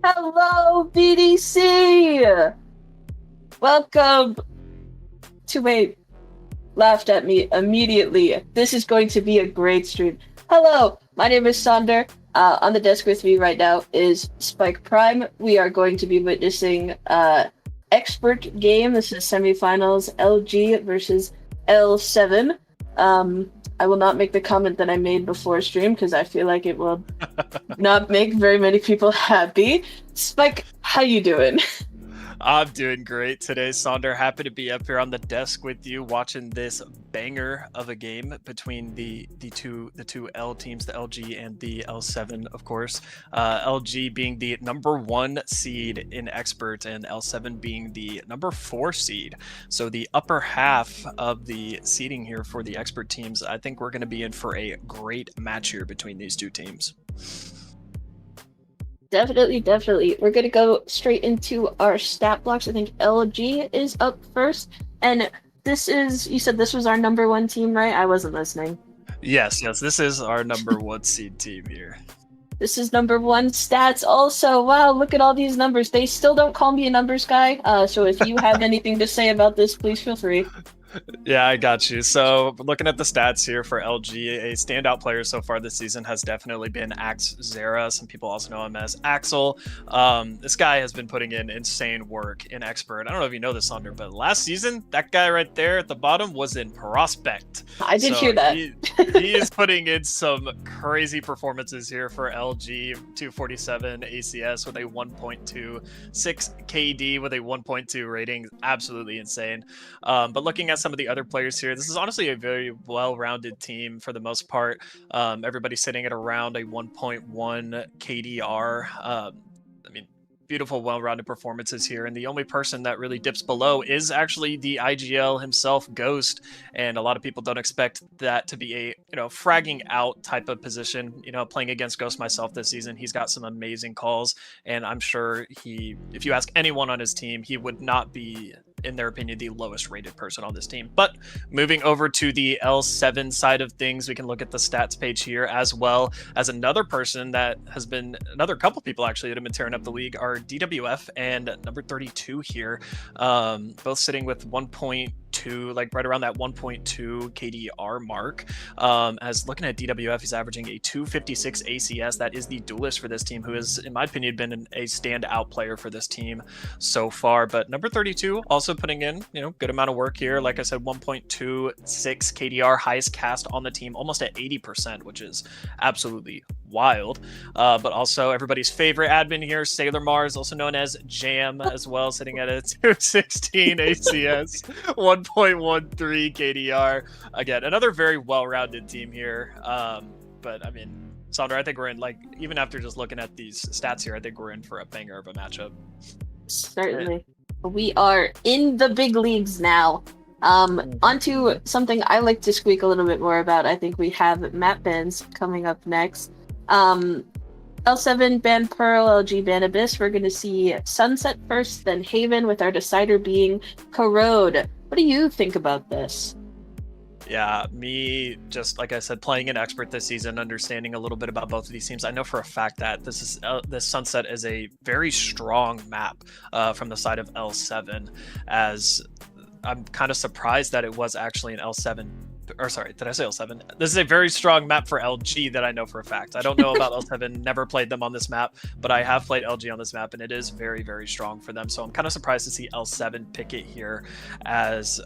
Hello, VDC! Welcome to wait, laughed at me immediately. This is going to be a great stream. Hello, my name is Sander. On the desk with me right now is Spike Prime. We are going to be witnessing expert game. This is semifinals LG versus L7. I will not make the comment that I made before stream because I feel like it will not make very many people happy. Spike, how you doing? I'm doing great today, Sonder. Happy to be up here on the desk with you, watching this banger of a game between the two L teams, the LG and the L7, of course. LG being the #1 seed in expert, and L7 being the #4 seed. So the upper half of the seeding here for the expert teams. I think we're going to be in for a great match here between these two teams. Definitely. We're gonna go straight into our stat blocks. I think LG is up first, and you said this was our #1 team, right? I wasn't listening. Yes, this is our #1 seed team here. This is #1 stats also. Wow, look at all these numbers. They still don't call me a numbers guy, so if you have anything to say about this, please feel free. Yeah, I got you. So looking at the stats here for LG, a standout player so far this season has definitely been Axe Zera. Some people also know him as Axel. This guy has been putting in insane work in expert. I don't know if you know this, Sander, but last season, that guy right there at the bottom was in prospect. I did hear that. He is putting in some crazy performances here for LG. 247 ACS with a 1.26 KD with a 1.2 rating. Absolutely insane. But looking at some of the other players here, this is honestly a very well-rounded team for the most part. Everybody's sitting at around a 1.1 KDR. Beautiful, well-rounded performances here, and the only person that really dips below is actually the IGL himself, Ghost, and a lot of people don't expect that to be a fragging out type of position. Playing against Ghost myself this season, he's got some amazing calls, and I'm sure if you ask anyone on his team, he would not be, in their opinion, the lowest rated person on this team. But moving over to the L7 side of things, we can look at the stats page here, as well as another person that has been, another couple people actually that have been tearing up the league are DWF and #32 here, both sitting with 1.2, like right around that 1.2 KDR mark. As looking at DWF, he's averaging a 256 ACS. That is the duelist for this team, who has, in my opinion, been a standout player for this team so far. But #32 also putting in, good amount of work here. Like I said, 1.26 KDR, highest cast on the team, almost at 80%, which is absolutely wild. But also everybody's favorite admin here, Sailor Mars, also known as Jam, as well, sitting at a 216 ACS, 1.13 KDR. Again, another very well-rounded team here. But I mean, Sandra, I think we're in, even after just looking at these stats here, I think we're in for a banger of a matchup. Certainly. We are in the big leagues now. Onto something I like to squeak a little bit more about. I think we have map bans coming up next. L7 ban Pearl, LG ban Abyss. We're going to see Sunset first, then Haven, with our decider being Corrode. What do you think about this? Yeah, me, just like I said, playing an expert this season, understanding a little bit about both of these teams, I know for a fact that this Sunset is a very strong map from the side of L7, as I'm kind of surprised that it was actually an L7. Or sorry, did I say L7? This is a very strong map for LG that I know for a fact. I don't know about L7, never played them on this map, but I have played LG on this map, and it is very, very strong for them. So I'm kind of surprised to see L7 pick it here as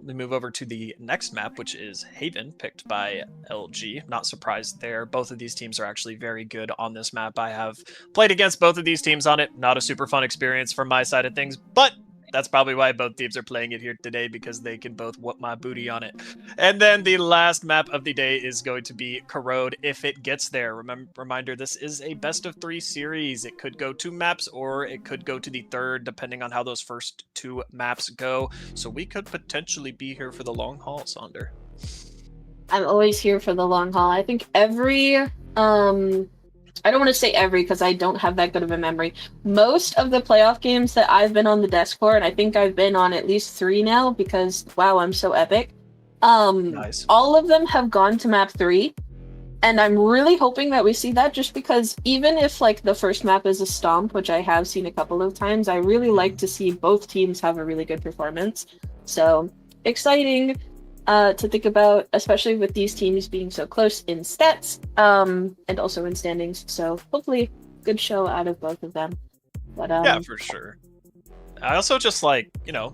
we move over to the next map, which is Haven, picked by LG. Not surprised there. Both of these teams are actually very good on this map. I have played against both of these teams on it. Not a super fun experience from my side of things, but that's probably why both teams are playing it here today, because they can both whoop my booty on it. And then the last map of the day is going to be Corrode, if it gets there. Reminder, this is a best-of-3 series. It could go 2 maps, or it could go to the third, depending on how those first 2 maps go. So we could potentially be here for the long haul, Sonder. I'm always here for the long haul. I think I don't want to say every, because I don't have that good of a memory. Most of the playoff games that I've been on the desk for, and I think I've been on at least 3 now, because wow, I'm so epic. Nice. All of them have gone to map 3. And I'm really hoping that we see that, just because even if like the first map is a stomp, which I have seen a couple of times, I really like to see both teams have a really good performance. So exciting to think about, especially with these teams being so close in stats, and also in standings. So hopefully good show out of both of them. But yeah, for sure. I also just like,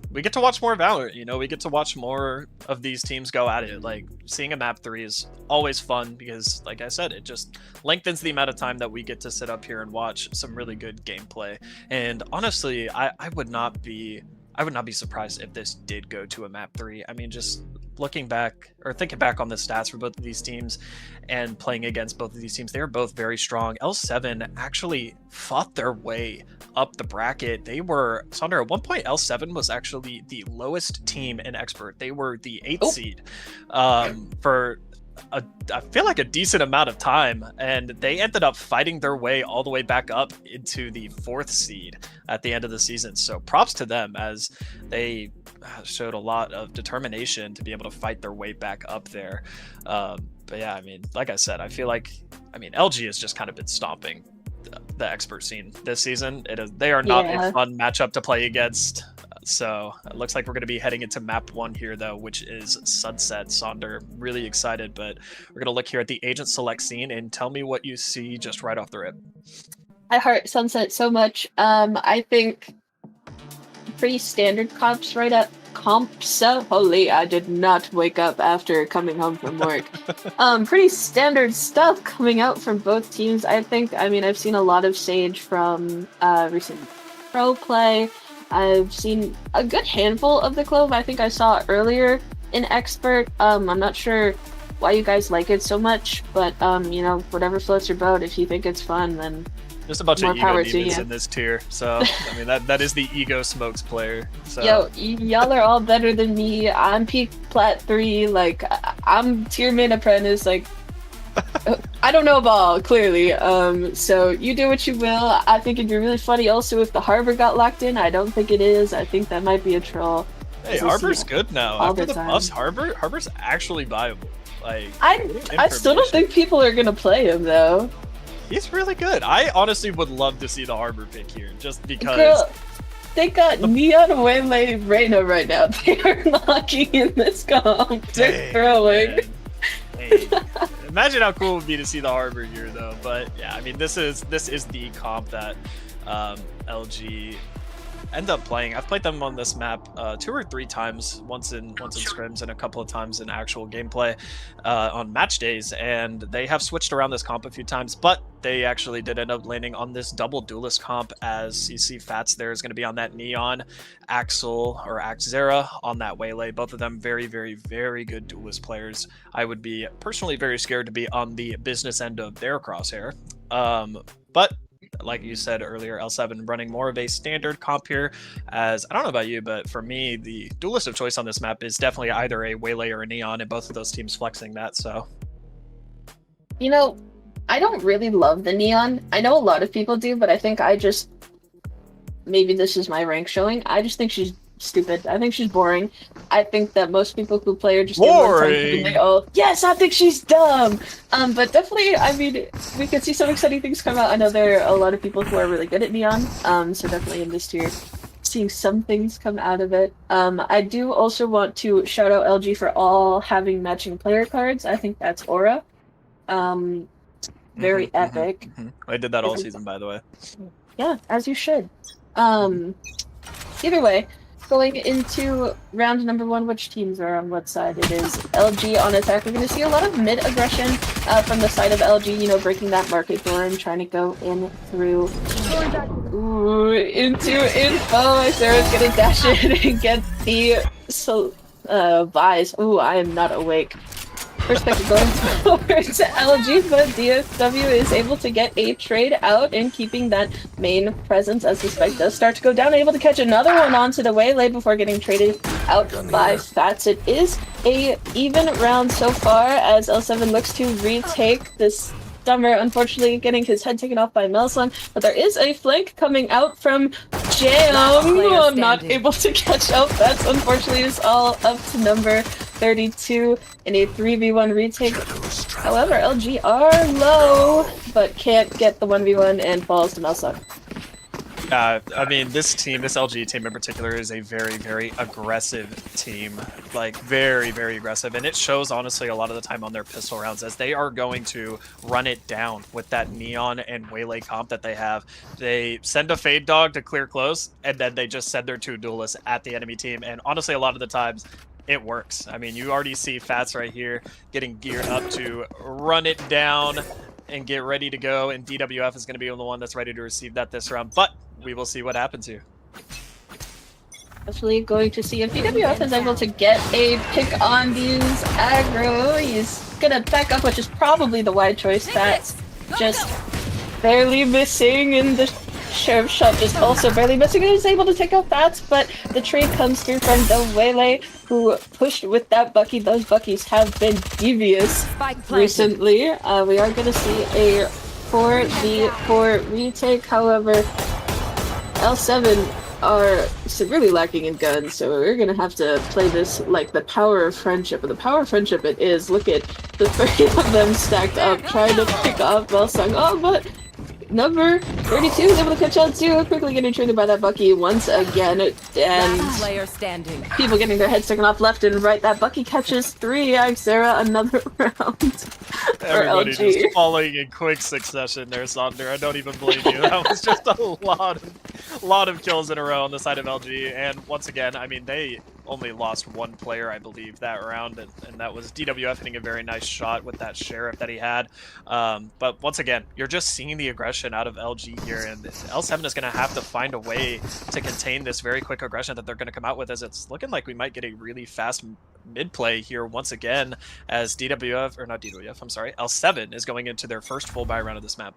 we get to watch more Valorant, we get to watch more of these teams go at it. Like, seeing a map 3 is always fun because, like I said, it just lengthens the amount of time that we get to sit up here and watch some really good gameplay. And honestly, I would not be surprised if this did go to a map 3. I mean, just looking back or thinking back on the stats for both of these teams and playing against both of these teams, they are both very strong. L7 actually fought their way up the bracket. They were, Sonder, at one point L7 was actually the lowest team in Expert. They were the 8th seed for I feel like a decent amount of time, and they ended up fighting their way all the way back up into the 4th seed at the end of the season. So props to them, as they showed a lot of determination to be able to fight their way back up there. But yeah, I mean, like I said, I feel like, LG has just kind of been stomping the Expert scene this season. They are not a fun matchup to play against. So it looks like we're going to be heading into map 1 here, though, which is Sunset. Sonder, really excited, but we're going to look here at the agent select scene and tell me what you see just right off the rip. I heart Sunset so much. I think pretty standard comps right up. Holy, I did not wake up after coming home from work. Pretty standard stuff coming out from both teams. I think, I've seen a lot of Sage from recent pro play. I've seen a good handful of the Clove. I think I saw it earlier in Expert. I'm not sure why you guys like it so much, but whatever floats your boat. If you think it's fun, then just a bunch of ego demons in this tier. So that is the ego smokes player. So yo, y'all are all better than me. I'm peak plat 3. Like, I'm tier mid apprentice. Like, I don't know ball, clearly. So you do what you will. I think it'd be really funny also if the Harbor got locked in. I don't think it is. I think that might be a troll. Hey, Harbor's good now. After the buffs, Harbor's actually viable. Like, I still don't think people are gonna play him though. He's really good. I honestly would love to see the Harbor pick here, just because. Girl, they got Neon Waylay Reyna right now. They are locking in this comp. They're throwing. Hey, imagine how cool it would be to see the Harbor here, though. But yeah, this is the comp that LG end up playing. I've played them on this map 2 or 3 times, once in scrims and a couple of times in actual gameplay on match days, and they have switched around this comp a few times, but they actually did end up landing on this double duelist comp, as CC Fats there is going to be on that Neon, Axel or Axera on that Waylay. Both of them very, very, very good duelist players. I would be personally very scared to be on the business end of their crosshair, but like you said earlier, L7 running more of a standard comp here, as I don't know about you, but for me, the duelist of choice on this map is definitely either a Waylay or a Neon, and both of those teams flexing that. So, I don't really love the Neon. I know a lot of people do, but I think maybe this is my rank showing. I just think she's stupid. I think she's boring. I think that most people who play her just boring. Yes, I think she's dumb. But definitely, we could see some exciting things come out. I know there are a lot of people who are really good at Neon. So definitely in this tier, seeing some things come out of it. I do also want to shout out LG for all having matching player cards. I think that's Aura. Very epic. I did that all season, by the way. Yeah, as you should. Either way, going into round number 1, which teams are on what side? It is LG on attack. We're going to see a lot of mid aggression from the side of LG, breaking that market door and trying to go in through into info. Sarah's going to dash in and get the buys. Ooh, I am not awake. Perspective going towards LG, but DSW is able to get a trade out and keeping that main presence as the spike does start to go down, able to catch another one onto the Waylay before getting traded out by Fats. It is a even round so far as L7 looks to retake this Dumber, unfortunately getting his head taken off by Melsung, but there is a flank coming out from Jam. Not able to catch out. That's unfortunately is all up to number 32 in a 3v1 retake. However, LG are low, but can't get the 1v1 and falls to Melsuck. I mean, this team, this LG team in particular, is a very, very aggressive team. Like, very, very aggressive. And it shows, honestly, a lot of the time on their pistol rounds, as they are going to run it down with that Neon and Waylay comp that they have. They send a Fade Dog to clear close, and then they just send their 2 duelists at the enemy team. And honestly, a lot of the times, it works. I mean, you already see Fats right here getting geared up to run it down and get ready to go. And DWF is going to be the one that's ready to receive that this round. But we will see what happens here. Actually going to see if DWF is able to get a pick on these aggro. He's gonna back up, which is probably the wide choice. That's just barely missing, and the Sheriff shot just also barely missing. He was able to take out Fats, but the trade comes through from the Waylay, who pushed with that Bucky. Those Buckies have been devious recently. We are gonna see a 4v4 retake, however, L7 are severely lacking in guns, so we're gonna have to play this like the power of friendship. And the power of friendship it is. Look at the 3 of them stacked up, trying to pick off Belsung. Oh, but number 32 is able to catch on too, quickly getting traded by that Bucky once again, and people getting their heads taken off left and right. That Bucky catches 3, Sarah another round. Everybody just falling in quick succession there, Sonder. I don't even blame you. That was just a lot of kills in a row on the side of LG, and once again, I mean, they only lost 1 player, I believe, that round, and that was DWF hitting a very nice shot with that Sheriff that he had. But once again, you're just seeing the aggression out of LG here, and L7 is going to have to find a way to contain this very quick aggression that they're going to come out with, as it's looking like we might get a really fast mid play here once again, as L7 is going into their first full buy round of this map.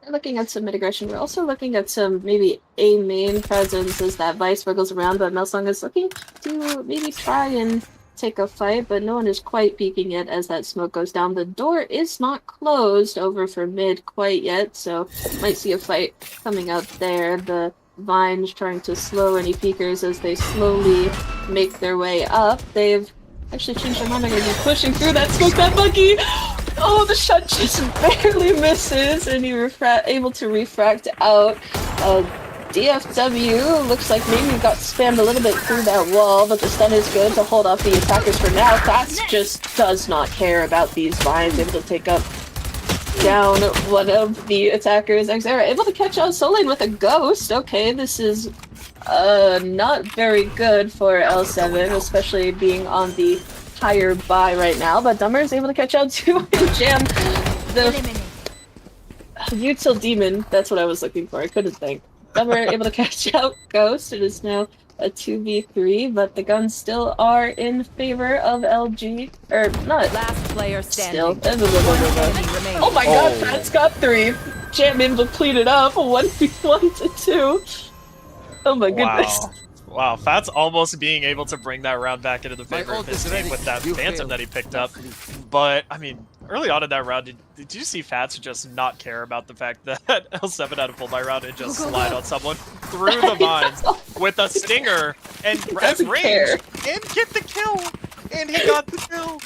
We're looking at some mid aggression. We're also looking at some maybe A main presence as that Vice wiggles around, but Melsung is looking to maybe try and take a fight, but no one is quite peeking yet as that smoke goes down. The door is not closed over for mid quite yet, so might see a fight coming out there. The Vines trying to slow any peekers as they slowly make their way up. They've actually changed their mind. They're going to be pushing through that smoke. That Bucky! Oh, the shot just barely misses, and he able to refract out. DFW looks like maybe got spammed a little bit through that wall, but the stun is good to hold off the attackers for now. Fats just does not care about these Vines, able to take up down one of the attackers. Xera able to catch out Solane with a ghost. Okay, this is not very good for L7, especially being on the higher buy right now, but Dumber is able to catch out too and jam the Util Demon. That's what I was looking for. I couldn't think. Dumber able to catch out Ghost. It is now a 2v3, but the guns still are in favor of LG. Or not. Last player standing. Still. Oh my god, Fat's got 3. Jam in depleted up. 1v1 to 2. Oh my goodness. Wow, Fat's almost being able to bring that round back into the favor of his team with that Phantom that he picked up. But, I mean, early on in that round, did you see Fats just not care about the fact that L7 had a full buy round and just slide on someone through the vines with a stinger and range and get the kill? And he got the kill!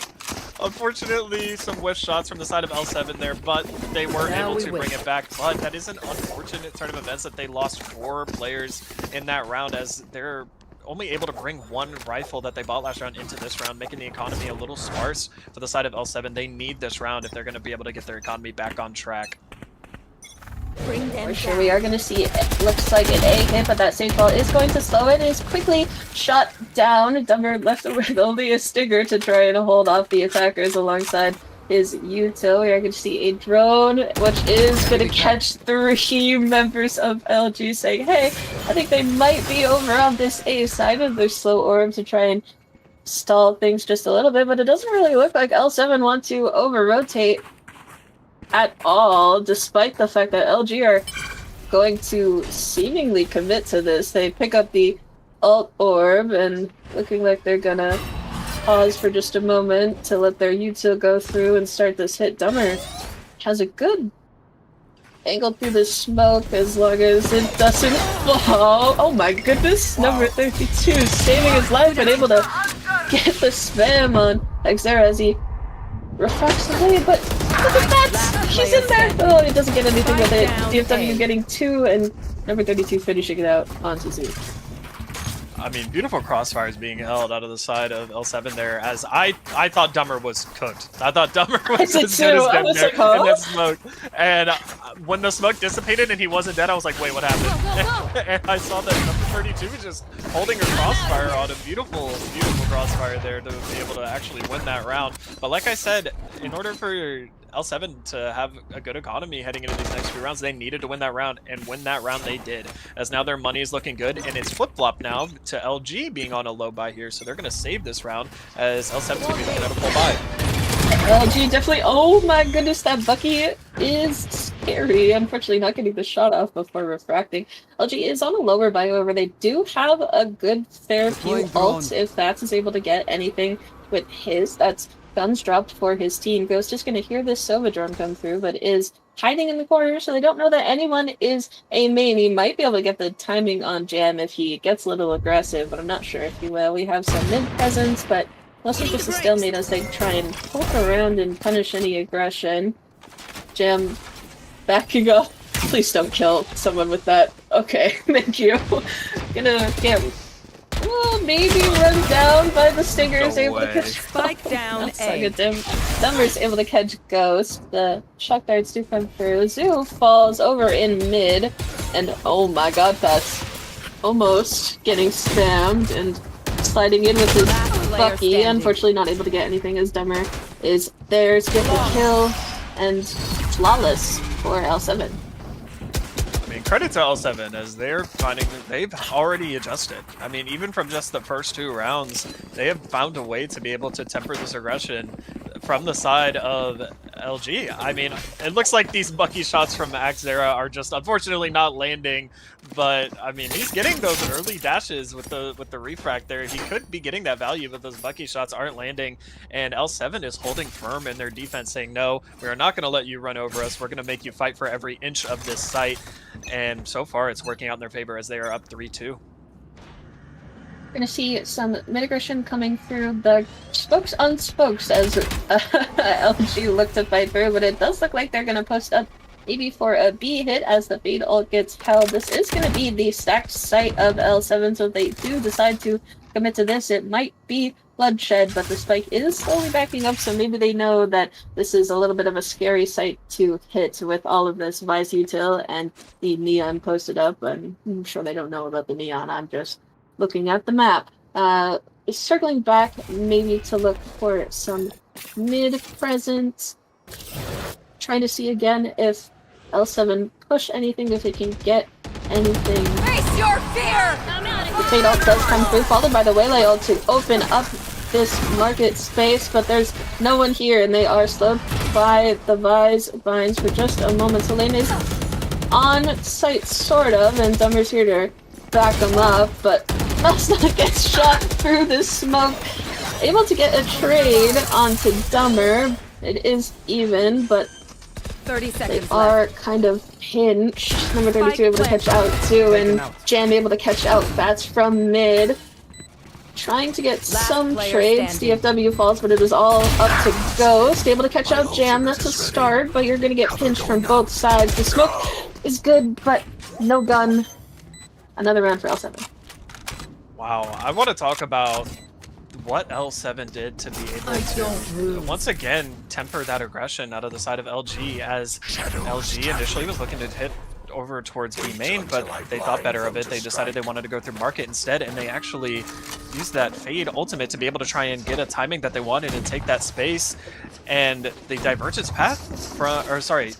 Unfortunately, some whiff shots from the side of L7 there, but they were able to bring it back. But that is an unfortunate turn of events that they lost 4 players in that round, as they're only able to bring 1 rifle that they bought last round into this round, making the economy a little sparse for the side of L7. They need this round if they're going to be able to get their economy back on track. For sure, we are going to see, it looks like an A hit, but that stage ball is going to slow it. It is quickly shot down. Dumber left with only a stinger to try and hold off the attackers alongside his Util. We are going to see a drone, which is going to catch 3 members of LG saying, hey, I think they might be over on this A side of their slow orb to try and stall things just a little bit, but it doesn't really look like L7 want to over-rotate at all, despite the fact that LG are going to seemingly commit to this. They pick up the alt orb and looking like they're gonna pause for just a moment to let their util go through and start this hit. Dumber has a good angle through the smoke as long as it doesn't fall. Oh my goodness, number 32 saving his life and able to get the spam on Xera as he refracts away, but look at that! He's in there! Oh, he doesn't get anything with it. DFW getting 2 and number 32 finishing it out onto Zoo. I mean, beautiful crossfires being held out of the side of L7 there, as I thought Dummer was cooked. I thought Dummer was as good as dead there in that smoke. And when the smoke dissipated and he wasn't dead, I was like, wait, what happened? And I saw that number 32 was just holding a crossfire on a beautiful, beautiful crossfire there to be able to actually win that round. But like I said, in order for L7 to have a good economy heading into these next few rounds, they needed to win that round, and win that round they did, as now their money is looking good, and it's flip-flop now to LG being on a low buy here, so they're going to save this round, as L7's going to be looking at a full buy. LG definitely, oh my goodness, that Bucky is scary. Unfortunately not getting the shot off before refracting. LG is on a lower buy, however, they do have a good fair few ults if Fats is able to get anything with his. That's guns dropped for his team. Ghost is going to hear this Sova drone come through, but is hiding in the corner, so they don't know that anyone is a main. He might be able to get the timing on Jam if he gets a little aggressive, but I'm not sure if he will. We have some mid presence, but mostly just a stalemate as they try and poke around and punish any aggression. Jam backing up. Please don't kill someone with that. Okay, thank you. Gonna get maybe run down by the Stingers, able to catch Spike down A. Dummer's able to catch Ghost. The shock darts do come through. Zoo falls over in mid, and oh my god, that's almost getting spammed and sliding in with his Bucky. Unfortunately not able to get anything as Dummer is there to get the kill, and flawless for L7. I mean, credit to L7 as they're finding that they've already adjusted. I mean, even from just the first 2 rounds, they have found a way to be able to temper this aggression from the side of LG. I mean, it looks like these Bucky shots from Xera are just unfortunately not landing, but I mean, he's getting those early dashes with the refract there. He could be getting that value, but those Bucky shots aren't landing, and L7 is holding firm in their defense, saying, no, we are not going to let you run over us. We're going to make you fight for every inch of this site. And so far, it's working out in their favor as they are up 3-2. We're going to see some mid-aggression coming through the spokes on spokes as LG look to fight through, but it does look like they're going to post up maybe for a B hit as the Fade ult gets held. This is going to be the stacked site of L7, so if they do decide to commit to this, it might be bloodshed, but the spike is slowly backing up, so maybe they know that this is a little bit of a scary site to hit with all of this Vice Util and the Neon posted up, and I'm sure they don't know about the Neon, I'm just looking at the map. Circling back maybe to look for some mid-presence, trying to see again if L7 push anything, if it can get anything. Face your fear! The Fade ult does come through, followed by the Waylay ult to open up this market space, but there's no one here, and they are slowed by the vines for just a moment. So Lane is on site, sort of, and Dummer's here to back them up, but Masna gets shot through this smoke. Able to get a trade onto Dummer. It is even, but 30 seconds they are kind of pinched. Number 32 able to catch out too, and Jam able to catch out Fats from mid. Trying to get some trades. DFW falls, but it is all up to Ghost. Able to catch out Jam, that's a start, but you're gonna get pinched from both sides. The smoke is good, but no gun. Another round for L7. Wow, I want to talk about what L7 did to be able to once again temper that aggression out of the side of LG, as LG initially was looking to hit over towards B main, but they thought better of it. They decided they wanted to go through market instead, and they actually used that Fade ultimate to be able to try and get a timing that they wanted and take that space, and they diverged its path from, or sorry,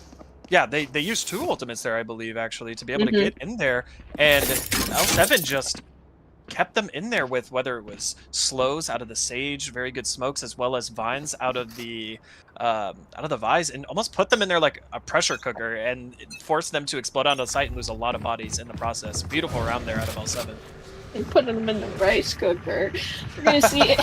yeah, they used 2 ultimates there, I believe, actually, to be able to get in there, and L7 just kept them in there with whether it was slows out of the Sage, very good smokes, as well as vines out of the vines, and almost put them in there like a pressure cooker and forced them to explode onto the site and lose a lot of bodies in the process. Beautiful round there out of L7. And putting them in the rice cooker. We're gonna see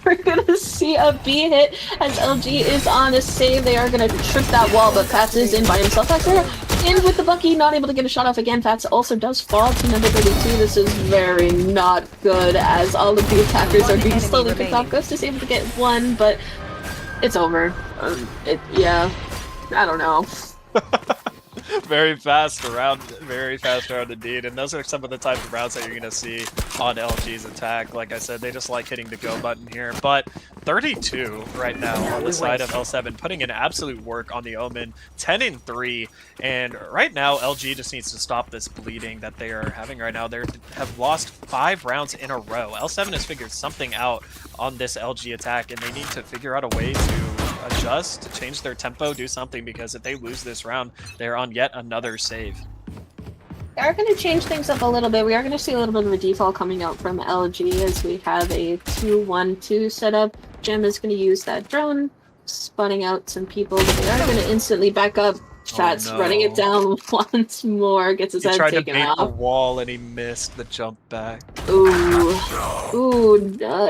we're gonna see a B hit as LG is on a save. They are gonna trip that wall, but Fats is in by himself. That's there. in with the Bucky, not able to get a shot off again. Fats also does fall to number 32. This is very not good as all of the attackers are being slowly picked off. Ghost is able to get one, but it's over. Yeah, I don't know. Very fast round indeed, and those are some of the type of rounds that you're going to see on LG's attack. Like I said, they just like hitting the go button here, but 32 right now on the side of L7, putting in absolute work on the Omen, 10-3, and right now LG just needs to stop this bleeding that they are having right now. They have lost 5 rounds in a row. L7 has figured something out on this LG attack, and they need to figure out a way to adjust, change their tempo, do something, because if they lose this round, they're on yet another save. We are going to change things up a little bit. We are going to see a little bit of a default coming out from LG as we have a 2-1-2 setup. Gem is going to use that drone, spotting out some people, but they are going to instantly back up. Fats running it down once more, gets his head taken out. He tried to bait the wall and he missed the jump back.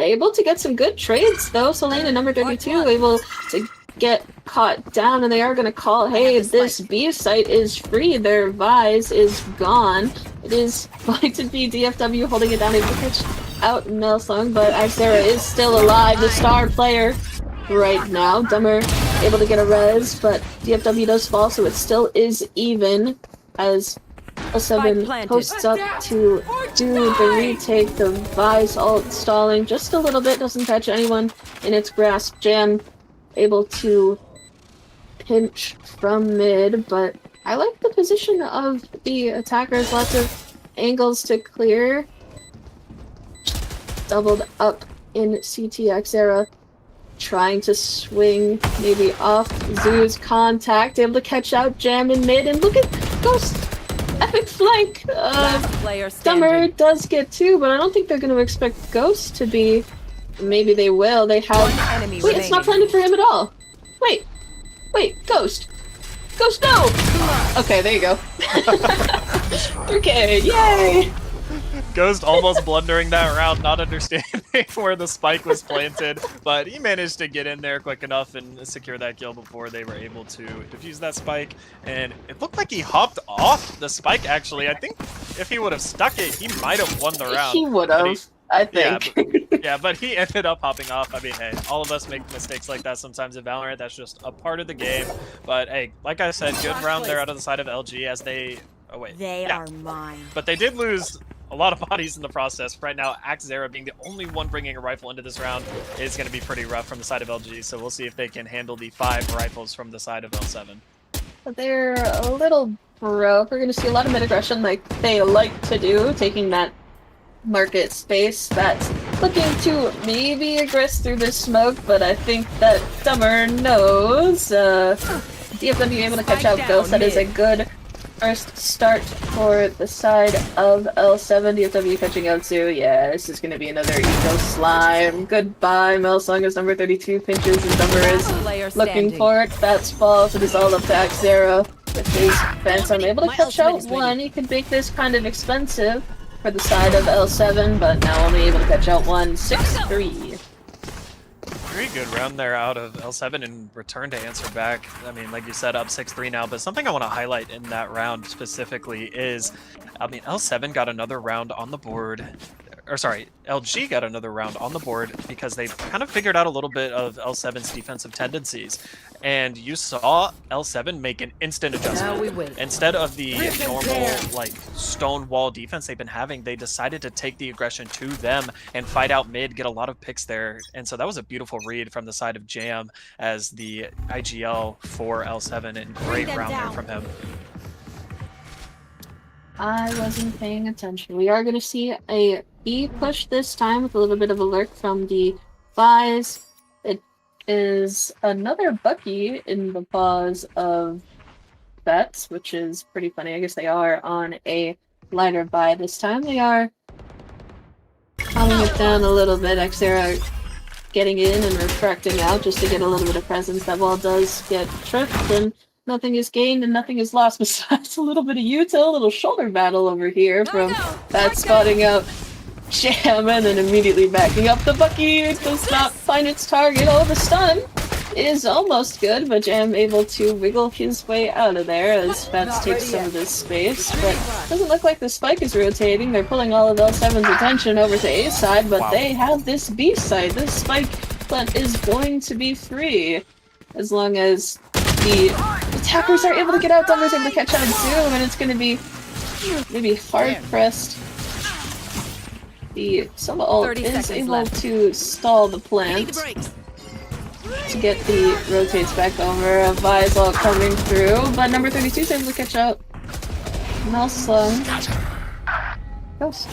Able to get some good trades though. Selena, number 32, able to get caught down, and they are going to call, hey, this B site is free. Their Vise is gone. It is going to be DFW holding it down, able to catch out Melsung, but Axera is still alive, the star player right now. Dumber able to get a res, but DFW does fall, so it still is even as L7 posts up to do the retake. The Vise ult stalling just a little bit, doesn't catch anyone in its grasp. Jam able to pinch from mid, but I like the position of the attackers. Lots of angles to clear. Doubled up in CTX era, trying to swing maybe off Zoo's contact, able to catch out Jam in mid, and look at Ghost! Epic flank! Dumber does get 2, but I don't think they're going to expect Ghost to be... Maybe they will. They have... Wait, it's not planted for him at all! Wait, Ghost! Ghost, no! Okay, there you go. Okay, yay! Ghost almost blundering that round, not understanding where the spike was planted, but he managed to get in there quick enough and secure that kill before they were able to defuse that spike. And it looked like he hopped off the spike, actually. I think if he would have stuck it, he might have won the round. He would have, I think. Yeah, but he ended up hopping off. I mean, hey, all of us make mistakes like that sometimes in Valorant. That's just a part of the game. But hey, like I said, good round there out of the side of LG as they... Oh, wait. They are mine. But they did lose a lot of bodies in the process. Right now, Axera being the only one bringing a rifle into this round is going to be pretty rough from the side of LG, so we'll see if they can handle the 5 rifles from the side of L7. They're a little broke. We're going to see a lot of mid-aggression like they like to do, taking that market space. That's looking to maybe aggress through this smoke, but I think that Dumber knows. DFW able to catch out Ghost. That is a good first start for the side of L7. DFW catching out Zoo. Yeah, this is going to be another eco slime. Goodbye, Melsung as number 32 pinches and Dumber is looking for it. That's falls. It is all up to Axera with his Phantom. Able to catch out one. He could make this kind of expensive for the side of L7, but now only able to catch out one. 6-3. Very good round there out of L7 and return to answer back. I mean, like you said, up 6-3 now, but something I want to highlight in that round specifically is, I mean, L7 got another round on the board, or sorry, LG got another round on the board because they kind of figured out a little bit of L7's defensive tendencies. And you saw L7 make an instant adjustment. Instead of the normal, like, stone wall defense they've been having, they decided to take the aggression to them and fight out mid, get a lot of picks there. And so that was a beautiful read from the side of Jam as the IGL for L7, and great round there from him. I wasn't paying attention. We are going to see a E push this time with a little bit of a lurk from the Vise. It is another Bucky in the paws of Bets, which is pretty funny. I guess they are on a lighter buy this time. They are calming it down a little bit. Axera getting in and refracting out just to get a little bit of presence. That wall does get tripped, and nothing is gained and nothing is lost besides a little bit of util, a little shoulder battle over here from that spotting out Jam and then immediately backing up. The Bucky does not find its target. Oh, the stun is almost good, but Jam able to wiggle his way out of there as Fats takes some of this space. But doesn't look like the spike is rotating. They're pulling all of L7's attention over to A side, but they have this B side. This spike plant is going to be free as long as the attackers are able to get out. Dummer's able to catch out Zoom, and it's going to be maybe hard pressed. The Soma ult is able to stall the plant to get the rotates back over. A Visal coming through, but number 32 is able to catch up. Melslung. Ghost.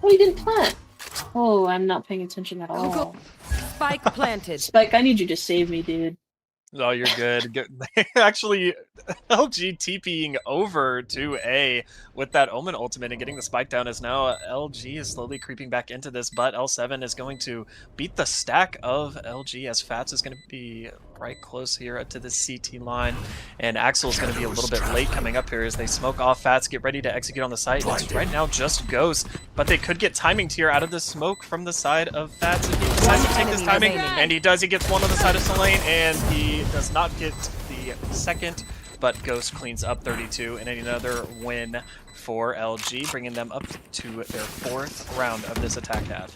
Oh, he didn't plant. Oh, I'm not paying attention at all. Spike planted. Spike, I need you to save me, dude. Oh, you're good. Actually, LG TPing over to A with that Omen ultimate and getting the spike down as now LG is slowly creeping back into this, but L7 is going to beat the stack of LG as Fats is going to be right close here to the CT line, and Axel is going to be a little bit late coming up here as they smoke off Fats, get ready to execute on the site. It's right now just Ghost, but they could get timing tier out of the smoke from the side of Fats if he decides to take this timing, and he does. He gets one on the side of Selene, and he does not get the second, but Ghost cleans up 32 and another win for LG, bringing them up to their 4th round of this attack half.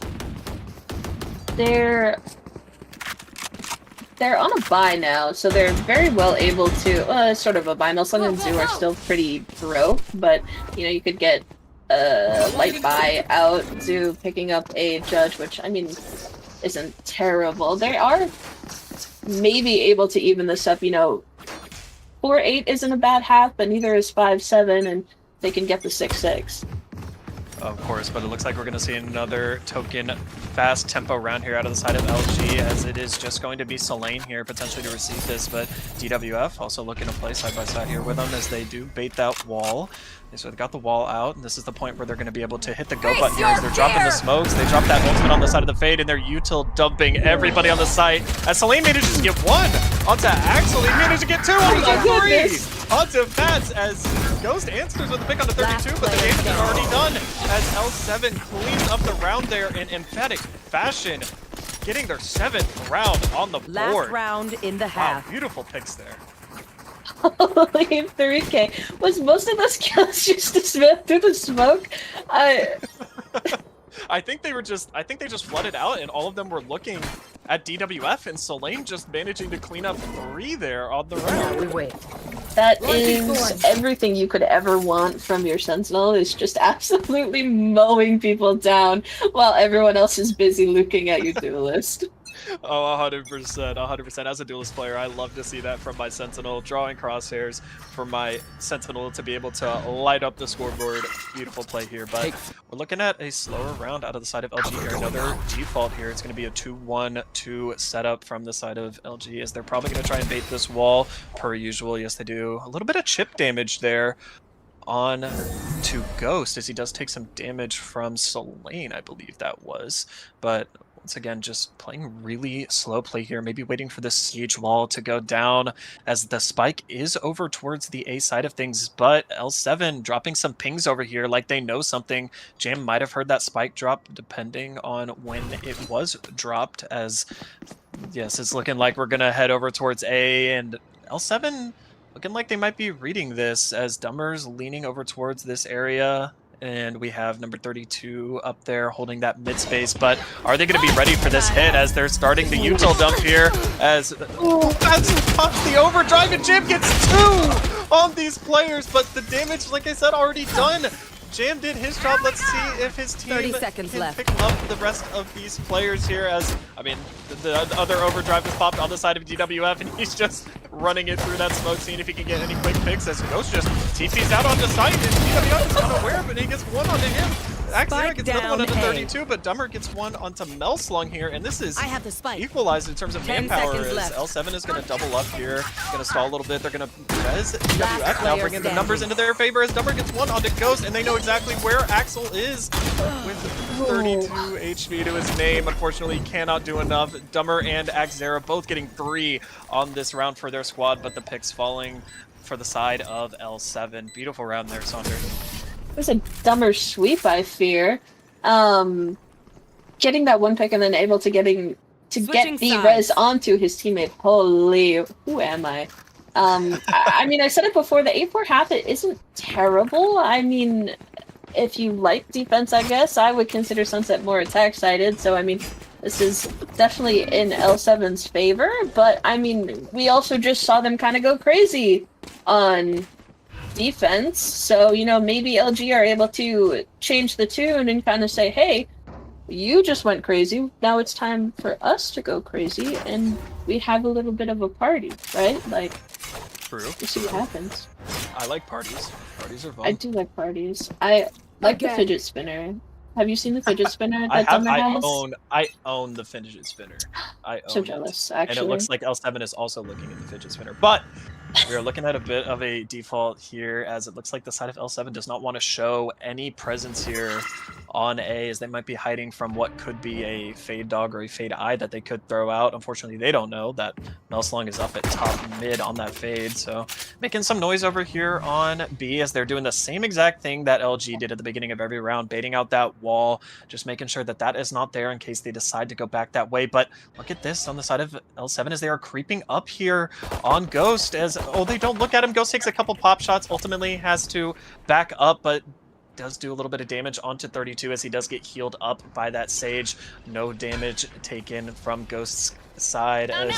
They're on a bye now, so they're very well able to, sort of a bye. Melslung and Zoo are still pretty broke, but, you know, you could get a light bye out, Zoo picking up a Judge, which, I mean, isn't terrible. They are maybe able to even this up, you know. 4-8 isn't a bad half, but neither is 5-7, and they can get the 6-6. Of course, but it looks like we're going to see another token fast tempo round here out of the side of LG, as it is just going to be Selene here potentially to receive this, but DWF also looking to play side by side here with them as they do bait that wall. So they got the wall out, and this is the point where they're going to be able to hit the go button here as they're dropping the smokes. They drop that ultimate on the side of the fade, and they're util dumping everybody on the site. As Selene manages to get 1 onto Axel, he managed to get 2 onto 3 onto Fats as Ghost answers with a pick on the 32, but the damage is already done as L7 cleans up the round there in emphatic fashion, getting their 7th round on the board. Last round in the half. Wow, beautiful picks there. Holy 3K. Was most of those kills just dismissed through the smoke? I think they just flooded out and all of them were looking at DWF and Selene just managing to clean up 3 there on the round. We wait. That is everything you could ever want from your Sentinel, is just absolutely mowing people down while everyone else is busy looking at your duelist. Oh, 100%. As a duelist player, I love to see that from my Sentinel, drawing crosshairs for my Sentinel to be able to light up the scoreboard. Beautiful play here, but we're looking at a slower round out of the side of LG here. Another default here. It's going to be a 2-1-2 setup from the side of LG, as they're probably going to try and bait this wall per usual. Yes, they do. A little bit of chip damage there on to Ghost, as he does take some damage from Selene, I believe that was, but once again, just playing really slow play here, maybe waiting for the siege wall to go down as the spike is over towards the A side of things, but L7 dropping some pings over here like they know something. Jam might have heard that spike drop depending on when it was dropped, as yes, it's looking like we're going to head over towards A, and L7 looking like they might be reading this as Dummer's leaning over towards this area. And we have number 32 up there holding that mid space, but are they going to be ready for this hit as they're starting the util dump here? As that's pops the overdrive, and Jam gets 2 on these players, but the damage, like I said, already done. Jam did his job. Let's see if his team can pick up the rest of these players here, as, I mean, the other overdrive is popped on the side of DWF, and he's just running it through that smoke, seeing if he can get any quick picks, as Ghost just TP's out onto site, and DWF is unaware, but he gets 1 onto him. Axel gets another one onto 32, but Dummer gets 1 onto Melslung here, and this is equalized in terms of manpower, as L7 is going to double up here, going to stall a little bit. They're going to res DWF now, bringing the numbers into their favor, as Dummer gets 1 onto Ghost, and they know exactly where Axel is with 32 HP to his name. Unfortunately, cannot do enough. Dummer and Axera both getting 3 on this round for their squad, but the picks falling for the side of L7. Beautiful round there, Saunders. It was a Dummer sweep, I fear. Getting that 1 pick and then able to to Switching get the sides. res onto his teammate. Holy, who am I? I mean, I said it before, the 8-4 half, it isn't terrible. I mean, if you like defense, I guess, I would consider Sunset more attack-sided, so I mean, this is definitely in L7's favor, but I mean, we also just saw them kind of go crazy on defense, so, you know, maybe LG are able to change the tune and kind of say, hey, you just went crazy, now it's time for us to go crazy, and we have a little bit of a party, right? Like, True. we'll see what happens. I like parties. Parties are fun. I do like parties. I like the fidget spinner. Have you seen the fidget spinner that Dumber has? I own the fidget spinner. I own So it. jealous, actually. And it looks like L7 is also looking at the fidget spinner. But we are looking at a bit of a default here, as it looks like the side of L7 does not want to show any presence here on A, as they might be hiding from what could be a Fade Dog or a Fade Eye that they could throw out. Unfortunately, they don't know that Melslong is up at top mid on that Fade, so making some noise over here on B, as they're doing the same exact thing that LG did at the beginning of every round, baiting out that wall, just making sure that that is not there in case they decide to go back that way. But look at this on the side of L7 as they are creeping up here on Ghost, as they don't look at him. Ghost takes a couple pop shots, ultimately has to back up, but does do a little bit of damage onto 32 as he does get healed up by that Sage. No damage taken from Ghost's side, as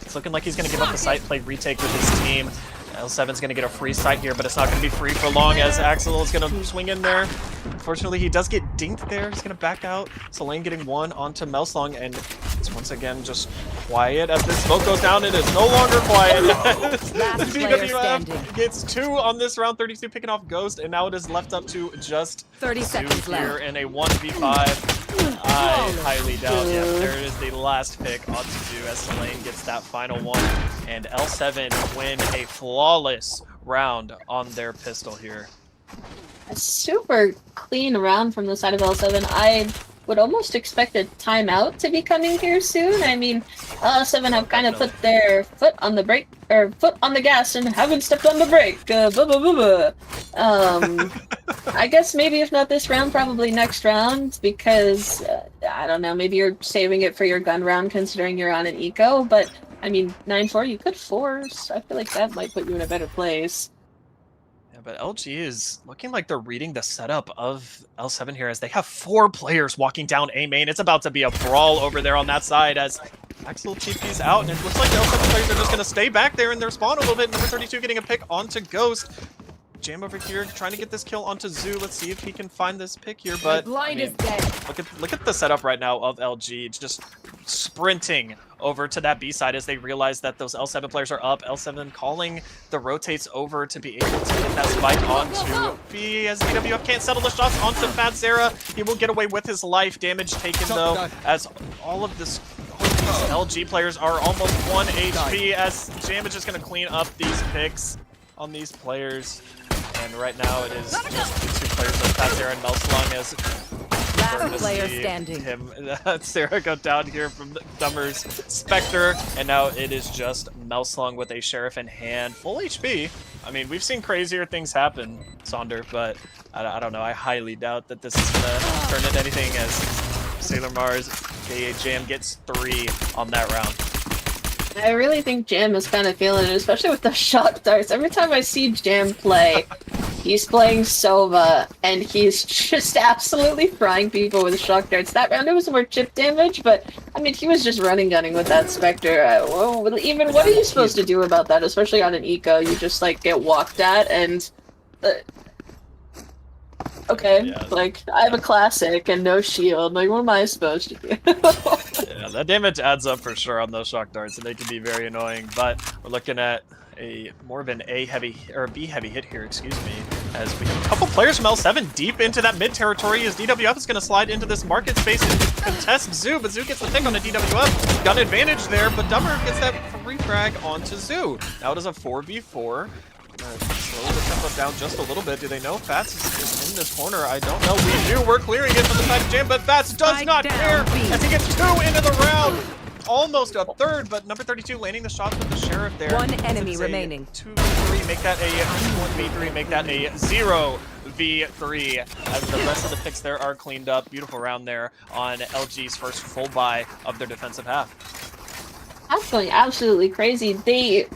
it's looking like he's going to give up the site play retake with his team. L7's going to get a free site here, but it's not going to be free for long, as Axel is going to swing in there. Unfortunately, he does get dinked there. He's going to back out. Selene getting one onto Melslong, and it's once again just quiet as this smoke goes down. It is no longer quiet. The DWF gets 2 on this round. 32 picking off Ghost, and now it is left up to just 30 seconds here left in a 1v5. I highly doubt. Yeah, there is the last pick onto Zoo as Selene gets that final one, and L7 win a flawless round on their pistol here. A super clean round from the side of L7. I would almost expect a timeout to be coming here soon. I mean, L7 have kind of put their foot on the brake, or foot on the gas, and haven't stepped on the brake. I guess maybe if not this round, probably next round, because, I don't know, maybe you're saving it for your gun round considering you're on an eco, but, I mean, 9-4, you could force. I feel like that might put you in a better place. But LG is looking like they're reading the setup of L7 here, as they have 4 players walking down A main. It's about to be a brawl over there on that side, as Axel TP's out, and it looks like the L7 players are just going to stay back there in their spawn a little bit. Number 32 getting a pick onto Ghost. Jam over here trying to get this kill onto Zoo. Let's see if he can find this pick here, but blind is dead. Look at the setup right now of LG. It's just sprinting over to that B side as they realize that those L7 players are up. L7 calling the rotates over to be able to get that spike onto B, as DWF can't settle the shots onto Fat Sarah. He will get away with his life. Damage taken though, as all of this LG players are almost 1 HP, as Jam is just going to clean up these picks on these players. And right now it is just the 2 players of Fat Sarah and Melslong, as last player standing. Sarah go down here from Dummer's Spectre, and now it is just Melslong with a Sheriff in hand, full HP. I mean, we've seen crazier things happen, Sonder, but I don't know. I highly doubt that this is gonna turn into anything, as Sailor Mars, aka Jam, gets 3 on that round. I really think Jam is kind of feeling it, especially with the shock darts. Every time I see Jam play, he's playing Sova, and he's just absolutely frying people with shock darts. That round it was more chip damage, but I mean, he was just running gunning with that Spectre. Even what are you supposed to do about that, especially on an eco? You just like get walked at, and okay, yeah. Like I have a classic and no shield. Like, what am I supposed to do? Yeah, that damage adds up for sure on those shock darts, and they can be very annoying. But we're looking at a more of an A heavy or B heavy hit here, excuse me, as we have a couple players from L7 deep into that mid territory, as DWF is going to slide into this market space and contest Zoo, but Zoo gets the pick on the DWF. Got an advantage there, but Dummer gets that free frag onto Zoo. Now it is a 4v4. Slow the tempo down just a little bit. Do they know Fats is in this corner? I don't know. We do. We're clearing it from the side of Jam, but Fats does not care as he gets 2 into the round. almost a third, but number 32 landing the shots with the Sheriff there. One enemy remaining. 2v3, make that a 1v3, make that a 0v3. As the rest of the picks there are cleaned up. Beautiful round there on LG's first full buy of their defensive half. That's going absolutely crazy. They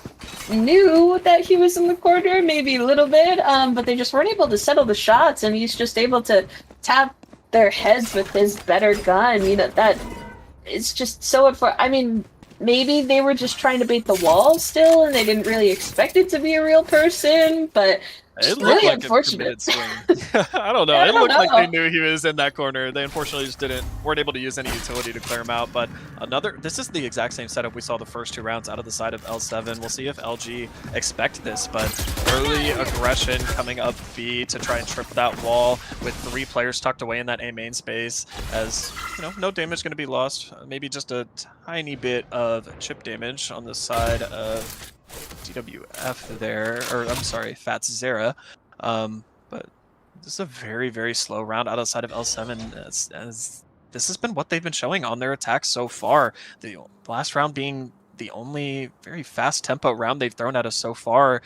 knew that he was in the corner, maybe a little bit, but they just weren't able to settle the shots, and he's just able to tap their heads with his better gun. You know, that it's just so I mean, maybe they were just trying to bait the wall still, and they didn't really expect it to be a real person, but It looked really like unfortunate. a committed swing. I don't know. Yeah, I It don't looked like know. they knew he was in that corner. They unfortunately just weren't able to use any utility to clear him out. But this is the exact same setup we saw the first 2 rounds out of the side of L7. We'll see if LG expect this, but early aggression coming up B to try and trip that wall with 3 players tucked away in that A main space. As you know, no damage going to be lost. Maybe just a tiny bit of chip damage on the side of DWF there, or I'm sorry, Fats Zera. But this is a very, very slow round outside of L7 as this has been what they've been showing on their attacks so far. The last round being the only very fast tempo round they've thrown at us so far.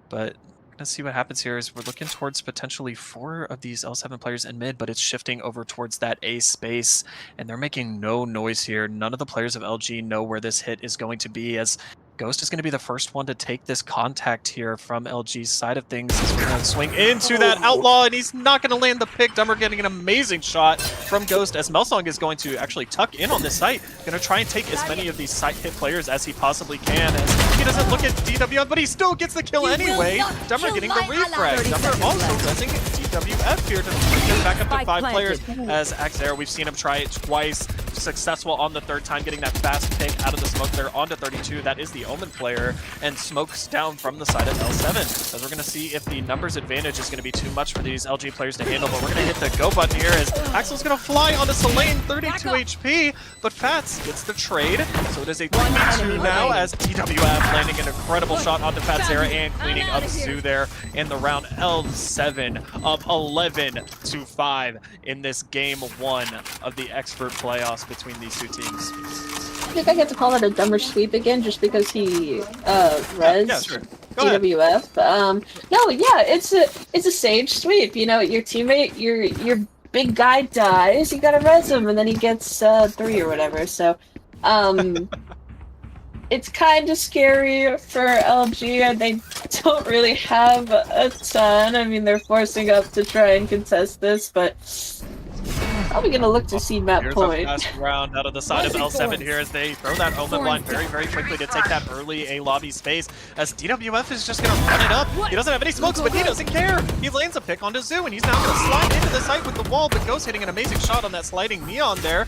But let's see what happens here is we're looking towards potentially 4 of these L7 players in mid, but it's shifting over towards that A space, and they're making no noise here. None of the players of LG know where this hit is going to be, as Ghost is going to be the first one to take this contact here from LG's side of things. He's going to swing into that Outlaw, and he's not going to land the pick. Dummer getting an amazing shot from Ghost, as Melsong is going to actually tuck in on this site. Going to try and take as many of these site hit players as he possibly can, as he doesn't look at DWF, but he still gets the kill anyway. Dummer getting the refrag. Dummer also doesn't get DWF here to get back up to 5 players, as Axera, we've seen him try it twice. Successful on the 3rd time, getting that fast pick out of the smoke there onto 32. That is the Omen player, and smokes down from the side of L7. As we're going to see if the numbers advantage is going to be too much for these LG players to handle, but we're going to hit the go button here as Axel's going to fly onto Selene, 32 HP, but Fats gets the trade. So it is a 3v2 now as DWF landing an incredible shot onto Fatzera and cleaning up Zoo there in the round. L7 up 11-5 in this game 1 of the expert playoffs between these 2 teams. I think I get to call it a dumber sweep again, just because he res Yeah, sure. Go ahead. DWF. No, yeah, it's a sage sweep. You know, your teammate, your big guy dies, you gotta res him, and then he gets 3 or whatever. So, it's kind of scary for LG, and they don't really have a ton. I mean, they're forcing up to try and contest this, but probably gonna look to see map Here's point. a fast round out of the side of L7 here as they throw that Omen blind very, very quickly to take that early A lobby space, as DWF is just gonna run it up. He doesn't have any smokes, but he doesn't care. He lands a pick onto Zoo, and he's now gonna slide into the site with the wall, but Ghost hitting an amazing shot on that sliding neon there.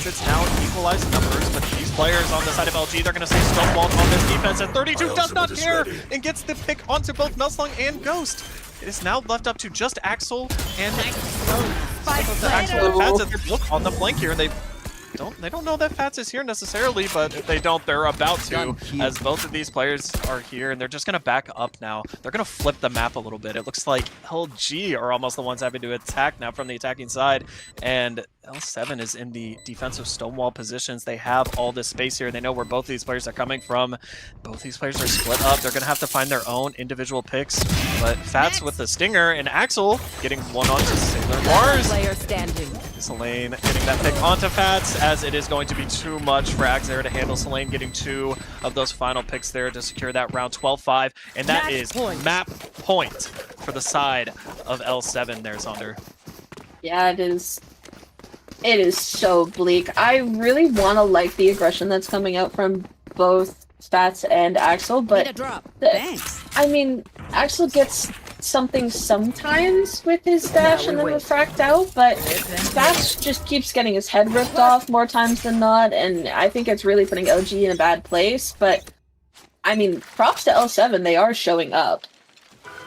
It's now equalized numbers, but these players on the side of LG, they're gonna stay stonewalled on this defense, and 32 does not care and gets the pick onto both Melsong and Ghost. It is now left up to just Axel and Axel and Fats as they look on the flank here, and they don't know that Fats is here necessarily, but if they don't, they're about to, as both of these players are here, and they're just gonna back up now. They're gonna flip the map a little bit. It looks like LG are almost the ones having to attack now from the attacking side, and L7 is in the defensive stonewall positions. They have all this space here. They know where both these players are coming from. Both these players are split up. They're gonna have to find their own individual picks, but Fats with the stinger, and Axel getting one onto Sailor Mars. Player standing. Selene getting that pick onto Fats, as it is going to be too much for Axera to handle. Selene getting 2 of those final picks there to secure that round 12-5, and that is map point for the side of L7 there, Sonder. Yeah, it is. It is so bleak. I really want to like the aggression that's coming out from both Fats and Axel, but Thanks. I mean, Axel gets something sometimes with his dash and then refract out, but Fats just keeps getting his head ripped off more times than not, and I think it's really putting LG in a bad place. But I mean, props to L7, they are showing up.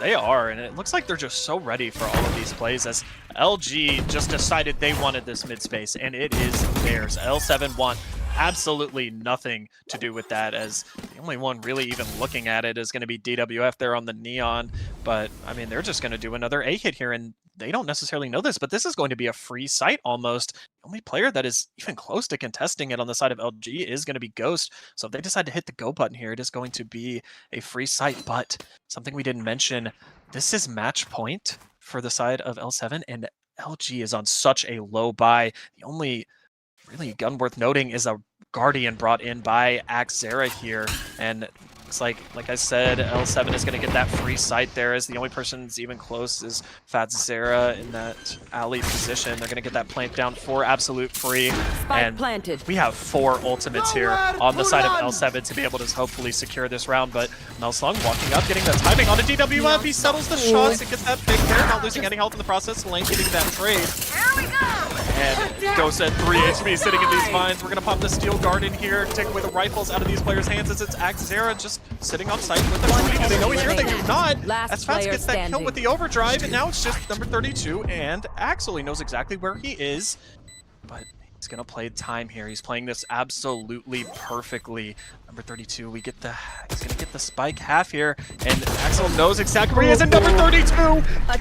They are, and it looks like they're just so ready for all of these plays, as LG just decided they wanted this mid space, and it is theirs. L7 want absolutely nothing to do with that, as the only one really even looking at it is going to be DWF there on the neon. But I mean, they're just going to do another A hit here, and they don't necessarily know this, but this is going to be a free site almost. The only player that is even close to contesting it on the side of LG is going to be Ghost. So if they decide to hit the go button here, it is going to be a free site. But something we didn't mention, this is match point for the side of L7, and LG is on such a low buy. The only really gun worth noting is a Guardian brought in by Axera here, and looks like I said, L7 is going to get that free site there, as the only person that's even close is Fatzera in that alley position. They're going to get that plant down for absolute free, and planted. we have 4 ultimates here on the side of L7 to be able to hopefully secure this round, but Melsung walking up, getting the timing on a DWF, he settles the shots and gets that pick there, not losing any health in the process. Lane getting that trade. Here we go! And Ghost at 3 HP sitting in these mines. We're going to pop the Steel Guard in here, take away the rifles out of these players' hands as it's Axera just sitting on site with the 20. Do they know he's here? They do not. As Fats gets that kill with the overdrive, and now it's just number 32 and Axel. He knows exactly where he is, but he's going to play time here. He's playing this absolutely perfectly. Number 32, he's going to get the spike half here, and Axel knows exactly where he is, and number 32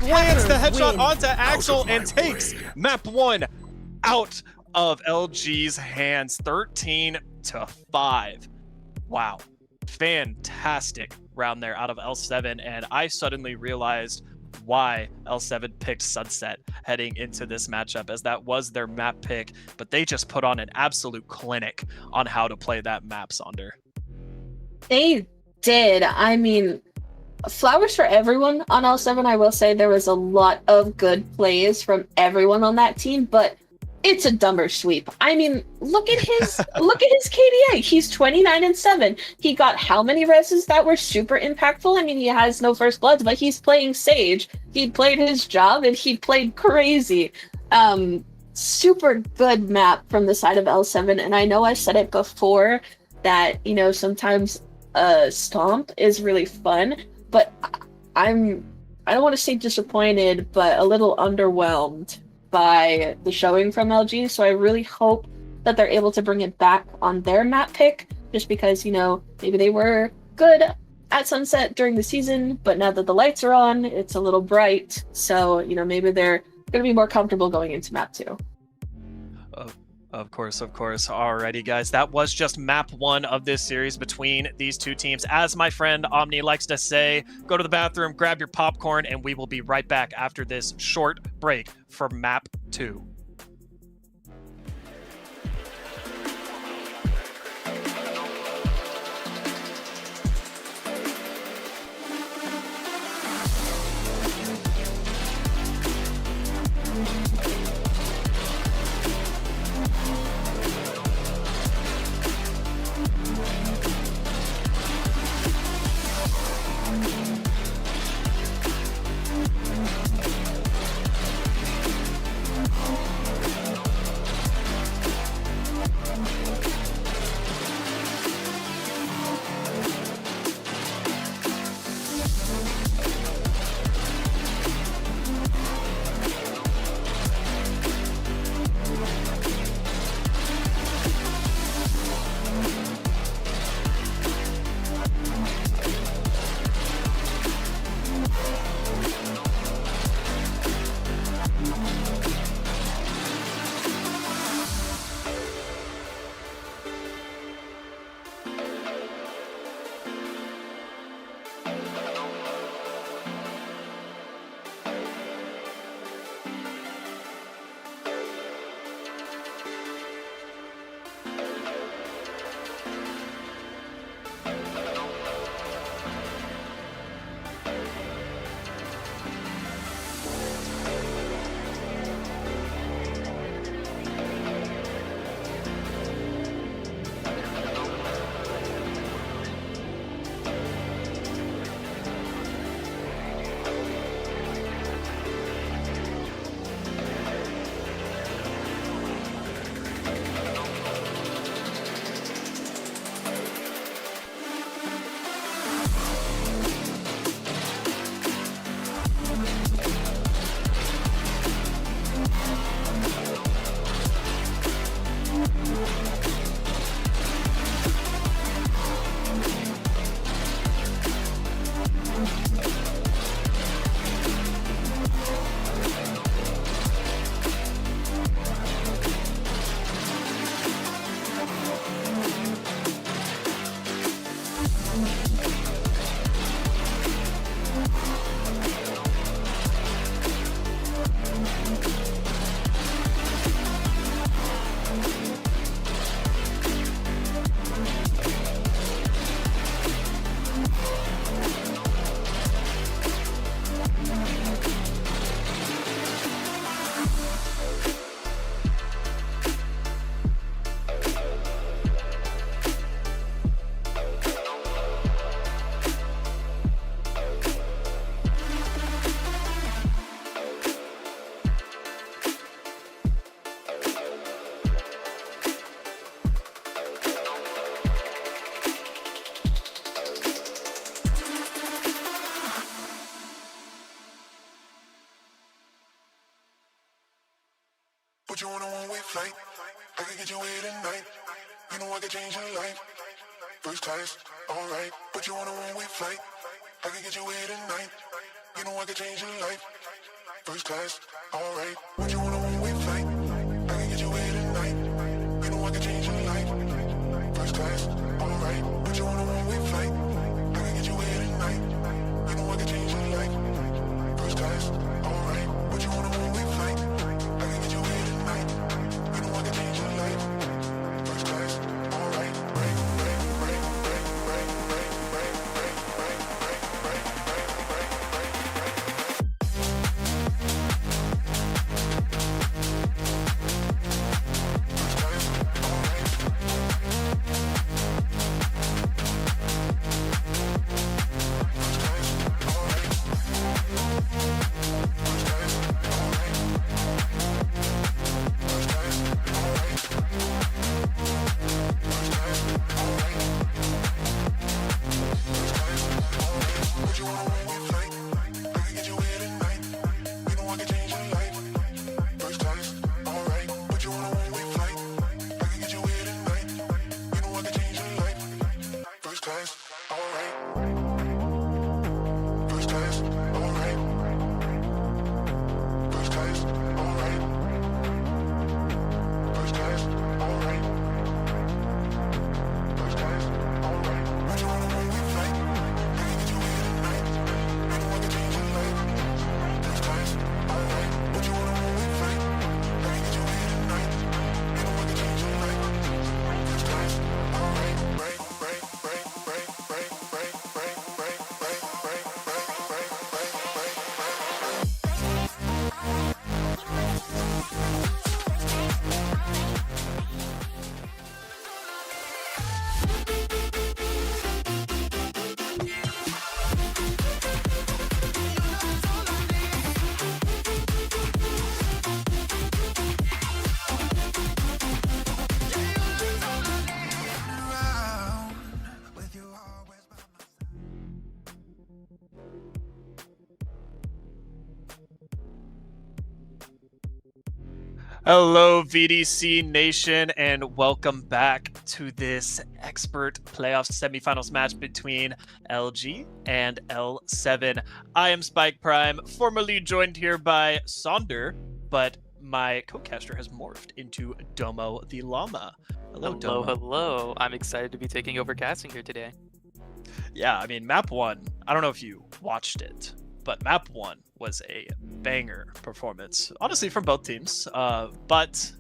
lands the headshot onto Axel and takes map 1 out of LG's hands, 13-5. Wow, fantastic round there out of L7, and I suddenly realized why L7 picked Sunset heading into this matchup, as that was their map pick, but they just put on an absolute clinic on how to play that map, Sonder. They did. I mean, flowers for everyone on L7. I will say there was a lot of good plays from everyone on that team, but it's a dumber sweep. I mean, look at his KDA. He's 29-7. He got how many reses that were super impactful? I mean, he has no first bloods, but he's playing Sage. He played his job and he played crazy. Super good map from the side of L7. And I know I said it before that, you know, sometimes Stomp is really fun, but I don't want to say disappointed, but a little underwhelmed by the showing from LG, so I really hope that they're able to bring it back on their map pick, just because, you know, maybe they were good at Sunset during the season, but now that the lights are on, it's a little bright, so, you know, maybe they're going to be more comfortable going into map 2. Of course. Alrighty, guys, that was just map 1 of this series between these two teams. As my friend Omni likes to say, go to the bathroom, grab your popcorn, and we will be right back after this short break for map 2. could change your life. First class, alright. But you on a one-way flight. I can get you here tonight. You know I could change your life. First class, alright. But you on a one-way flight. I can get you here tonight. You know I could change your life. First class, alright. But you on a one-way flight. I can get you here tonight. You know I could change your life. First class, alright. But you on a one-way flight. I can get you here tonight. You know I could change your life. First class, alright. Hello, VDC Nation, and welcome back to this expert playoff semifinals match between LG and L7. I am Spike Prime, formerly joined here by Sonder, but my co-caster has morphed into Domo the Llama. Hello, Domo. Hello. I'm excited to be taking over casting here today. Yeah, I mean, map 1, I don't know if you watched it, but map 1 was a banger performance, honestly, from both teams. But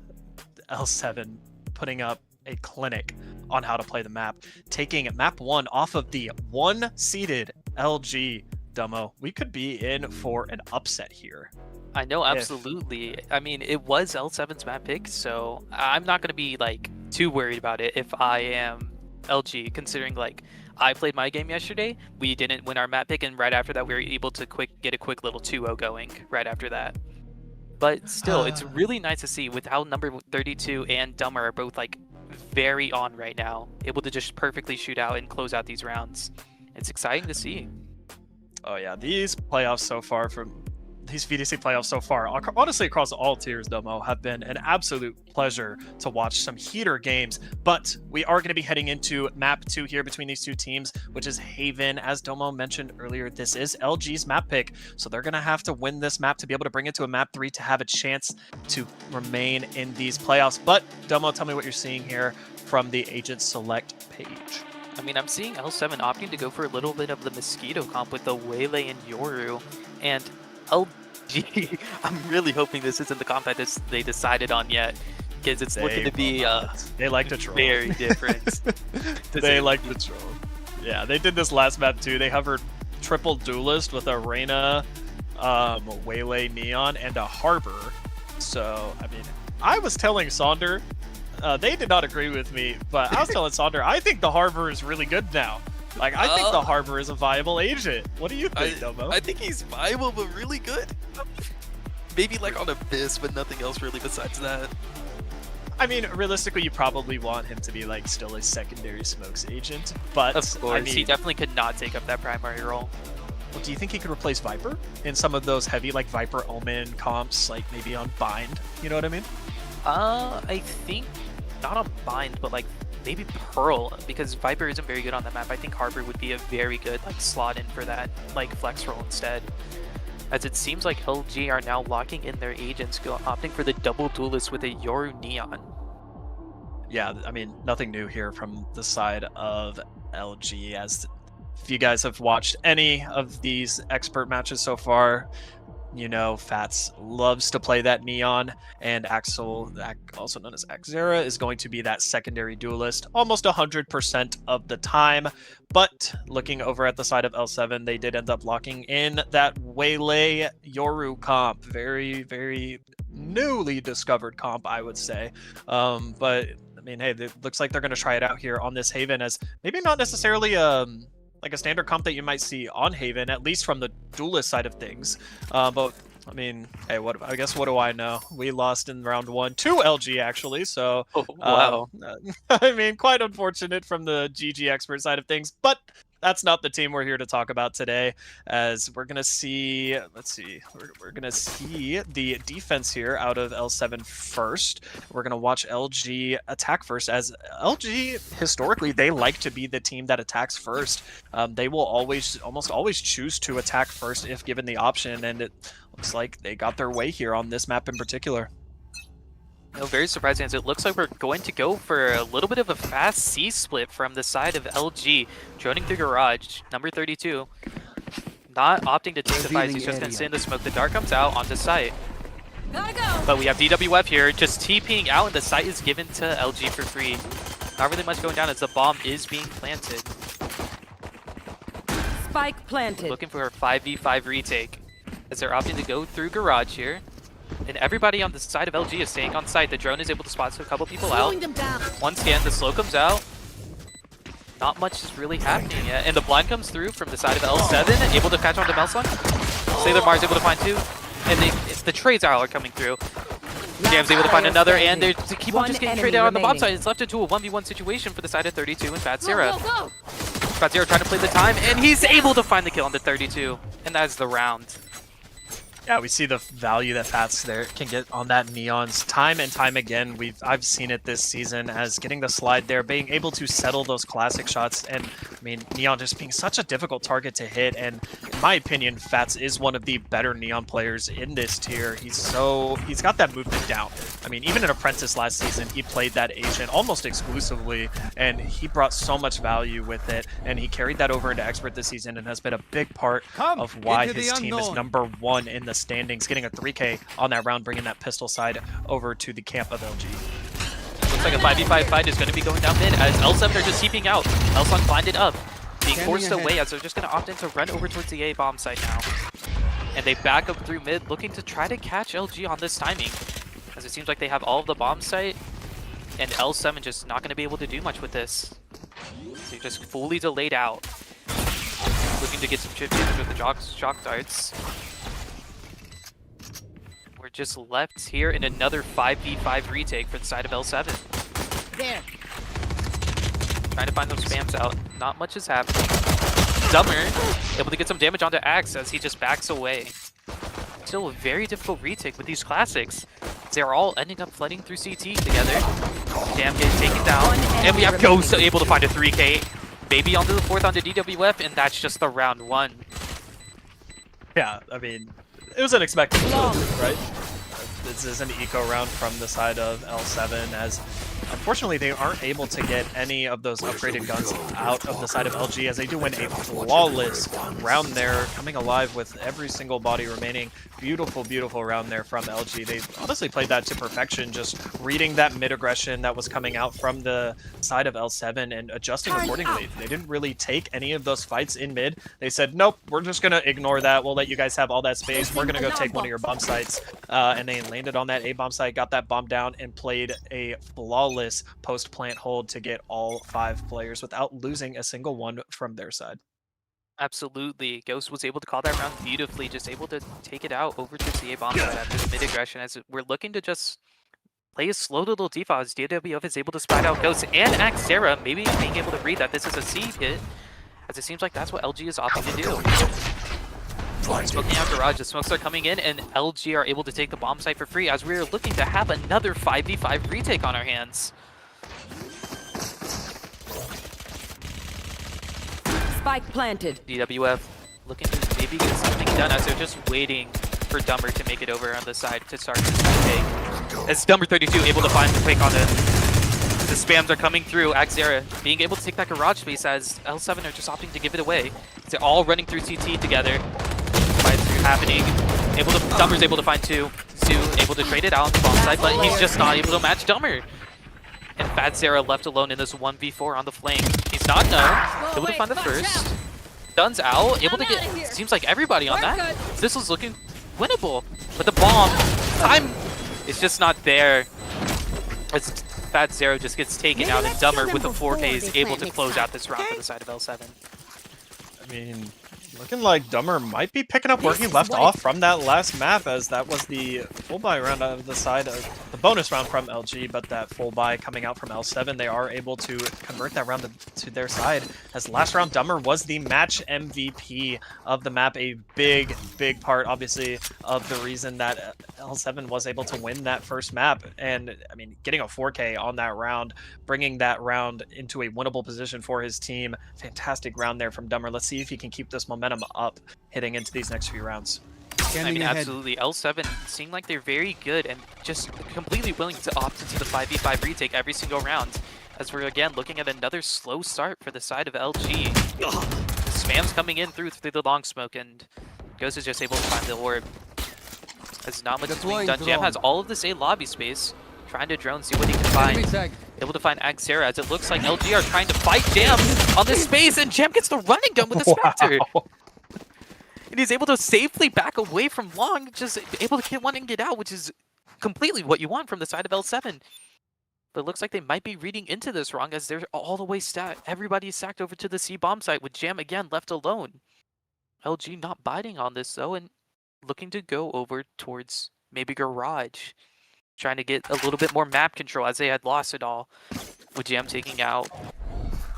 L7 putting up a clinic on how to play the map, taking map 1 off of the 1-seeded LG. Domo, we could be in for an upset here. I know, absolutely. I mean, it was L7's map pick, so I'm not going to be like too worried about it if I am LG, considering like I played my game yesterday. We didn't win our map pick, and right after that, we were able to get a quick little 2-0 going right after that. But still, it's really nice to see with how number 32 and Dummer are both like very on right now, able to just perfectly shoot out and close out these rounds. It's exciting to see. Oh yeah, these playoffs so far from these VDC playoffs so far, honestly across all tiers, Domo, have been an absolute pleasure to watch. Some heater games, but we are going to be heading into map 2 here between these two teams, which is Haven. As Domo mentioned earlier, this is LG's map pick, so they're going to have to win this map to be able to bring it to a map 3 to have a chance to remain in these playoffs. But Domo, tell me what you're seeing here from the agent select page. I mean, I'm seeing L7 opting to go for a little bit of the Mosquito comp with the Waylay and Yoru, and LG, I'm really hoping this isn't the comp that they decided on yet, because it's looking to be they like to troll. Very different. They like to troll. Yeah, they did this last map too. They hovered triple duelist with a Reyna, Waylay Neon, and a Harbor. So, I mean, I was telling Sonder, they did not agree with me, but I was telling Sonder, I think the Harbor is really good now. Like, I think the Harbor is a viable agent. What do you think, Domo? I think he's viable, but really good. Maybe like on Abyss, but nothing else really besides that. I mean, realistically, you probably want him to be like still a secondary smokes agent, but of course, I mean, he definitely could not take up that primary role. Well, do you think he could replace Viper in some of those heavy like Viper Omen comps, like maybe on Bind? You know what I mean? I think not on Bind, but like maybe Pearl, because Viper isn't very good on that map. I think Harbor would be a very good like slot in for that like flex role instead. As it seems like LG are now locking in their agents, opting for the double duelist with a Yoru Neon. Yeah, I mean, nothing new here from the side of LG. As if you guys have watched any of these expert matches so far, you know Fats loves to play that Neon, and Axel, also known as Axera, is going to be that secondary duelist almost 100% of the time. But looking over at the side of L7, they did end up locking in that Waylay Yoru comp. Very, very newly discovered comp, I would say. But I mean, hey, it looks like they're going to try it out here on this Haven, as maybe not necessarily like a standard comp that you might see on Haven, at least from the duelist side of things. But I mean, hey, what do I know? We lost in round 1 to LG actually, so Wow. I mean, quite unfortunate from the GG expert side of things, but that's not the team we're here to talk about today, as we're gonna see, we're gonna see the defense here out of L7 first. We're gonna watch LG attack first, as LG historically they like to be the team that attacks first. They will almost always choose to attack first if given the option, and it looks like they got their way here on this map in particular. No, very surprising, as it looks like we're going to go for a little bit of a fast C split from the side of LG. Droning through garage, number 32. Not opting to take the fight, he's just going to sit in the smoke. The dart comes out onto site. Gotta go. But we have DWF here, just TPing out, and the site is given to LG for free. Not really much going down as the bomb is being planted. Spike planted. Looking for a 5v5 retake, as they're opting to go through garage here. And everybody on the side of LG is staying on site. The drone is able to spot a couple people out. One scan, the slow comes out. Not much is really happening yet. And the blind comes through from the side of L7, able to catch on to Melsung. Sailor Mars able to find 2. And the trades are coming through. Jam's able to find another, and they keep on just getting traded out on the bomb side. It's left into a 1v1 situation for the side of 32 and Fatzera. Fatzera trying to play the time, and he's able to find the kill on the 32. And that's the round. Yeah, we see the value that Fats there can get on that Neons time and time again. I've seen it this season, as getting the slide there, being able to settle those classic shots, and I mean, Neon just being such a difficult target to hit. And in my opinion, Fats is one of the better Neon players in this tier. He's got that movement down. I mean, even in Apprentice last season, he played that agent almost exclusively, and he brought so much value with it, and he carried that over into Expert this season and has been a big part of why his team is #1 in the standings, getting a 3K on that round, bringing that pistol side over to the camp of LG. Looks like a 5v5 fight is going to be going down mid, as L7 are just keeping out. L7 blinded up, being forced away, as they're just going to opt in to run over towards the A bomb site now. And they back up through mid, looking to try to catch LG on this timing, as it seems like they have all of the bomb site, and L7 just not going to be able to do much with this. So you're just fully delayed out. Looking to get some chip damage with the shock darts. We're just left here in another 5v5 retake for the side of L7. There. Trying to find those spams out. Not much is happening. Dummer able to get some damage onto Axe as he just backs away. Still a very difficult retake with these classics. They're all ending up flooding through CT together. Damn, getting taken down. And we have Ghost able to find a 3K. Maybe onto the 4th onto DWF, and that's just the round 1. Yeah, I mean, it was unexpected, right? This is an eco round from the side of L7, as unfortunately they aren't able to get any of those upgraded guns out of the side of LG, as they do win a flawless round there, coming alive with every single body remaining. Beautiful, beautiful round there from LG. They honestly played that to perfection, just reading that mid aggression that was coming out from the side of L7 and adjusting accordingly. They didn't really take any of those fights in mid. They said, nope, we're just going to ignore that. We'll let you guys have all that space. We're going to go take one of your bomb sites. And they landed on that A bomb site, got that bomb down, and played a flawless post-plant hold to get all 5 players without losing a single one from their side. Absolutely. Ghost was able to call that round beautifully, just able to take it out over to the A bomb side after the mid-aggression, as we're looking to just play a slow little default, as DWF is able to spot out Ghost and Axera, maybe being able to read that this is a C hit, as it seems like that's what LG is opting to do. Smoking out garage, the smokes are coming in, and LG are able to take the bomb site for free, as we're looking to have another 5v5 retake on our hands. Spike planted. DWF looking to maybe get something done as they're just waiting for Dumber to make it over on the side to start this take. As Dumber 32 able to find the pick on the spams are coming through. Axera being able to take that garage space as L7 are just opting to give it away. They're all running through CT together. Fights through happening. Dumber's able to find 2. Zoo able to trade it out on the bomb side, but he's just not able to match Dumber. And Fat Sarah left alone in this 1v4 on the flank. He's not known. Able to find the first. Dun's out. Able to get, seems like everybody on that. This was looking winnable. But the bomb, time is just not there. As Fat Zero just gets taken out, and Dumber with a 4K is able to close out this round for the side of L7. I mean, looking like Dumber might be picking up where he left off from that last map, as that was the full buy round out of the side of the bonus round from LG, but that full buy coming out from L7, they are able to convert that round to their side. As last round, Dumber was the match MVP of the map, a big part, obviously, of the reason that L7 was able to win that first map. And, I mean, getting a 4K on that round, bringing that round into a winnable position for his team. Fantastic round there from Dumber. Let's see if he can keep this momentum up heading into these next few rounds. I mean, absolutely. L7 seem like they're very good and just completely willing to opt into the 5v5 retake every single round. As we're again looking at another slow start for the side of LG. The spam's coming in through the long smoke, and Ghost is just able to find the orb. As not much is being done. Jam has all of this A lobby space, trying to drone, see what he can find. Able to find Axera, as it looks like LG are trying to fight Jam on this space, and Jam gets the running gun with the Spectre. Wow. And he's able to safely back away from long, just able to get one and get out, which is completely what you want from the side of L7. But it looks like they might be reading into this wrong, as they're all the way stacked. Everybody's stacked over to the C bomb site, with Jam again left alone. LG not biting on this though, and looking to go over towards maybe Garage, trying to get a little bit more map control as they had lost it all, with Jam taking out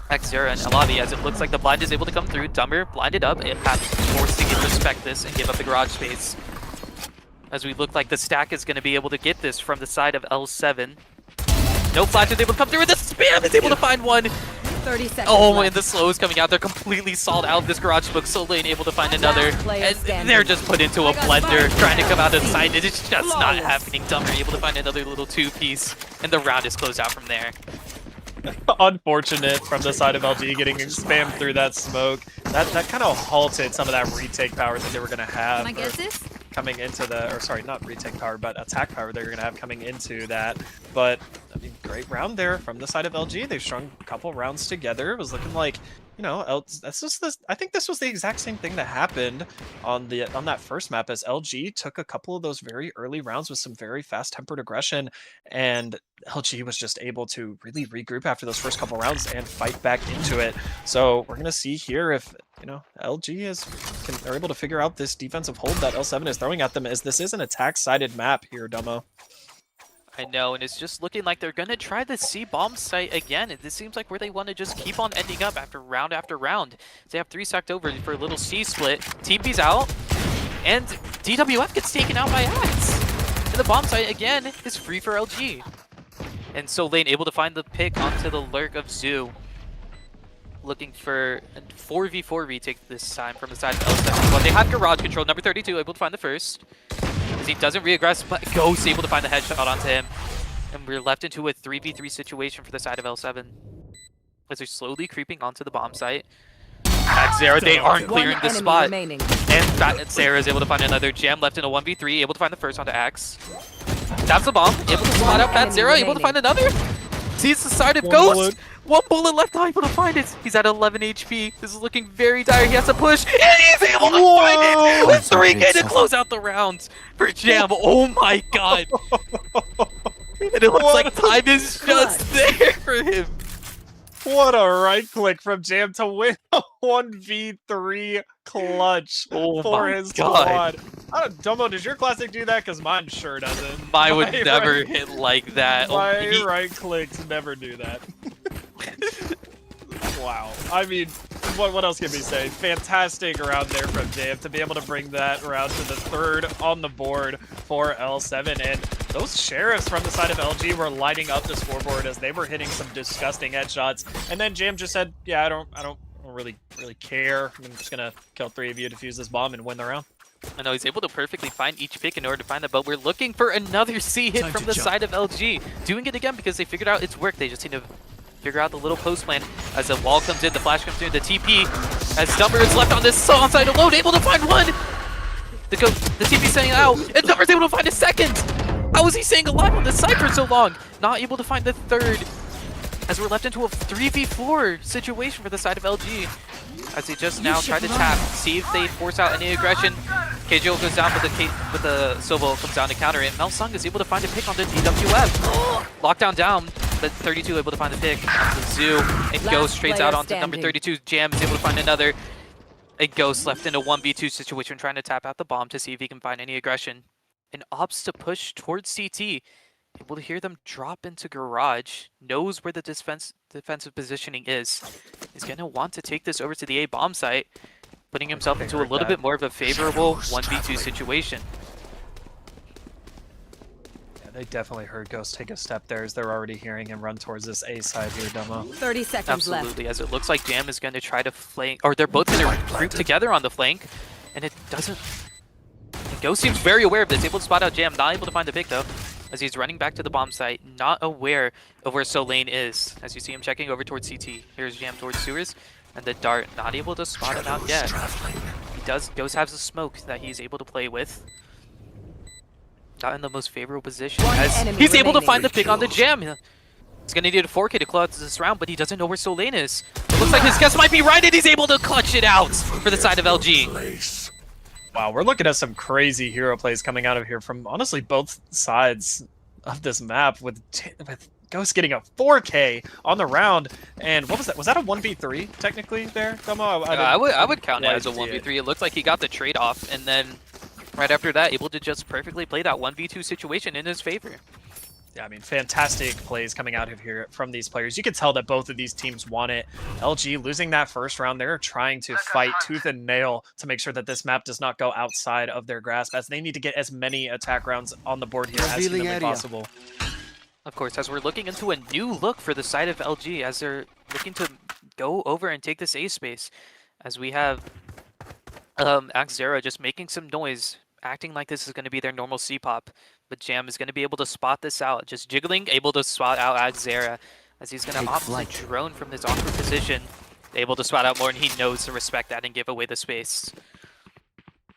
Xera and Alavi, as it looks like the blind is able to come through. Dumber blinded up, and Pat forced to respect this and give up the garage space. As we look like the stack is going to be able to get this from the side of L7. No flash is able to come through, and the spam is able to find one. 30 seconds Oh, left. and the slow is coming out. They're completely stalled out of this garage book. So lane able to find another. And they're just put into a blender, trying to come out of the side. It's just not happening. Dumber able to find another little 2-piece, and the round is closed out from there. Unfortunate from the side of LG getting spammed through that smoke. That kind of halted some of that retake power that they were going to have. Can I guess this? Coming into the, or sorry, not retake power, but attack power they're going to have coming into that. But, I mean, great round there from the side of LG. They've strung a couple rounds together. It was looking like, you know, I think this was the exact same thing that happened on that first map, as LG took a couple of those very early rounds with some very fast-tempered aggression, and LG was just able to really regroup after those first couple rounds and fight back into it. So we're going to see here if, you know, LG are able to figure out this defensive hold that L7 is throwing at them, as this is an attack-sided map here, Dumbo. I know, and it's just looking like they're going to try the C bomb site again. This seems like where they want to just keep on ending up after round. They have 3 stacked over for a little C split. TP's out, and DWF gets taken out by Axe. And the bomb site again is free for LG. And so Lane able to find the pick onto the lurk of Zoo. Looking for a 4v4 retake this time from the side of L7. But they have garage control. Number 32 able to find the first. As he doesn't reaggress, but Ghost able to find the headshot onto him. And we're left into a 3v3 situation for the side of L7. As they're slowly creeping onto the bomb site. Xera, they aren't clearing the spot. And Sarah is able to find another Jam left in a 1v3, able to find the first onto Axe. Taps the bomb, able to spot out Fat Xera, able to find another. Sees the side of Ghost. One bullet left, not able to find it. He's at 11 HP. This is looking very dire. He has to push, and he's able to find it with 3K to close out the round for Jam. Oh my god. And it looks like time is just there for him. What a right click from Jam to win a 1v3 clutch for his squad. I don't, Dumbo, does your classic do that? Because mine sure doesn't. Mine would never hit like that. My right clicks never do that. Wow. I mean, what else can we say? Fantastic round there from Jam to be able to bring that round to the 3rd on the board for L7. And those sheriffs from the side of LG were lighting up the scoreboard as they were hitting some disgusting headshots. And then Jam just said, yeah, I don't don't really care. I'm just gonna kill 3 of you, defuse this bomb, and win the round. I know he's able to perfectly find each pick in order to find that, but we're looking for another C hit from the side of LG. Doing it again because they figured out it's worked. They just need to figure out the little post plan as the wall comes in, the flash comes through, the TP. As Dumber is left on this side alone, able to find one. The TP staying out, and Dumber's able to find a second. How was he staying alive on the side for so long? Not able to find the third. As we're left into a 3v4 situation for the side of LG. As they just now try to tap, see if they force out any aggression. KJO goes down, but the Silvo comes down to counter it. Melsung is able to find a pick on the DWF. Lockdown down, but 32 able to find the pick on the Zoo. And Ghost trades out onto number 32. Jam is able to find another. A Ghost left in a 1v2 situation, trying to tap out the bomb to see if he can find any aggression. And opts to push towards CT. Able to hear them drop into garage. Knows where the defensive positioning is. He's going to want to take this over to the A bomb site, putting himself into a little bit more of a favorable 1v2 situation. Yeah, they definitely heard Ghost take a step there as they're already hearing him run towards this A side here, Demo. 30 seconds left. Absolutely, as it looks like Jam is going to try to flank, or they're both going to group together on the flank, and it doesn't. And Ghost seems very aware of this, able to spot out Jam, not able to find the pick though. As he's running back to the bomb site, not aware of where Solane is. As you see him checking over towards CT. Here's Jam towards sewers, and the dart, not able to spot him out yet. He does, Ghost has a smoke that he's able to play with. Not in the most favorable position, as he's able to find the pick on the Jam. He's gonna need a 4K to clutch this round, but he doesn't know where Solane is. It looks like his guess might be right, and he's able to clutch it out for the side of LG. Wow, we're looking at some crazy hero plays coming out of here from honestly both sides of this map, with Ghost getting a 4K on the round. And what was that? Was that a 1v3 technically there, Domo? I would count it as a 1v3. It looked like he got the trade-off, and then right after that, able to just perfectly play that 1v2 situation in his favor. Yeah, I mean, fantastic plays coming out of here from these players. You can tell that both of these teams want it. LG losing that first round, they're trying to fight tooth and nail to make sure that this map does not go outside of their grasp, as they need to get as many attack rounds on the board here as humanly possible. Of course, as we're looking into a new look for the side of LG, as they're looking to go over and take this A space, as we have Axera just making some noise, acting like this is going to be their normal C-pop. But Jam is going to be able to spot this out, just jiggling, able to spot out Axera, as he's going to opt to drone from this awkward position, able to spot out more, and he knows to respect that and give away the space.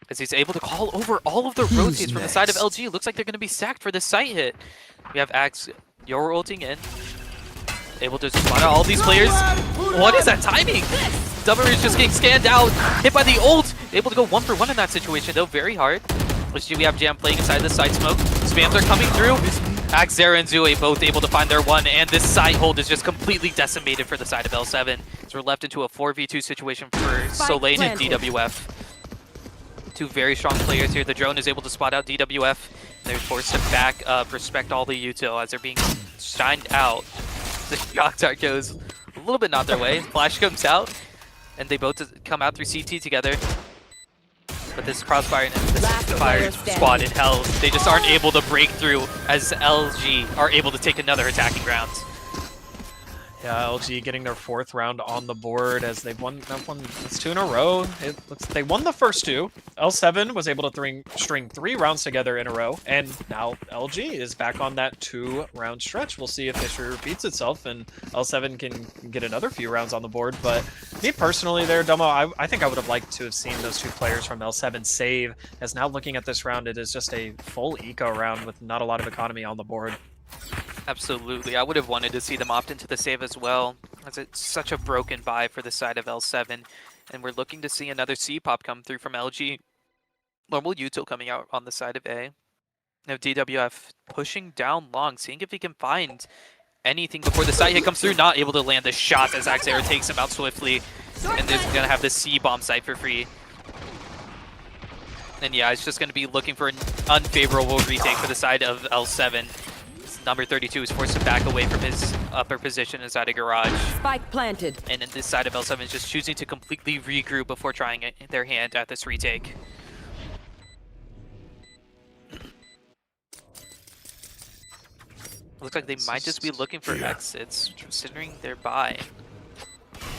As he's able to call over all of the rotates from the side of LG. Looks like they're going to be sacked for this site hit. We have Axe, you're ulting in, able to spot out all these players. What is that timing? Dumber is just getting scanned out, hit by the ult, able to go 1-for-1 in that situation though, very hard. We have Jam playing inside the side smoke. Spams are coming through. Axera and Zue both able to find their one, and this side hold is just completely decimated for the side of L7. So we're left into a 4v2 situation for Solane and DWF. Two very strong players here. The drone is able to spot out DWF. They're forced to back up, respect all the util as they're being shined out. The shock dart goes a little bit not their way. Flash comes out, and they both come out through CT together. But this Crossfire and this Fire squad in Hell, they just aren't able to break through as LG are able to take another attacking round. Yeah, LG getting their 4th round on the board as they've won it's 2 in a row. They won the first 2. L7 was able to string 3 rounds together in a row, and now LG is back on that 2-round stretch. We'll see if history repeats itself and L7 can get another few rounds on the board. But me personally there, Domo, I think I would have liked to have seen those 2 players from L7 save, as now looking at this round, it is just a full eco round with not a lot of economy on the board. Absolutely. I would have wanted to see them opt into the save as well, as it's such a broken buy for the side of L7. And we're looking to see another C-pop come through from LG. Normal util coming out on the side of A. Now DWF pushing down long, seeing if he can find anything before the side hit comes through. Not able to land the shot as Axera takes him out swiftly. And they're going to have the C-bomb site for free. And yeah, it's just going to be looking for an unfavorable retake for the side of L7. Number 32 is forced to back away from his upper position inside a garage. Spike planted. And then this side of L7 is just choosing to completely regroup before trying their hand at this retake. Looks like they might just be looking for exits, considering their buy.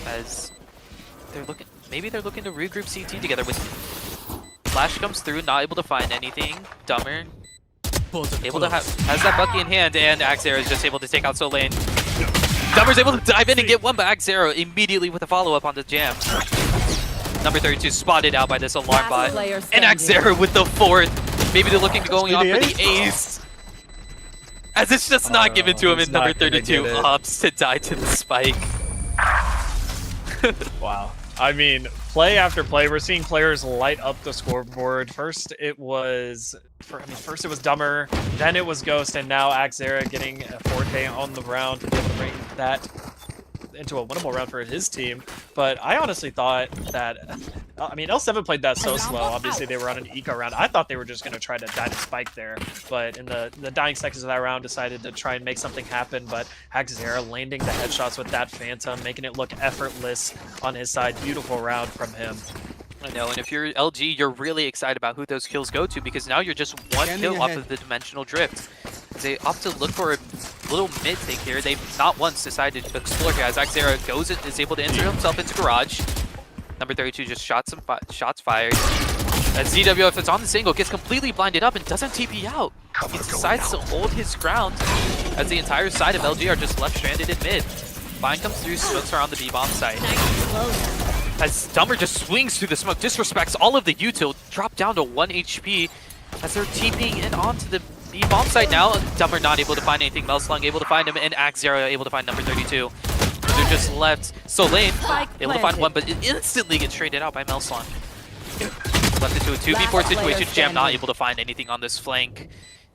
As Maybe they're looking to regroup CT together. With Flash comes through, not able to find anything. Dummer able to has that Bucky in hand, and Axero is just able to take out Solane. Dummer's able to dive in and get one, but Axero immediately with a follow-up on the jam. Number 32 spotted out by this alarm bot. And Axero with the 4th. Maybe they're looking to going on for the ace. As it's just not given to him, and number 32 opts to die to the spike. Wow. I mean, play after play, we're seeing players light up the scoreboard. First it was Dummer, then it was Ghost, and now Axera getting a 4K on the round to be able to bring that into a winnable round for his team. But I honestly thought that, I mean, L7 played that so slow. Obviously, they were on an eco round. I thought they were just going to try to die to spike there. But in the dying seconds of that round, decided to try and make something happen. But Axera landing the headshots with that Phantom, making it look effortless on his side. Beautiful round from him. I know, and if you're LG, you're really excited about who those kills go to, because now you're just one kill off of the Dimensional Drift. They opt to look for a little mid take here. They've not once decided to explore here, as Axera is able to insert himself into Garage. Number 32 just shot some shots fired. As ZWF is on the single, gets completely blinded up and doesn't TP out. He decides to hold his ground, as the entire side of LG are just left stranded in mid. Vine comes through, smokes around the B-bomb site. As Dummer just swings through the smoke, disrespects all of the util, drop down to 1 HP as they're TPing in onto the B-bomb site now. Dummer not able to find anything, Melslung able to find him, and Axera able to find number 32. They're just left. Solane able to find one, but it instantly gets traded out by Melslung. Left into a 2v4 situation, Jam not able to find anything on this flank.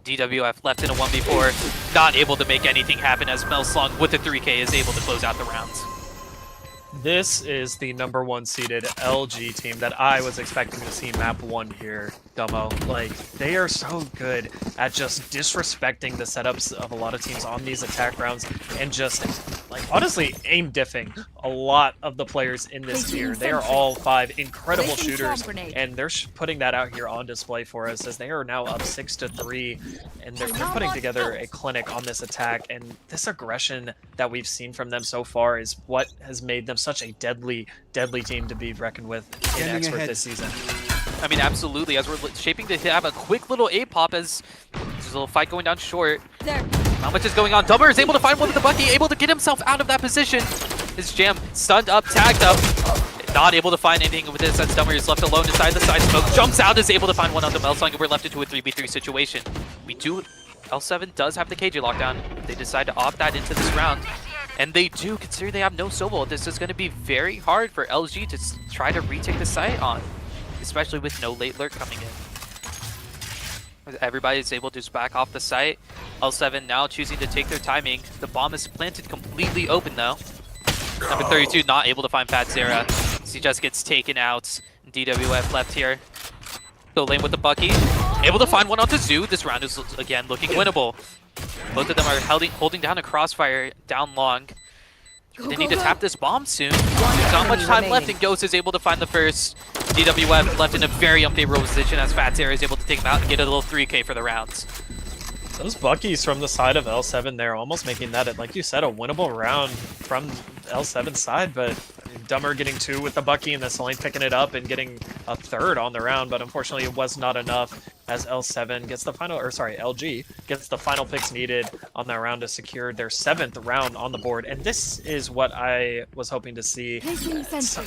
DWF left in a 1v4, not able to make anything happen, as Melslung with the 3K is able to close out the rounds. This is the #1 seeded LG team that I was expecting to see map 1 here, Dummo. Like, they are so good at just disrespecting the setups of a lot of teams on these attack rounds and just, like, honestly aim diffing a lot of the players in this tier. They are all 5 incredible shooters, and they're putting that out here on display for us, as they are now up 6-3, and they're putting together a clinic on this attack. And this aggression that we've seen from them so far is what has made them such a deadly team to be reckoned with in Expert this season. I mean, absolutely, as we're shaping to have a quick little A-pop, as there's a little fight going down short. Not much is going on. Dummer is able to find one with the Bucky, able to get himself out of that position. His Jam stunned up, tagged up, not able to find anything with this, as Dummer is left alone inside the side smoke. Jumps out, is able to find one on the Melslung, and we're left into a 3v3 situation. L7 does have the KJ lockdown. They decide to opt that into this round. And they do, considering they have no Sobol. This is going to be very hard for LG to try to retake the site on, especially with no late lurk coming in. Everybody is able to just back off the site. L7 now choosing to take their timing. The bomb is planted completely open though. Number 32 not able to find Patzera. He just gets taken out. DWF left here. So lane with the Bucky. Able to find one onto Zoo. This round is again looking winnable. Both of them are holding down a crossfire down long. They need to tap this bomb soon. There's not much time left, and Ghost is able to find the first. DWF left in a very unfavorable position, as Fatzera is able to take him out and get a little 3K for the rounds. Those Buckies from the side of L7 there, almost making that, like you said, a winnable round from L7's side, but Dummer getting 2 with the Bucky, and the Solane picking it up and getting a 3rd on the round, but unfortunately it was not enough, as L7 gets the final, or sorry, LG gets the final picks needed on that round to secure their 7th round on the board. And this is what I was hoping to see.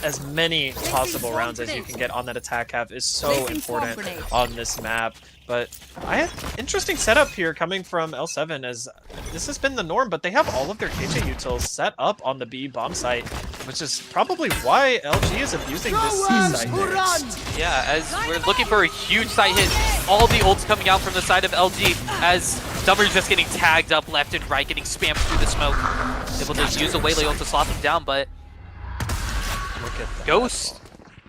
As many possible rounds as you can get on that attack half is so important on this map. But I have interesting setup here coming from L7, as this has been the norm, but they have all of their KJ utils set up on the B bomb site, which is probably why LG is abusing this C site. Yeah, as we're looking for a huge site hit, all the ults coming out from the side of LG, as Dummer's just getting tagged up left and right, getting spammed through the smoke. Able to use a Waylay ult to slot them down, but Look at that. Ghost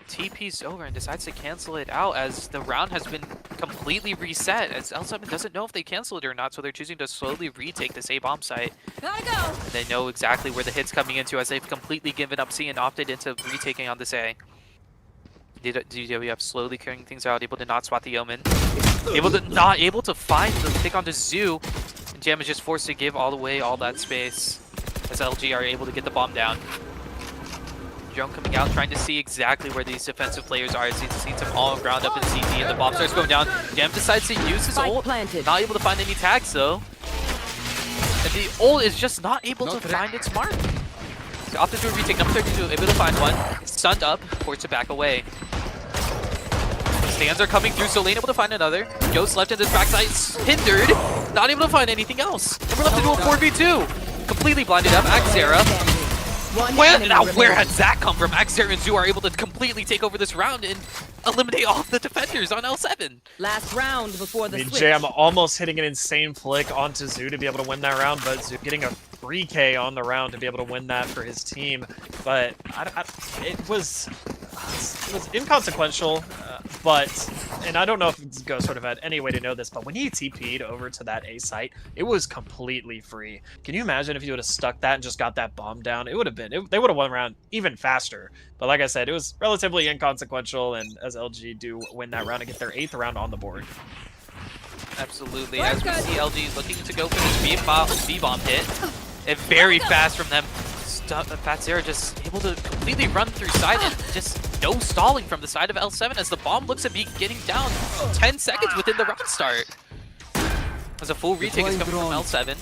TP's over and decides to cancel it out, as the round has been completely reset, as L7 doesn't know if they cancel it or not, so they're choosing to slowly retake this A-bomb site. Gotta go. They know exactly where the hit's coming into, as they've completely given up C and opted into retaking on this A. DWF slowly carrying things out, able to not swat the Omen. Not able to find the pick onto Zoo. And Jam is just forced to give all the way all that space, as LG are able to get the bomb down. drone coming out, trying to see exactly where these defensive players are. As he's seen some all ground up in CT, and the bomb starts going down. Jam decides to use his ult. Planted. Not able to find any tags though. And the ult is just not able to find its mark. So off to do a retake, number 32, able to find one. Stunned up, forced to back away. Stands are coming through, so Lane able to find another. Ghost left in this backside, hindered. Not able to find anything else. And we're left to do a 4v2. Completely blinded up, Axera. Where had that come from? Axera and Zoo are able to completely take over this round and eliminate all of the defenders on L7. Last round before the switch. Jam almost hitting an insane flick onto Zoo to be able to win that round, but Zoo getting a 3K on the round to be able to win that for his team. But it was inconsequential, and I don't know if Ghost sort of had any way to know this, but when he TP'd over to that A site, it was completely free. Can you imagine if you would have stuck that and just got that bomb down? It would have been, they would have won around even faster. But like I said, it was relatively inconsequential, and as LG do win that round and get their 8th round on the board. Absolutely, as we see LG looking to go for this B-bomb hit. And very fast from them. Fatzera just able to completely run through side and just no stalling from the side of L7 as the bomb looks to be getting down 10 seconds within the round start. As a full retake is coming from L7.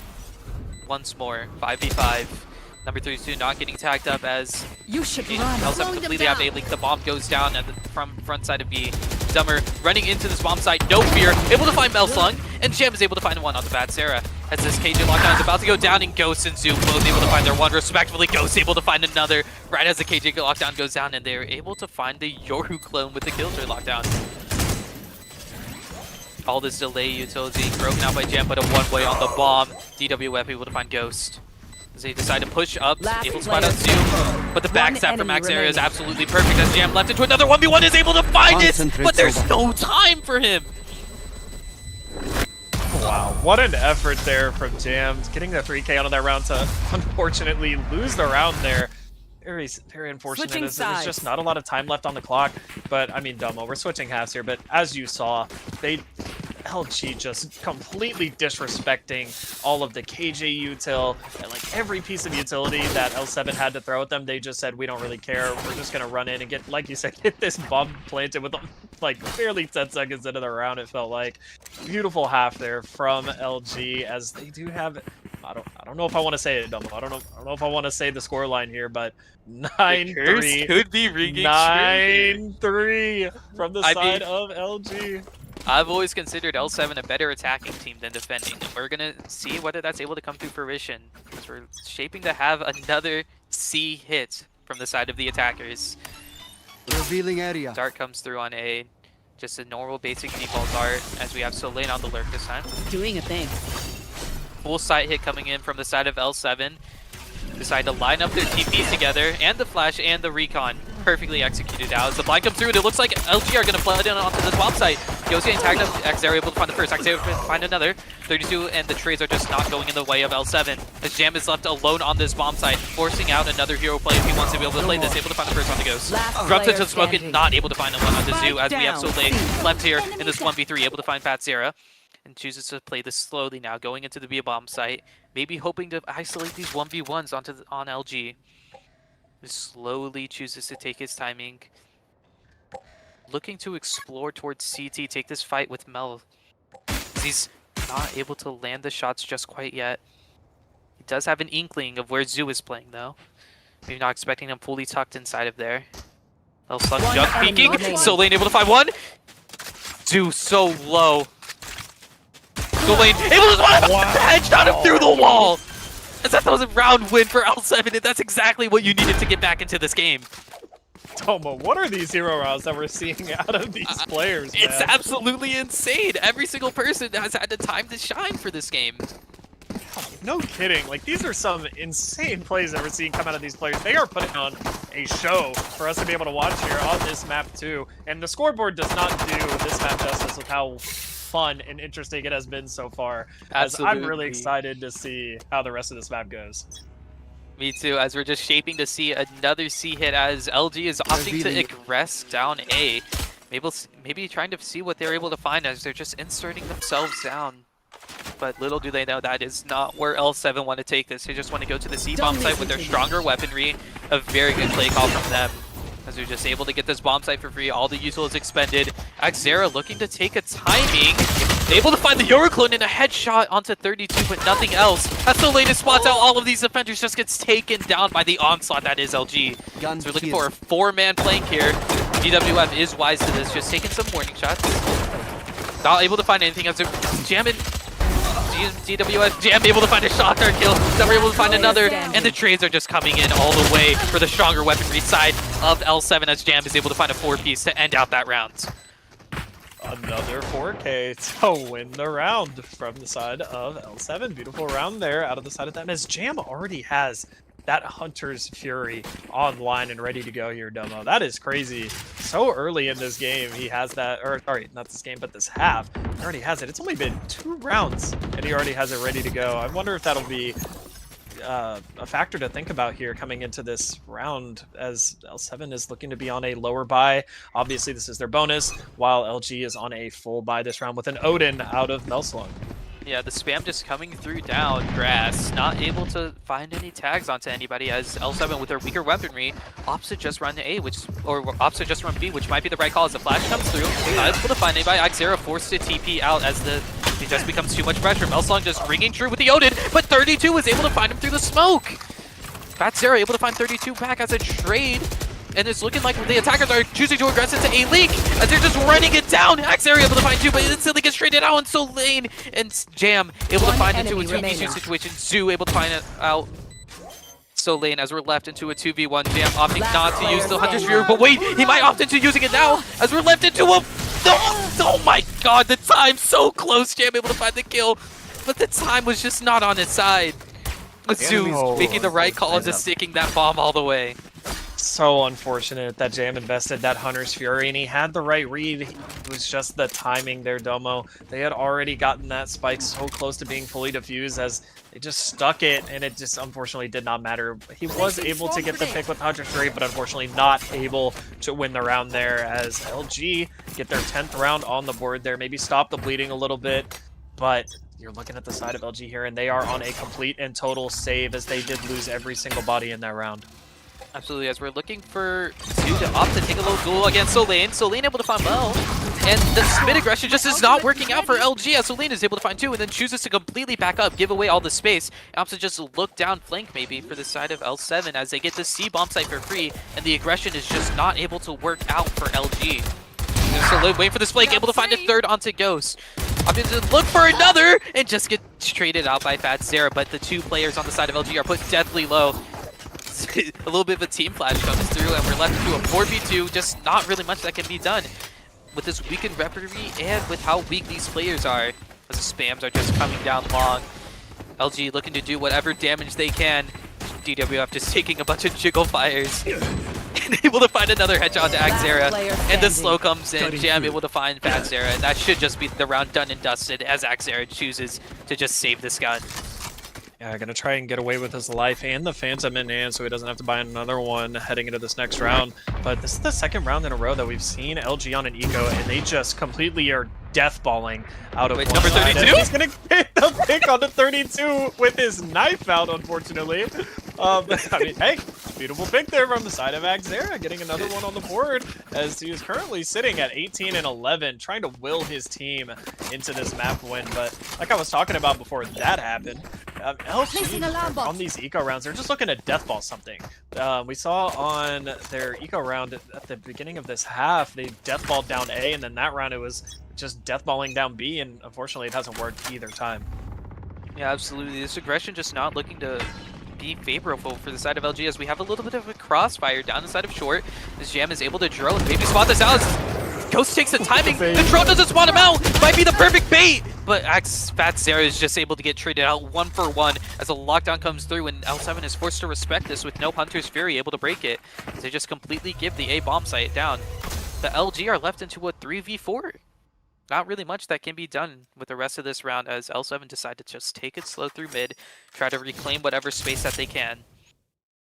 Once more, 5v5. Number 32 not getting tagged up as L7 completely out of A-Link. The bomb goes down at the front side of B. Dummer running into this bomb site, no fear, able to find Melslung, and Jam is able to find one on the Fatzera. As this KJ lockdown is about to go down, and Ghost and Zoom both able to find their one, respectively. Ghost able to find another right as the KJ lockdown goes down, and they're able to find the Yoru clone with the Killjoy lockdown. All this delay utility broken out by Jam, but a one-way on the bomb. DWF able to find Ghost. As they decide to push up, able to spot out Zoom, but the backstab from Max area is absolutely perfect as Jam left into another 1v1 is able to find it, but there's no time for him. Wow, what an effort there from Jam, getting the 3K out of that round to unfortunately lose the round there. Very, very unfortunate. There's just not a lot of time left on the clock. But I mean, Domo, we're switching halves here. But as you saw, LG just completely disrespecting all of the KJ util and like every piece of utility that L7 had to throw at them. They just said, we don't really care. We're just gonna run in and get, like you said, get this bomb planted with like barely 10 seconds into the round. It felt like beautiful half there from LG as they do have. I don't know if I want to say it, Domo. I don't know if I want to say the scoreline here, but 9-3 could be ringing 9-3 from the side of LG. I've always considered L7 a better attacking team than defending, and we're gonna see whether that's able to come to fruition. Because we're shaping to have another C hit from the side of the attackers. Revealing area. Dart comes through on A, just a normal basic default dart, as we have Solane on the lurk this time. Doing a thing. Full sight hit coming in from the side of L7. Decide to line up their TPs together, and the flash and the recon. Perfectly executed out. As the blind comes through, and it looks like LG are going to flood in onto this bomb site. Ghost getting tagged up, Xario able to find the first, Xario able to find another. 32, and the trades are just not going in the way of L7. As Jam is left alone on this bomb site, forcing out another hero play if he wants to be able to play this. Able to find the first on the Ghost. Drops into Smoke, not able to find one on the Zoo, as we have Soleil left here in this 1v3, able to find Fatzera. And chooses to play this slowly now, going into the B-bomb site, maybe hoping to isolate these 1v1s on LG. Just slowly chooses to take his timing. Looking to explore towards CT, take this fight with Mel. He's not able to land the shots just quite yet. He does have an inkling of where Zoo is playing though. Maybe not expecting him fully tucked inside of there. L-Slug jump peeking, Solane able to find one. Zoo so low. Solane able to find headshot him through the wall! As that was a round win for L7, and that's exactly what you needed to get back into this game. Tomo, what are these hero rounds that we're seeing out of these players, man? It's absolutely insane. Every single person has had the time to shine for this game. No kidding. Like, these are some insane plays that we're seeing come out of these players. They are putting on a show for us to be able to watch here on this map, too. And the scoreboard does not do this map justice with how fun and interesting it has been so far. Absolutely. I'm really excited to see how the rest of this map goes. Me too, as we're just shaping to see another C hit as LG is opting to aggress down A. Maybe trying to see what they're able to find as they're just inserting themselves down. but little do they know that is not where L7 want to take this. They just want to go to the C-bomb site with their stronger weaponry. A very good play call from them, as they're just able to get this bomb site for free. All the util is expended. Axera looking to take a timing. Able to find the Euroclone and a headshot onto 32, but nothing else. As the latest spots out, all of these defenders just gets taken down by the onslaught that is LG. So we're looking for a 4-man flank here. DWF is wise to this, just taking some warning shots. Not able to find anything as they're jamming. DWF Jam able to find a shotgun kill. Then we're able to find another, and the trades are just coming in all the way for the stronger weaponry side of L7 as Jam is able to find a 4-piece to end out that round. Another 4K to win the round from the side of L7. Beautiful round there out of the side of them, as Jam already has that Hunter's Fury online and ready to go here, Domo. That is crazy. So early in this game, he has that, or sorry, not this game, but this half. He already has it. It's only been 2 rounds, and he already has it ready to go. I wonder if that'll be a factor to think about here coming into this round, as L7 is looking to be on a lower buy. Obviously, this is their bonus, while LG is on a full buy this round with an Odin out of Melslung. Yeah, the spam just coming through down grass, not able to find any tags onto anybody as L7 with their weaker weaponry opts to just run A, or opts to just run B, which might be the right call as the flash comes through. Not able to find anybody. Axera forced to TP out as it just becomes too much pressure. Melslung just ringing true with the Odin, but 32 was able to find him through the smoke. Fatzera able to find 32 back as a trade. And it's looking like the attackers are choosing to aggress into A leak as they're just running it down. Axera able to find 2, but it instantly gets traded out. And so Lane and Jam able to find into a 2v2 situation. Zoo able to find it out. So Lane, as we're left into a 2v1, Jam opting not to use the Hunter's Fury, but wait, he might opt into using it now as we're left into a... Oh my god, the time so close. Jam able to find the kill, but the time was just not on his side. Zoo making the right call into sticking that bomb all the way. So unfortunate that Jam invested that Hunter's Fury, and he had the right read. It was just the timing there, Domo. They had already gotten that spike so close to being fully diffused as they just stuck it, and it just unfortunately did not matter. He was able to get the pick with Hunter's Fury, but unfortunately not able to win the round there as LG get their 10th round on the board there. Maybe stop the bleeding a little bit, but you're looking at the side of LG here, and they are on a complete and total save as they did lose every single body in that round. Absolutely, as we're looking for Zoo to opt to take a little duel against Solane. Solane able to find well, and the spin aggression just is not working out for LG as Solane is able to find 2 and then chooses to completely back up, give away all the space. Opts to just look down flank maybe for the side of L7 as they get the C bomb site for free, and the aggression is just not able to work out for LG. So waiting for this flank, able to find a 3rd onto Ghost. Opting to look for another and just get traded out by Fatzera, but the 2 players on the side of LG are put deathly low. A little bit of a team flash comes through, and we're left into a 4v2. Just not really much that can be done with this weakened repertory and with how weak these players are, as the spams are just coming down long. LG looking to do whatever damage they can. DWF just taking a bunch of jiggle fires. And able to find another headshot to Axera. And the slow comes in. Jam able to find Fatzera. And that should just be the round done and dusted as Axera chooses to just save this gun. Yeah, gonna try and get away with his life and the Phantom in hand so he doesn't have to buy another one heading into this next round. But this is the 2nd round in a row that we've seen LG on an eco, and they just completely are deathballing out of number 32? He's gonna get the pick on the 32 with his knife out, unfortunately. I mean, hey, beautiful pick there from the side of Axera, getting another one on the board as he is currently sitting at 18 and 11, trying to will his team into this map win. But like I was talking about before that happened, LG on these eco rounds, they're just looking to deathball something. We saw on their eco round at the beginning of this half, they deathballed down A, and then that round it was just deathballing down B, and unfortunately it hasn't worked either time. Yeah, absolutely. This aggression just not looking to be favorable for the side of LG as we have a little bit of a crossfire down the side of short. This Jam is able to drone, maybe spot this out. Ghost takes the timing, the drone doesn't spawn him out, might be the perfect bait, but Fatzera is just able to get traded out 1 for 1 as a lockdown comes through, and L7 is forced to respect this with no Hunter's Fury able to break it. They just completely give the A bomb site down. The LG are left into a 3v4. Not really much that can be done with the rest of this round as L7 decide to just take it slow through mid, try to reclaim whatever space that they can.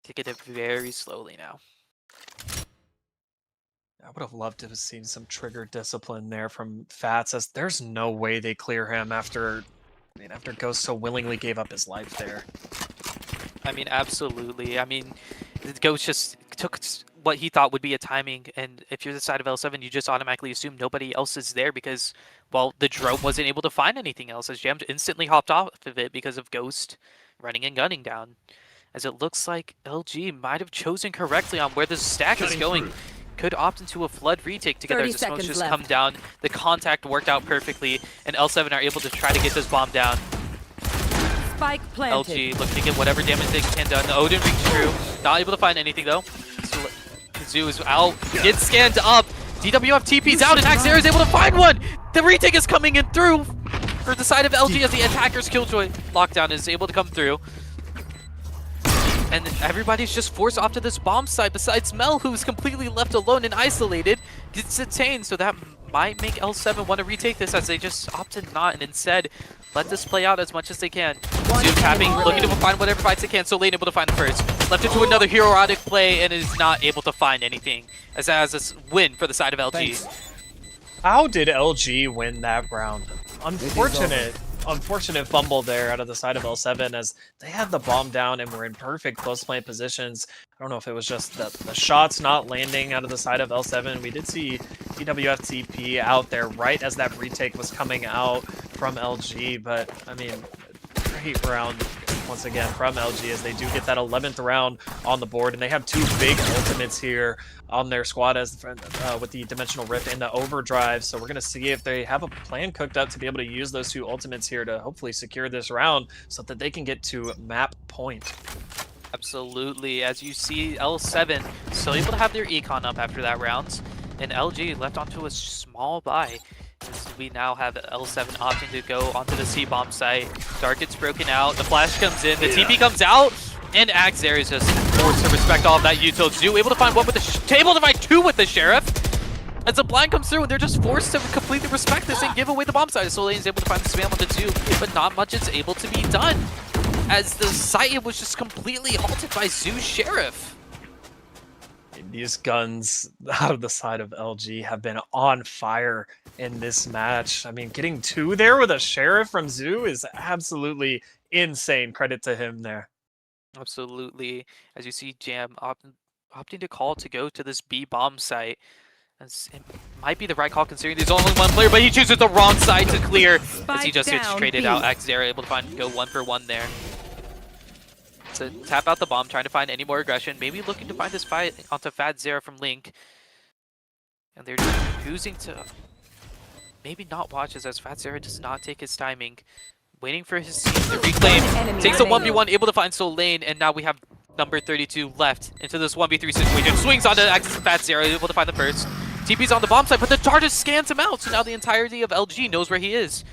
Take it very slowly now. I would have loved to have seen some trigger discipline there from Fats, as there's no way they clear him after mean, after Ghost so willingly gave up his life there. I mean, absolutely. I mean, Ghost just took what he thought would be a timing, and if you're the side of L7, you just automatically assume nobody else is there because, well, the drone wasn't able to find anything else, as Jam instantly hopped off of it because of Ghost running and gunning down. As it looks like LG might have chosen correctly on where the stack is going. Could opt into a flood retake together as the smokes just come down. The contact worked out perfectly, and L7 are able to try to get this bomb down. Spike planted. LG looking to get whatever damage they can done. The Odin rings true. Not able to find anything though. Zoo is out. Gets scanned up. DWF TP's out, and Axera is able to find one. The retake is coming in through for the side of LG as the attacker's Killjoy lockdown is able to come through. And everybody's just forced off to this bomb site besides Mel, who's completely left alone and isolated. Gets detained, so that might make L7 want to retake this as they just opted not and instead let this play out as much as they can. Zoom tapping, looking to find whatever fights they can. So Lane able to find it first. Left it to another heroic play and is not able to find anything. As that has this win for the side of LG. Thanks. How did LG win that round? Unfortunate fumble there out of the side of L7 as they had the bomb down and were in perfect close plant positions. I don't know if it was just the shots not landing out of the side of L7. We did see DWF-TP out there right as that retake was coming out from LG, but I mean, great round once again from LG as they do get that 11th round on the board, and they have two big ultimates here on their squad as with the Dimensional Rift and the Overdrive. So we're going to see if they have a plan cooked up to be able to use those two ultimates here to hopefully secure this round so that they can get to map point. Absolutely. As you see, L7 still able to have their econ up after that round, and LG left onto a small buy. As we now have L7 opting to go onto the C-bomb site. Dark gets broken out, the flash comes in, the TP comes out, and Axera is just forced to respect all of that util. Zoo able to find one with the able to find two with the Sheriff. As the blind comes through, and they're just forced to completely respect this and give away the bomb site. So Lane is able to find the spam on the two, but not much is able to be done, as the site was just completely halted by Zoo's Sheriff. These guns out of the side of LG have been on fire in this match. I mean, getting two there with a Sheriff from Zoo is absolutely insane. Credit to him there. Absolutely. As you see Jam opting to call to go to this B bomb site. As it might be the right call considering there's only one player, but he chooses the wrong side to clear as he just gets traded out. Axera able to go 1-for-1 there. To tap out the bomb, trying to find any more aggression. Maybe looking to find this fight onto Fat Zera from Link. And they're choosing to maybe not watch as Fat Zera does not take his timing. Waiting for his team to reclaim. Takes a 1v1, able to find Soul Lane, and now we have number 32 left into this 1v3 situation. Swings onto Fat Zera, able to find the first. TP's on the bomb site, but the Dart just scans him out, so now the entirety of LG knows where he is.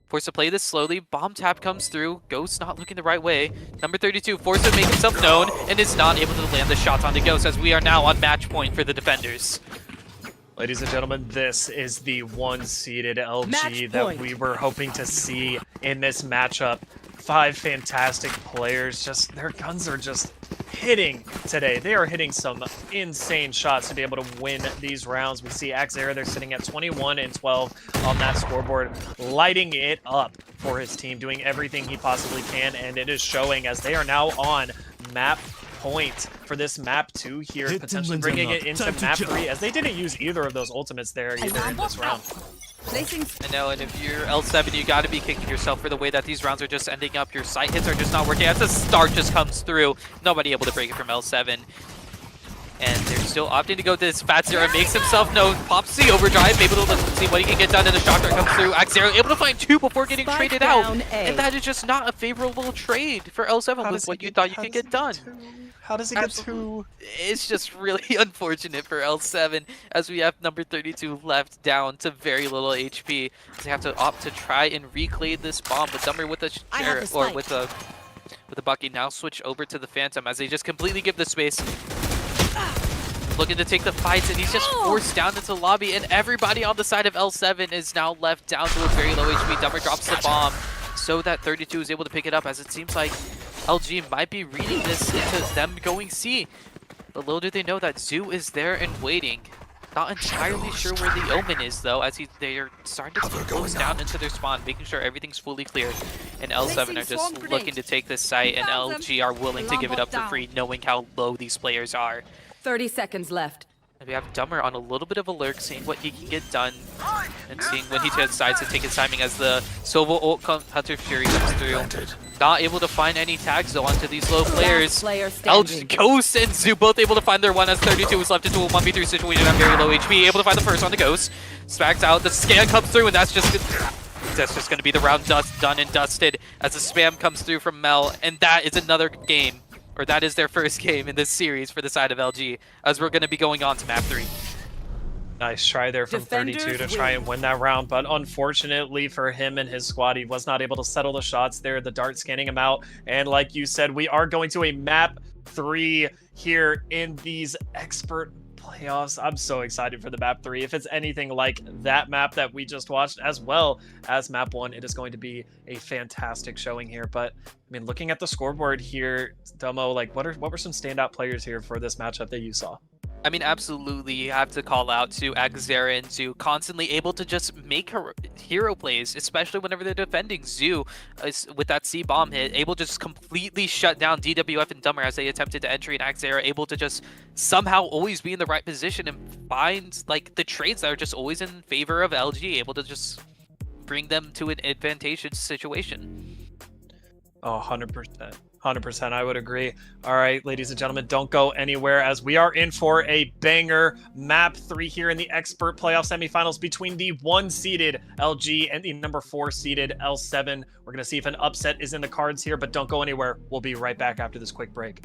Forced to play this slowly, bomb tap comes through, Ghost not looking the right way. Number 32 forced to make himself known and is not able to land the shots onto Ghost as we are now on match point for the defenders. Ladies and gentlemen, this is the one-seeded LG that we were hoping to see in this matchup. 5 fantastic players, just their guns are just hitting today. They are hitting some insane shots to be able to win these rounds. We see Axera, they're sitting at 21 and 12 on that scoreboard, lighting it up for his team, doing everything he possibly can, and it is showing as they are now on map point for this map 2 here, potentially bringing it into map 3, as they didn't use either of those ultimates there either in this round. I know, and if you're L7, you got to be kicking yourself for the way that these rounds are just ending up. Your sight hits are just not working. As the start just comes through, nobody able to break it from L7. And they're still opting to go this. Fat Zera makes himself known, pops the overdrive, able to see what he can get done, and the shock dart comes through. Axera able to find 2 before getting traded out. And that is just not a favorable trade for L7 with what you thought you could get done. How does he get 2? It's just really unfortunate for L7 as we have number 32 left down to very little HP. They have to opt to try and reclaim this bomb, but Dumber with the Sheriff, or with the Bucky now switch over to the Phantom as they just completely give the space. Looking to take the fights, and he's just forced down into the lobby, and everybody on the side of L7 is now left down to a very low HP. Dumber drops the bomb so that 32 is able to pick it up, as it seems like LG might be reading this into them going C. But little do they know that Zoo is there and waiting. Not entirely sure where the Omen is though, as they're starting to close down into their spawn, making sure everything's fully cleared. And L7 are just looking to take this site, and LG are willing to give it up for free, knowing how low these players are. 30 seconds left. And we have Dummer on a little bit of a lurk, seeing what he can get done, and seeing when he decides to take his timing as the Sova ult Hunter Fury comes through. Not able to find any tags though onto these low players. LG, Ghost and Zoo both able to find their one as 32 is left into a 1v3 situation at very low HP. Able to find the first on the Ghost. Smacks out, the scan comes through, and that's just going to be the round done and dusted as the spam comes through from Mel, and that is another game. Or that is their first game in this series for the side of LG, as we're going to be going on to map 3. Nice try there from 32 to try and win that round, but unfortunately for him and his squad, he was not able to settle the shots there. The dart scanning him out, and like you said, we are going to a map 3 here in these expert playoffs. I'm so excited for the map 3. If it's anything like that map that we just watched, as well as map 1, it is going to be a fantastic showing here. But I mean, looking at the scoreboard here, Domo, like what were some standout players here for this matchup that you saw? I mean, absolutely, you have to call out to Xera and Zoo, constantly able to just make her hero plays, especially whenever they're defending. Zoo, with that C-bomb hit, able to just completely shut down DWF and Dummer as they attempted to entry, and Xera able to just somehow always be in the right position and find like the trades that are just always in favor of LG, able to just bring them to an advantageous situation. Oh, 100%. 100%, I would agree. All right, ladies and gentlemen, don't go anywhere as we are in for a banger map 3 here in the expert playoff semifinals between the 1-seeded LG and the number 4-seeded L7. We're going to see if an upset is in the cards here, but don't go anywhere. We'll be right back after this quick break.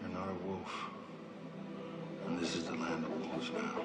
You're not a wolf. And this is the land of wolves now.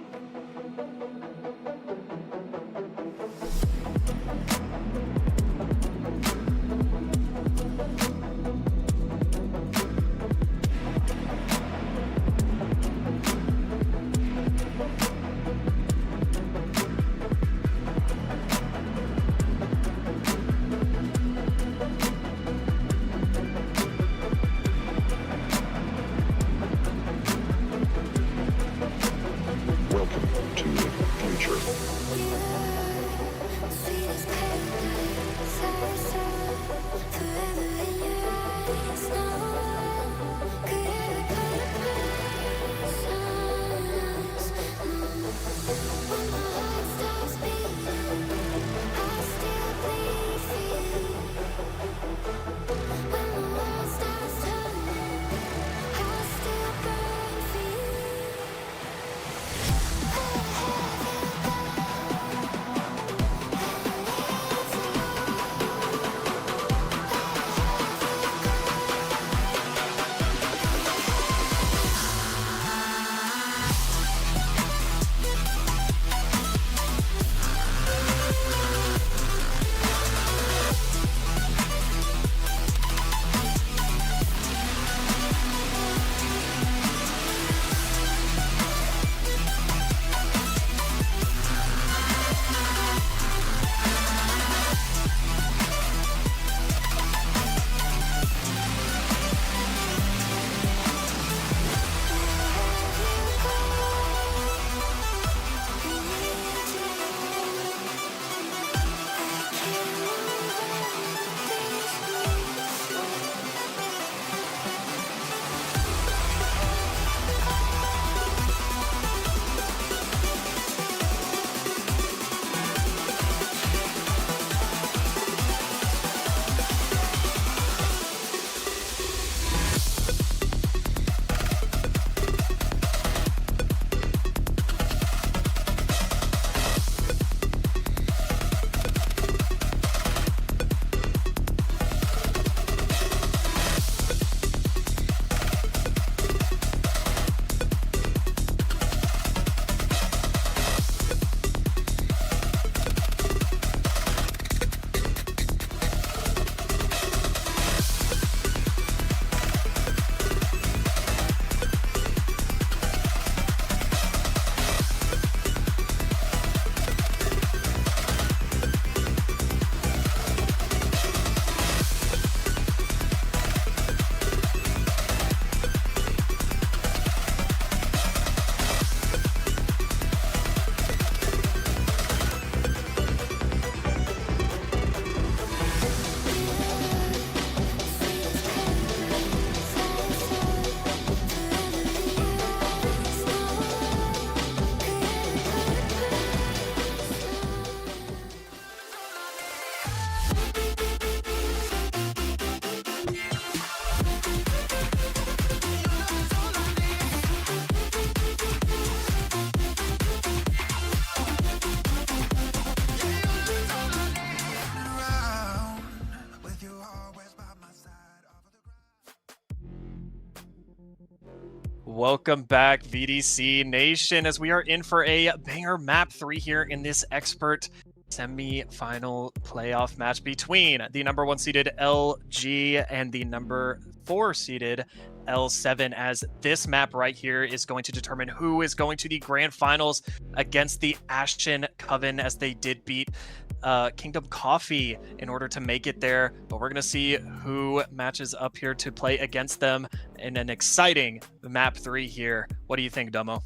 Welcome back, VDC Nation, as we are in for a banger map 3 here in this expert semi-final playoff match between the number 1 seeded LG and the number 4 seeded L7, as this map right here is going to determine who is going to the grand finals against the Ashen Coven, as they did beat Kingdom Coffee in order to make it there. But we're going to see who matches up here to play against them in an exciting map 3 here. What do you think, Domo?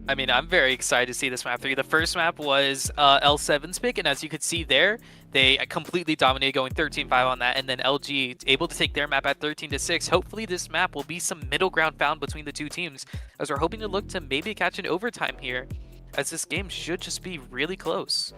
I mean, I'm very excited to see this map 3. The first map was L7's pick, and as you could see there, they completely dominated, going 13-5 on that, and then LG able to take their map at 13-6. Hopefully this map will be some middle ground found between the two teams, as we're hoping to look to maybe catch an overtime here, as this game should just be really close.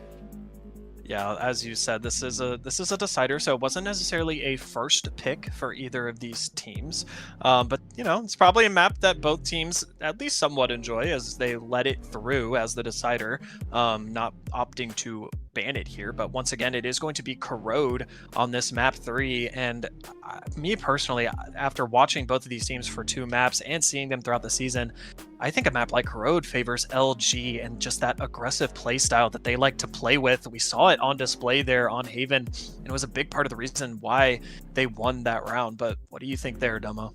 Yeah, as you said, this is a decider, so it wasn't necessarily a first pick for either of these teams. But you know, it's probably a map that both teams at least somewhat enjoy, as they let it through as the decider, not opting to ban it here. But once again, it is going to be Corrode on this map 3, and me personally, after watching both of these teams for 2 maps and seeing them throughout the season, I think a map like Corrode favors LG and just that aggressive play style that they like to play with. We saw it on display there on Haven, and it was a big part of the reason why they won that round. But what do you think there, Domo?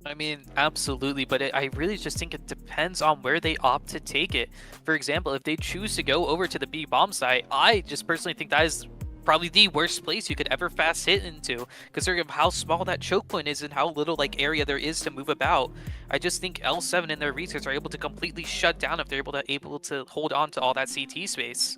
I mean, absolutely, but I really just think it depends on where they opt to take it. For example, if they choose to go over to the B bomb site, I just personally think that is probably the worst place you could ever fast hit into, considering how small that choke point is and how little area there is to move about. I just think L7 and their research are able to completely shut down if they're able to hold on to all that CT space.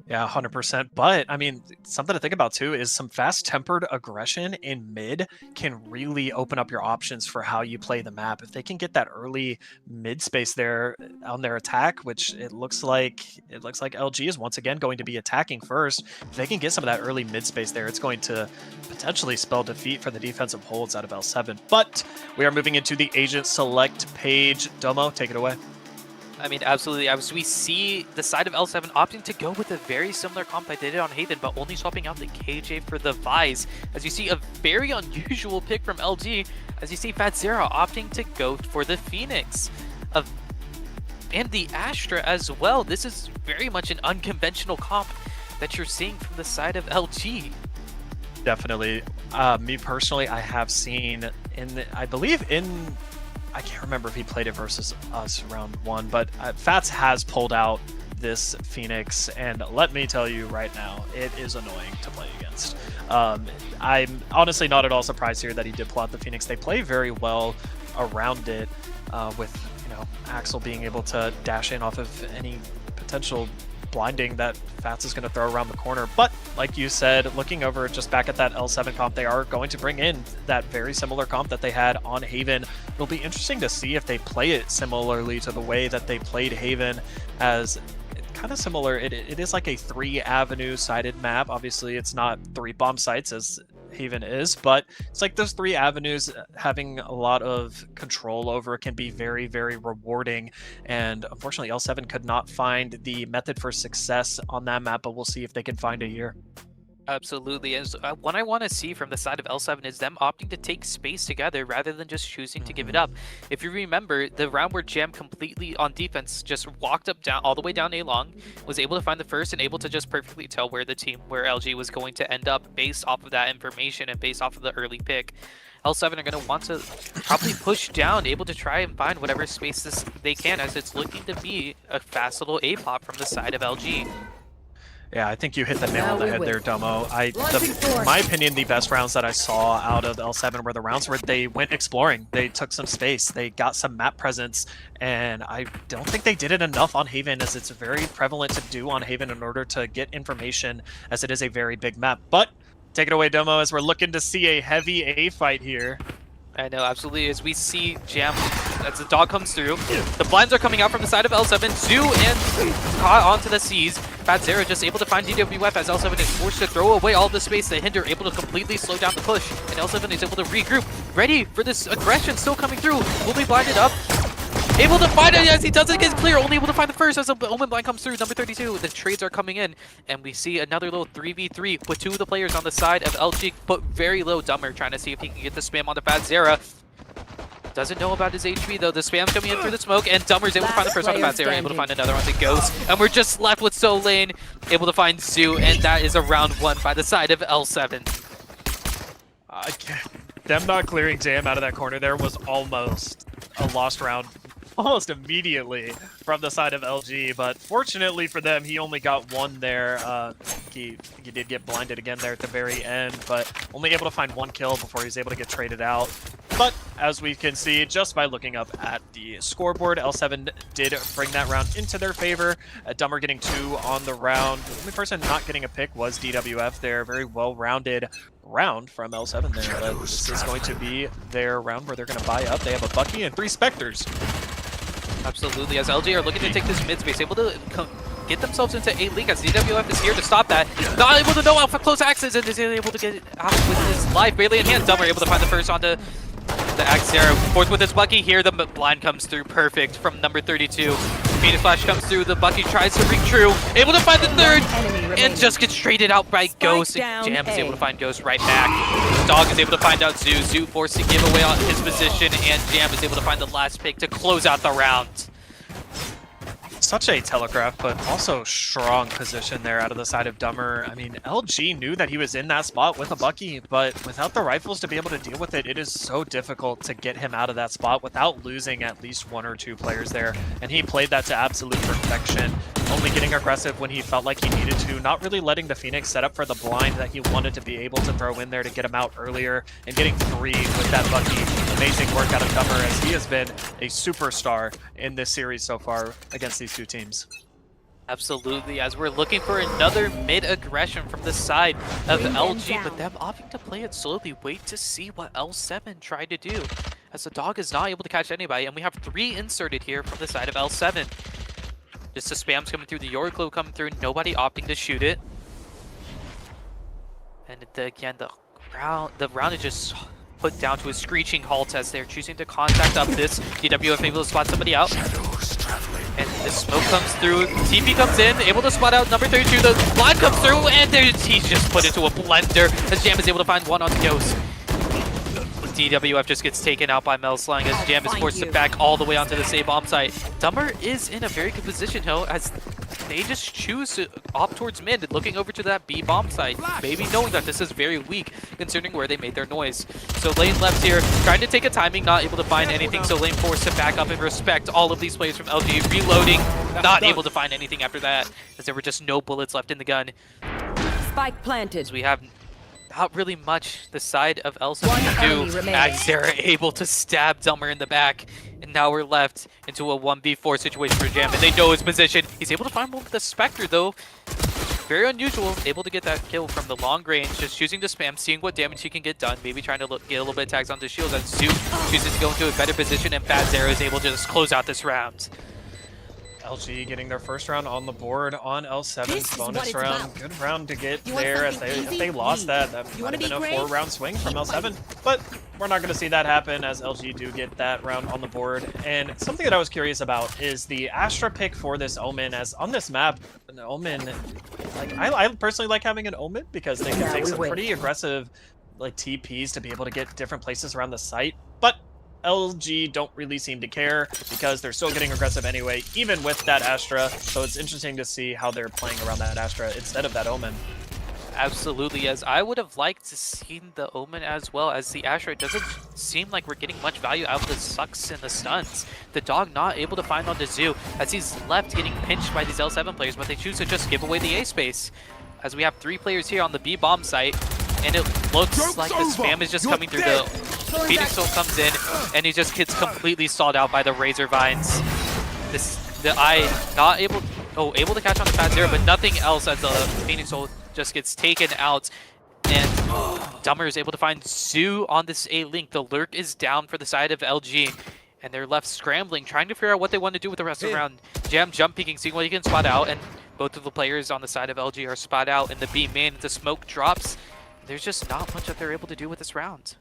Yeah, 100%. But I mean, something to think about too is some fast-tempered aggression in mid can really open up your options for how you play the map. If they can get that early mid space there on their attack, which it looks like LG is once again going to be attacking first. If they can get some of that early mid space there, it's going to potentially spell defeat for the defensive holds out of L7. But we are moving into the agent select page. Domo, take it away. I mean, absolutely. As we see the side of L7 opting to go with a very similar comp that they did on Haven, but only swapping out the KJ for the Vise. As you see, a very unusual pick from LG. As you see, Fadzera opting to go for the Phoenix. And the Astra as well. This is very much an unconventional comp that you're seeing from the side of LG. Definitely. Me personally, I have seen I can't remember if he played it versus us round 1, but Fats has pulled out this Phoenix, and let me tell you right now, it is annoying to play against. I'm honestly not at all surprised here that he did pull out the Phoenix. They play very well around it, with Axel being able to dash in off of any potential blinding that Fats is going to throw around the corner. But like you said, looking over just back at that L7 comp, they are going to bring in that very similar comp that they had on Haven. It'll be interesting to see if they play it similarly to the way that they played Haven, as kind of similar. It is like a 3-avenue sided map. Obviously it's not 3 bomb sites as Haven is, but it's like those 3 avenues, having a lot of control over can be very, very rewarding. And unfortunately, L7 could not find the method for success on that map, but we'll see if they can find it here. Absolutely. As what I want to see from the side of L7 is them opting to take space together rather than just choosing to give it up. If you remember, the round where Jam completely on defense just walked up all the way down A long, was able to find the first and able to just perfectly tell where LG was going to end up based off of that information and based off of the early pick. L7 are going to want to probably push down, able to try and find whatever space they can, as it's looking to be a fast little A-pop from the side of LG. Yeah, I think you hit the nail on the head there, Domo. In my opinion, the best rounds that I saw out of L7 were the rounds where they went exploring. They took some space, they got some map presence, and I don't think they did it enough on Haven, as it's very prevalent to do on Haven in order to get information, as it is a very big map. But take it away, Domo, as we're looking to see a heavy A fight here. I know, absolutely. As we see Jam, as the dog comes through, the blinds are coming out from the side of L7. Zoo and caught onto the C's. Fadzera just able to find DWF as L7 is forced to throw away all the space. The Hinder able to completely slow down the push, and L7 is able to regroup. Ready for this aggression still coming through. Will be blinded up. Able to find it as he doesn't get clear. Only able to find the first as the Omen blind comes through. Number 32. The trades are coming in, and we see another little 3v3 with 2 of the players on the side of LG, but very low. Dumber trying to see if he can get the spam on the Fadzera. Doesn't know about his HP though. The spam's coming in through the smoke, and Dummer's able to find the first on the Last pass. They're player able to find standing. another on the Ghost. And we're just left with Solane, able to find Zoo, and that is a round 1 by the side of L7. Them not clearing Jam out of that corner there was almost a lost round, almost immediately from the side of LG. But fortunately for them, he only got one there. He did get blinded again there at the very end, but only able to find 1 kill before he's able to get traded out. But as we can see, just by looking up at the scoreboard, L7 did bring that round into their favor. Dummer getting 2 on the round. The only person not getting a pick was DWF there. Very well-rounded round from L7 there. But this is going to be their round where they're going to buy up. They have a Bucky and 3 Spectres. Absolutely, as LG are looking to take this mid space, able to get themselves into a league as DWF is here to stop that. Not able to know out for close axes, and is able to get it out with his life barely in hand. Dummer able to find the first onto the axe there. Fourth with his Bucky here. The blind comes through perfect from number 32. Phoenix Flash comes through. The Bucky tries to ring true. Able to find the third, and just gets traded out by Ghost. Jam is able to find Ghost right back. Dog is able to find out Zoo. Zoo forced to give away his position, and Jam is able to find the last pick to close out the round. Such a telegraph, but also strong position there out of the side of Dummer. I mean, LG knew that he was in that spot with a Bucky, but without the rifles to be able to deal with it, it is so difficult to get him out of that spot without losing at least 1 or 2 players there. And he played that to absolute perfection, only getting aggressive when he felt like he needed to, not really letting the Phoenix set up for the blind that he wanted to be able to throw in there to get him out earlier, and getting 3 with that Bucky. Amazing work out of Dummer, as he has been a superstar in this series so far against these 2 teams. Absolutely, as we're looking for another mid-aggression from the side of LG, but them opting to play it slowly. Wait to see what L7 tried to do, as the Dog is not able to catch anybody, and we have 3 inserted here from the side of L7. Just the spams coming through, the Yorklo coming through, nobody opting to shoot it. And again, the round is just put down to a screeching halt as they're choosing to contact up this. DWF able to spot somebody out. And the smoke comes through, TP comes in, able to spot out number 32, the blind comes through, and he's just put into a blender as Jam is able to find 1 on the Ghost. DWF just gets taken out by Melslang as Jam is forced to back all the way onto the save bomb site. Dummer is in a very good position, though, as they just choose to opt towards mid, looking over to that B bomb site, maybe knowing that this is very weak, considering where they made their noise. So Lane left here, trying to take a timing, not able to find anything, so Lane forced to back up and respect all of these players from LG, reloading, not able to find anything after that, as there were just no bullets left in the gun. Spike planted. So we have not really much the side of L7 can do, as they're able to stab Dummer in the back. And now we're left into a 1v4 situation for Jam, and they know his position. He's able to find one with the Spectre, though. Very unusual, able to get that kill from the long range, just choosing to spam, seeing what damage he can get done, maybe trying to get a little bit of tags onto shields, and Zoo chooses to go into a better position, and Bad Zero is able to just close out this round. LG getting their first round on the board on L7's This is bonus what it's round. about. Good round to get You want there. If something they easy? lost that You might wanna have been a be great? 4-round swing from L7. But we're not going to see that happen, as LG do get that round on the board. And something that I was curious about is the Astra pick for this Omen, as on this map, an Omen, like I personally like having an Omen because they can take some pretty aggressive like TPs to be able to get different places around the site. But LG don't really seem to care because they're still getting aggressive anyway, even with that Astra. So it's interesting to see how they're playing around that Astra instead of that Omen. Absolutely, as I would have liked to see the Omen as well, as the Astra doesn't seem like we're getting much value out of the sucks and the stuns. The Dog not able to find on the Zoo, as he's left getting pinched by these L7 players, but they choose to just give away the A space. As we have 3 players here on the B bomb site, and it looks like the spam is just coming through. The Phoenix Soul comes in, and he just gets completely stalled out by the Razor Vines. The Eye not able to catch on the Fat Zero, but nothing else, as the Phoenix Soul just gets taken out. And Dummer is able to find Zoo on this A link. The lurk is down for the side of LG, and they're left scrambling, trying to figure out what they want to do with the rest of the round. Jam jump peeking, seeing what he can spot out, and both of the players on the side of LG are spot out in the B main. The smoke drops. There's just not much that they're able to do with this round.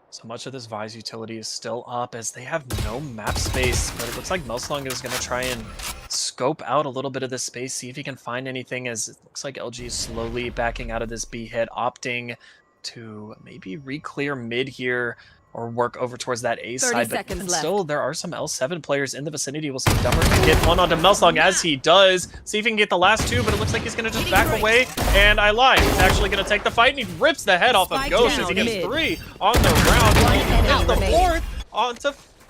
So much of this Vise utility is still up as they have no map space, but it looks like Melslang is going to try and scope out a little bit of this space, see if he can find anything, as it looks like LG is slowly backing out of this B hit, opting to maybe re-clear mid here. or work over towards that A 30 side. But seconds even left. still, there are some L7 players in the vicinity. We'll see if Dummer can get one onto Melslong as he does. See if he can get the last two, but it looks like he's going to just back away. And I lied. He's actually going to take the fight, and he rips the head off of Spike Ghost as he down gets mid. 3 on the round. enemy And the remaining. 4th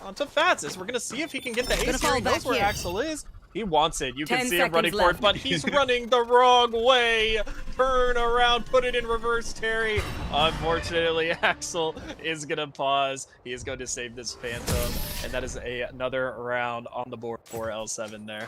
onto Fatsis. We're going to see if he can get the ace here. fall He knows back where here. Axel is. He wants it. You can 10 see him running seconds for it, left. but he's running the wrong way. Turn around, put it in reverse, Terry. Unfortunately, Axel is going to pause. He is going to save this Phantom, and that is another round on the board for L7 there.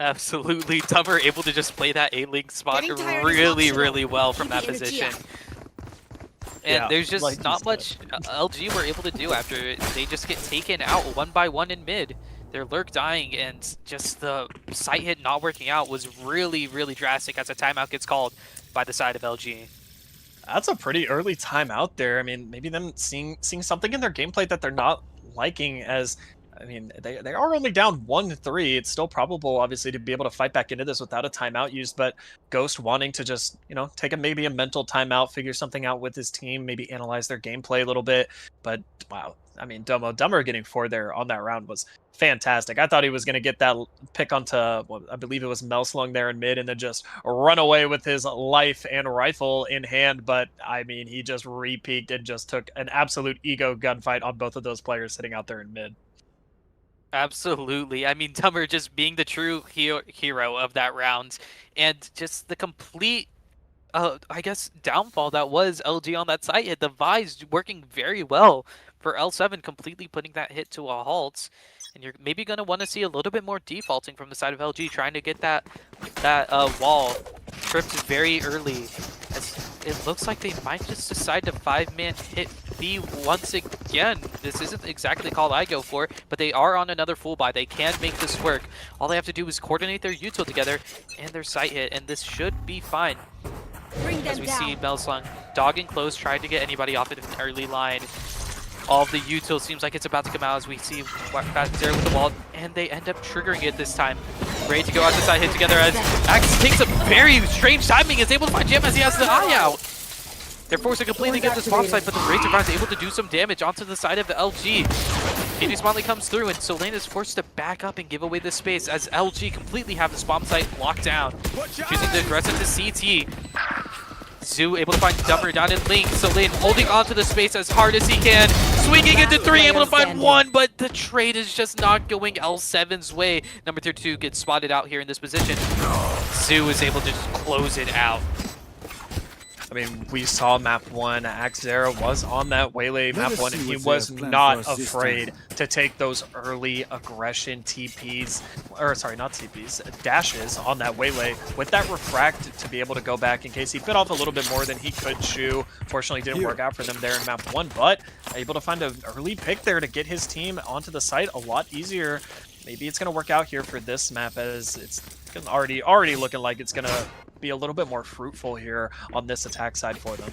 Absolutely. Dumber able to just play that A-Link spot Getting tired is really, optional. really well from Keep that the energy position. up. And Yeah, there's just like you not said. much LG were able to do after they just get taken out one by one in mid. Their lurk dying, and just the sight hit not working out was really, really drastic as a timeout gets called by the side of LG. That's a pretty early timeout there. I mean, maybe them seeing something in their gameplay that they're not liking. As I mean, they are only down 1-3. It's still probable, obviously, to be able to fight back into this without a timeout used. But Ghost wanting to just, take maybe a mental timeout, figure something out with his team, maybe analyze their gameplay a little bit. But wow, I mean, Dummer getting 4 there on that round was fantastic. I thought he was going to get that pick onto, I believe it was Melslung there in mid, and then just run away with his life and rifle in hand. But I mean, he just re-peaked and just took an absolute ego gunfight on both of those players sitting out there in mid. Absolutely. I mean, Dumber just being the true hero of that round, and just the complete, I guess, downfall that was LG on that site hit. The Vise working very well for L7, completely putting that hit to a halt. And you're maybe going to want to see a little bit more defaulting from the side of LG, trying to get that wall tripped very early. As it looks like they might just decide to 5-man hit B once again. This isn't exactly the call I go for, but they are on another full buy. They can make this work. All they have to do is coordinate their util together and their sight hit, and this should be fine. As we see Melslung dogging close, trying to get anybody off at an early line. All of the util seems like it's about to come out as we see Zero with the wall, and they end up triggering it this time. Ready to go out the side hit together as Axe takes a very strange timing, is able to find Jim as he has the eye out. They're forced to completely get this bomb site, but the Razor Crown is able to do some damage onto the side of the LG. KD Smiley comes through, and Solane is forced to back up and give away this space as LG completely have this bomb site locked down. Choosing to aggress into CT. Zoo able to find Dumber down in Link. Solane holding onto the space as hard as he can. Swinging into 3, able to find 1, but the trade is just not going L7's way. Number 32 gets spotted out here in this position. Zoo is able to just close it out. I mean, we saw map 1, Axera was on that Waylay Let map us 1, see and he what they was have planned not for us this afraid time. to take those early aggression TPs, or sorry, not TPs, dashes on that Waylay with that refract to be able to go back in case he bit off a little bit more than he could chew. Fortunately, didn't work out for them there in map 1, but able to find an early pick there to get his team onto the site a lot easier. Maybe it's going to work out here for this map, as it's already looking like it's going to be a little bit more fruitful here on this attack side for them.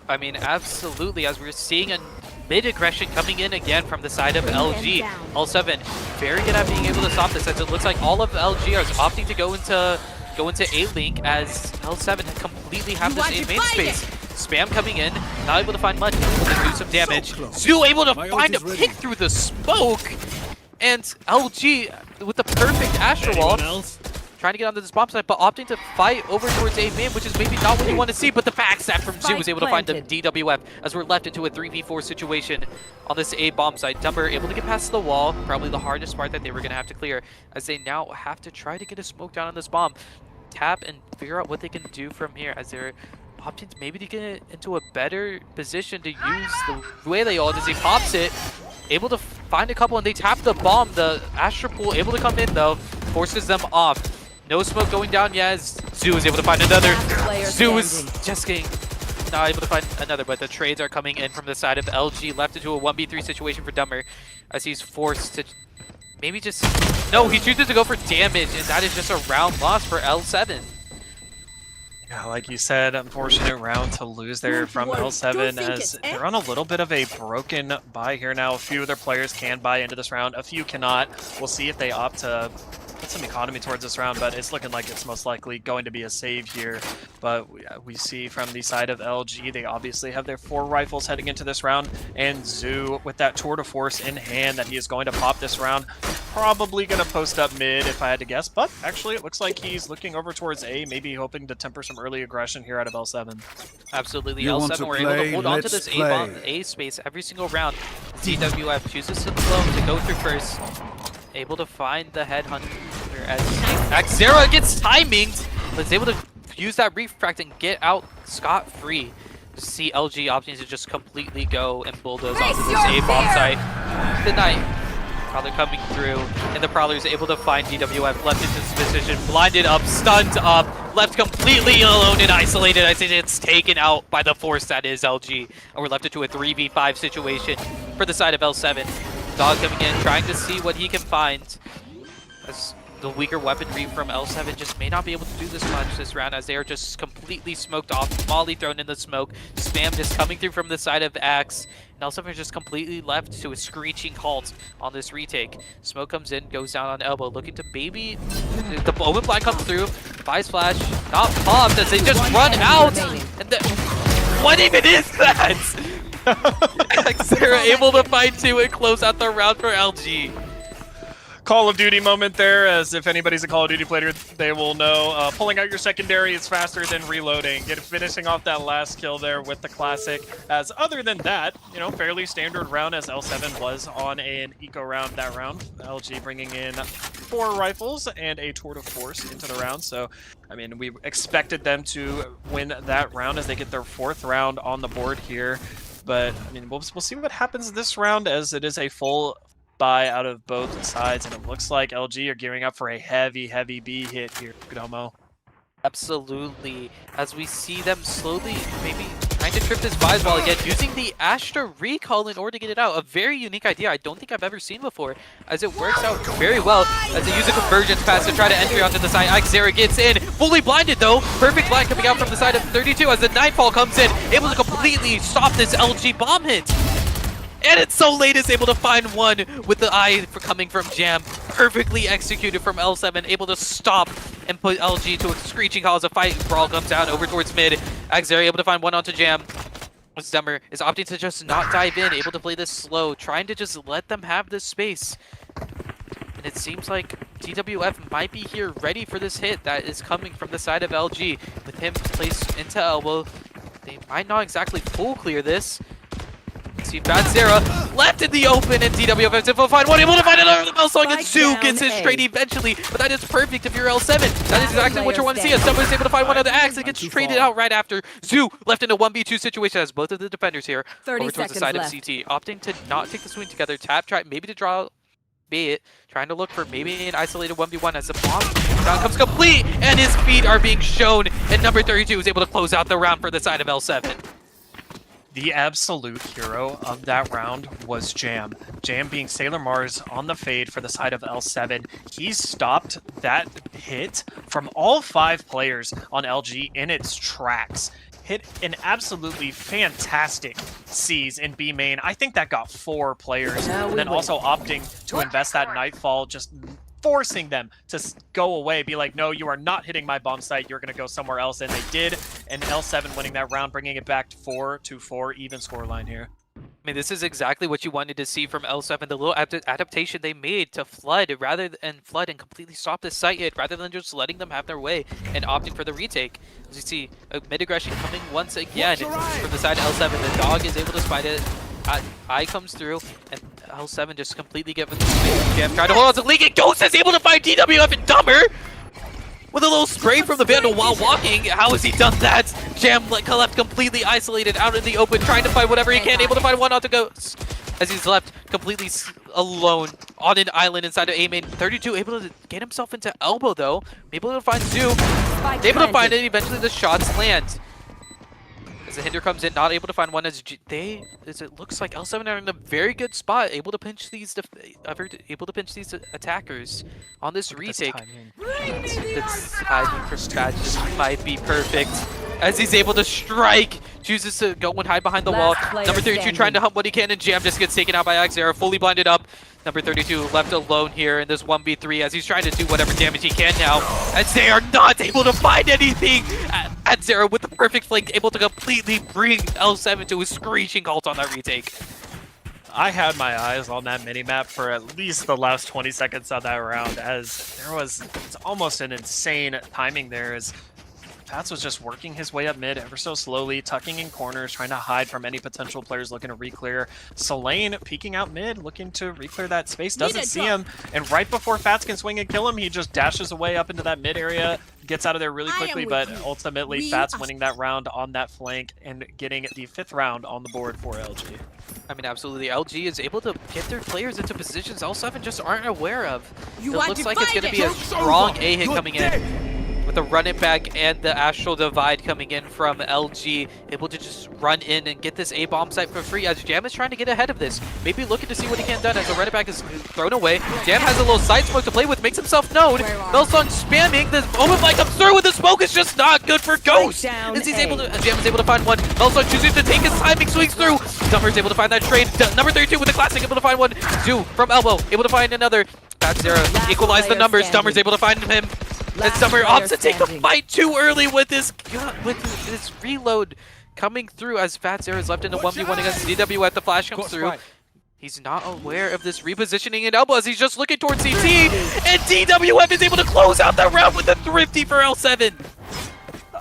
I mean, absolutely, as we're seeing a mid-aggression coming in again from the side of LG. L7 very good at being able to stop this, as it looks like all of the LG are opting to go into A-Link, as L7 completely have this A-main space. Spam coming in, not able to find much, able to do some damage. Zoo able to find a pick through the smoke, and LG with the perfect Astro Wall. Trying to get onto this bomb site, but opting to fight over towards A-Main, which is maybe not what you want to see, but the backstab from Zoo was able to find the DWF as we're left into a 3v4 situation on this A bomb site. Dumber able to get past the wall, probably the hardest part that they were going to have to clear, as they now have to try to get a smoke down on this bomb. Tap and figure out what they can do from here, as they're opting maybe to get into a better position to use the way they ult as he pops it. Able to find a couple, and they tap the bomb. The Astro Pool able to come in, though, forces them off. No smoke going down yet. Zoo is able to find another. Zoo is just getting not able to find another, but the trades are coming in from the side of LG, left into a 1v3 situation for Dumber, as he's forced to maybe just... No, he chooses to go for damage, and that is just a round loss for L7. Yeah, like you said, unfortunate round to lose there from L7, as they're on a little bit of a broken buy here now. A few of their players can buy into this round, a few cannot. We'll see if they opt to put some economy towards this round, but it's looking like it's most likely going to be a save here. But we see from the side of LG, they obviously have their 4 rifles heading into this round, and Zoo with that tour de force in hand that he is going to pop this round. Probably going to post up mid if I had to guess, but actually it looks like he's looking over towards A, maybe hoping to temper some early aggression here out of L7. Absolutely, You want L7 to were able to play? hold on to Let's this play. A space every single round. DWF chooses to clone to go through first. Able to find the headhunter as Axera gets timinged, but is able to use that refract and get out scot-free. To see LG opting to just completely go and bulldoze onto this A bomb site. The Knight. Prowler coming through, and the Prowler is able to find DWF left in this position, blinded up, stunned up, left completely alone and isolated as it's taken out by the force that is LG. And we're left into a 3v5 situation for the side of L7. Dog coming in, trying to see what he can find. As the weaker weaponry from L7 just may not be able to do this much this round, as they are just completely smoked off. Molly thrown in the smoke. Spam just coming through from the side of Axe. And L7 is just completely left to a screeching halt on this retake. Smoke comes in, goes down on elbow, looking to baby. The open blind comes through. Buys flash. Not popped as they just run out. And what even is that? Xera able to find 2 and close out the round for LG. Call of Duty moment there, as if anybody's a Call of Duty player, they will know. Pulling out your secondary is faster than reloading. Finishing off that last kill there with the classic. As other than that, you know, fairly standard round as L7 was on an eco round that round. LG bringing in 4 rifles and a tour de force into the round. So, I mean, we expected them to win that round as they get their 4th round on the board here. But, I mean, we'll see what happens this round, as it is a full buy out of both sides, and it looks like LG are gearing up for a heavy B hit here. Gnomo. Absolutely. As we see them slowly, maybe trying to trip this Vise Wall again, using the Astra recall in order to get it out. A very unique idea I don't think I've ever seen before, as it works out very well as they use a convergence pass to try to entry onto the side. Xera gets in, fully blinded though. Perfect blind coming out from the side of 32 as the Nightfall comes in, able to completely stop this LG bomb hit. And it's so late is able to find one with the eye for coming from Jam. Perfectly executed from L7, able to stop and put LG to a screeching halt as a fight. Brawl comes down over towards mid. Xera able to find one onto Jam. Stemmer is opting to just not dive in, able to play this slow, trying to just let them have this space. And it seems like DWF might be here ready for this hit that is coming from the side of LG. With him placed into elbow, they might not exactly full clear this. See Bad Sarah left in the open, and DWF is able to find one, able to find another mouse song, and Zoo gets his trade eventually, but that is perfect if you're L7. That is exactly what you want to see, as someone is able to find one of the Axe and gets traded out right after. Zoo left in a 1v2 situation as both of the defenders here 30 over towards the seconds side left. of CT, opting to not take the swing together, try maybe to draw bait, trying to look for maybe an isolated 1v1 as the bomb down comes complete, and his feet are being shown, and number 32 is able to close out the round for the side of L7. The absolute hero of that round was Jam. Jam being Sailor Mars on the fade for the side of L7. He stopped that hit from all 5 players on LG in its tracks. Hit an absolutely fantastic seize in B main. I think that got 4 players. And then also opting to invest that Nightfall, just forcing them to go away, be like, no, you are not hitting my bomb site, you're going to go somewhere else, and they did, and L7 winning that round, bringing it back to 4-4, even scoreline here. I mean, this is exactly what you wanted to see from L7, the little adaptation they made to flood and completely stop this site hit, rather than just letting them have their way and opting for the retake. As you see, mid-aggression coming once again from the side of L7, the dog is able to spite it. Eye comes through, and L7 just completely given the space. Jam trying to hold on to League, and Ghost is able to find DWF and Dumber with a little spray from the Vandal while walking. How has he done that? Jam left completely isolated out in the open, trying to find whatever he can, able to find one onto Ghost as he's left completely alone on an island inside of A main. 32 able to get himself into elbow though, able to find Zoo, able to find it, eventually the shots land. As the hinder comes in, not able to find one as it looks like L7 are in a very good spot, able to pinch these attackers on this retake. The timing for Spat just might be perfect. As he's able to strike, chooses to go and hide behind the wall. Number 32 trying to hump what he can, and Jam just gets taken out by Xera, fully blinded up. Number 32 left alone here in this 1v3 as he's trying to do whatever damage he can now. As they are not able to find anything. At Zero with the perfect flank, able to completely bring L7 to a screeching halt on that retake. I had my eyes on that minimap for at least the last 20 seconds of that round, as it's almost an insane timing there, as Pats was just working his way up mid ever so slowly, tucking in corners, trying to hide from any potential players looking to re-clear. Selene peeking out mid, looking to re-clear that space, doesn't see him, and right before Fats can swing and kill him, he just dashes away up into that mid area, gets out of there really quickly, but ultimately Fats winning that round on that flank and getting the 5th round on the board for LG. I mean, absolutely. LG is able to get their players into positions L7 just aren't aware of. It looks like it's going to be a strong A hit coming in. With the run it back and the Astral Divide coming in from LG, able to just run in and get this A bomb site for free as Jam is trying to get ahead of this. Maybe looking to see what he can do as the run it back is thrown away. Jam has a little side smoke to play with, makes himself known. Melsong spamming, the moment flight comes through with the smoke is just not good for Ghost. As Jam is able to find one. Melsong choosing to take his timing, swings through. Dummer is able to find that trade. Number 32 with the classic, able to find one. Zoo from elbow, able to find another. Fat Zero equalize the numbers. Dummer's able to find him. And Summer opts to take the fight too early with this reload coming through as Fat Zero is left into 1v1 against DWF. The flash comes through. He's not aware of this repositioning in elbow as he's just looking towards CT. And DWF is able to close out the round with a thrifty for L7.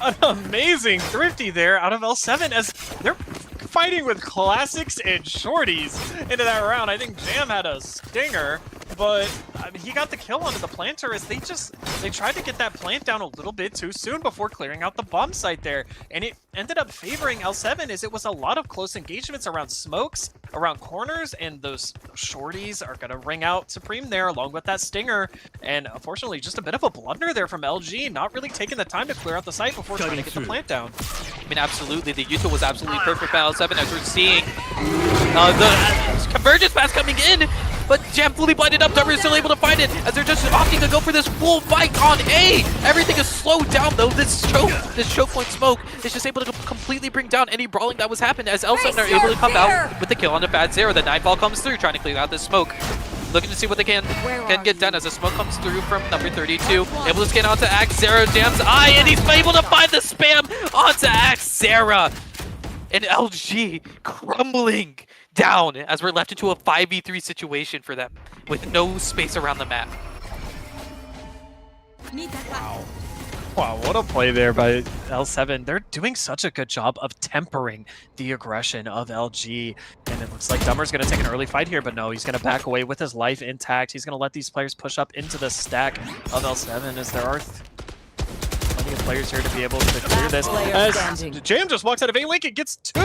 An amazing thrifty there out of L7 as they're fighting with classics and shorties into that round. I think Jam had a stinger, but I mean, he got the kill onto the planter as they tried to get that plant down a little bit too soon before clearing out the bomb site there, and it ended up favoring L7 as it was a lot of close engagements around smokes, around corners, and those shorties are gonna ring out supreme there along with that stinger. And unfortunately, just a bit of a blunder there from LG, not really taking the time to clear out the site before trying to get the plant down. I mean, absolutely, the util was absolutely perfect by L7 as we're seeing the convergence pass coming in, but Jam fully blinded up. Dummer is still able to find it as they're just opting to go for this full fight on A. Everything is slowed down though. This choke point smoke is just able to completely bring down any brawling that was happening as L7 are able to come out with the kill on the Fat Zero. The Nightfall comes through, trying to clear out this smoke. Looking to see what they can get done as the smoke comes through from number 32. Able to scan onto Axe Zero, Jam's eye, and he's able to find the spam onto Axe Zero. And LG crumbling down as we're left into a 5v3 situation for them with no space around the map. Wow, what a play there by L7. They're doing such a good job of tempering the aggression of LG. And it looks like Dummer's going to take an early fight here, but no, he's going to back away with his life intact. He's going to let these players push up into the stack of L7 as there are plenty of players here to be able to clear this. As Jam just walks out of A-Link and gets 2.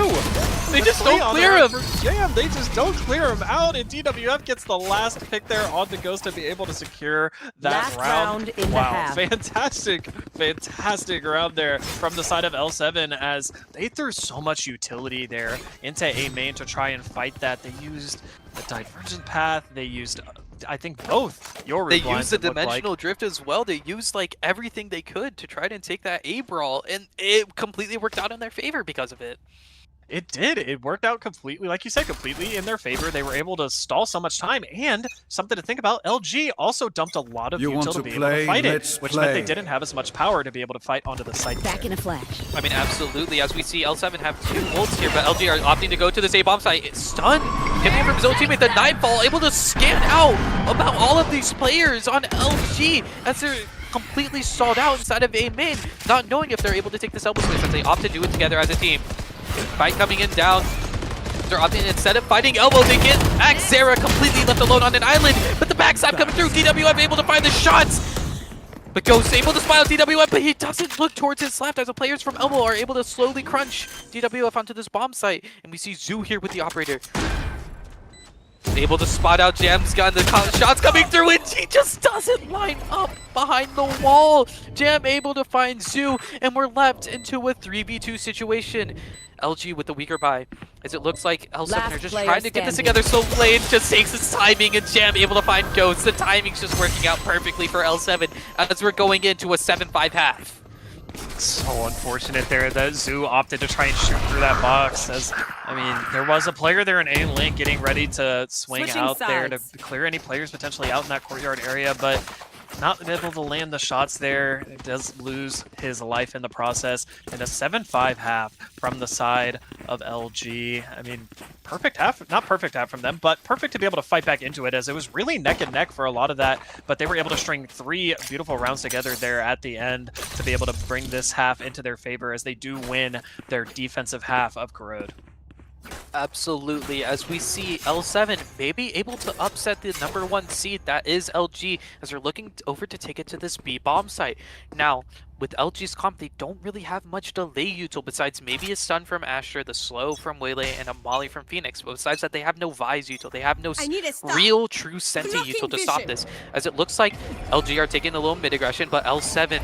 They just don't clear him. Jam, they just don't clear him out, and DWF gets the last pick there on the Ghost to be able to secure that round. Wow, fantastic round there from the side of L7 as they threw so much utility there into A main to try and fight that. They used the divergent path, they used I think both your They used the dimensional drift as well. They used like everything they could to try to take that A brawl, and it completely worked out in their favor because of it. It did. It worked out completely, like you said, completely in their favor. They were able to stall so much time, and something to think about, LG also dumped a lot of util to be able to fight it, which meant they didn't have as much power to be able to fight onto the site. Back in a flash. I mean, absolutely. As we see, L7 have 2 ults here, but LG are opting to go to this A-bomb site. It's stunned. Getting in from his own teammate, the Nightfall, able to scan out about all of these players on LG as they're completely stalled out inside of A main, not knowing if they're able to take this elbow switch as they opt to do it together as a team. Fight coming in down. They're opting instead of fighting elbow, they get Axera completely left alone on an island, but the backstab coming through. DWF able to find the shots, but Ghost able to spy out DWF, but he doesn't look towards his left as the players from elbow are able to slowly crunch DWF onto this bomb site, and we see Zoo here with the operator. Able to spot out Jam's gun, the shots coming through, and he just doesn't line up behind the wall. Jam able to find Zoo, and we're left into a 3v2 situation. LG with the weaker buy, as it looks like L7 are just trying to get this together, so Lane just takes his timing, and Jam able to find Ghost. The timing's just working out perfectly for L7 as we're going into a 7-5 half. So unfortunate there that Zoo opted to try and shoot through that box. As I mean, there was a player there in A link getting ready to swing Switching out there to sides. clear any players potentially out in that courtyard area, but not able to land the shots there. It does lose his life in the process. And a 7-5 half from the side of LG. I mean, perfect half, not perfect half from them, but perfect to be able to fight back into it, as it was really neck and neck for a lot of that. But they were able to string 3 beautiful rounds together there at the end to be able to bring this half into their favor, as they do win their defensive half of Corrode. Absolutely, as we see L7 maybe able to upset the #1 seed, that is LG, as they're looking over to take it to this B bomb site. Now, with LG's comp, they don't really have much delay util besides maybe a stun from Astra, the slow from Waylay, and a molly from Phoenix. But besides that, they have no Vise util. They have no real true Senti util to stop this. As it looks like LG are taking a little mid aggression, but L7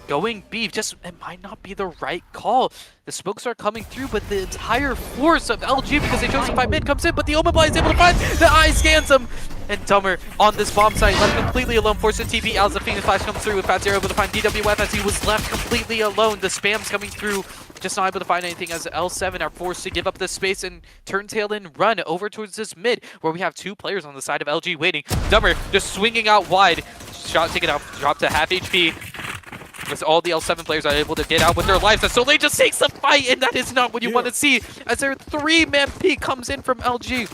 going B, just it might not be the right call. The smokes are coming through, but the entire force of LG, because they chose to fight mid, comes in, but the Omably is able to find, the eye scans him, and Dummer on this bomb site, left completely alone, forced to TP, as the Phoenix Flash comes through, with Fat Zero able to find DWF as he was left completely alone. The spam's coming through, just not able to find anything, as L7 are forced to give up this space and turn tail and run over towards this mid, where we have 2 players on the side of LG waiting. Dummer just swinging out wide, shot taken out, dropped to half HP. As all the L7 players are able to get out with their lives, and Soleil just takes the fight, and that is not what you want to see, as their 3-man peek comes in from LG.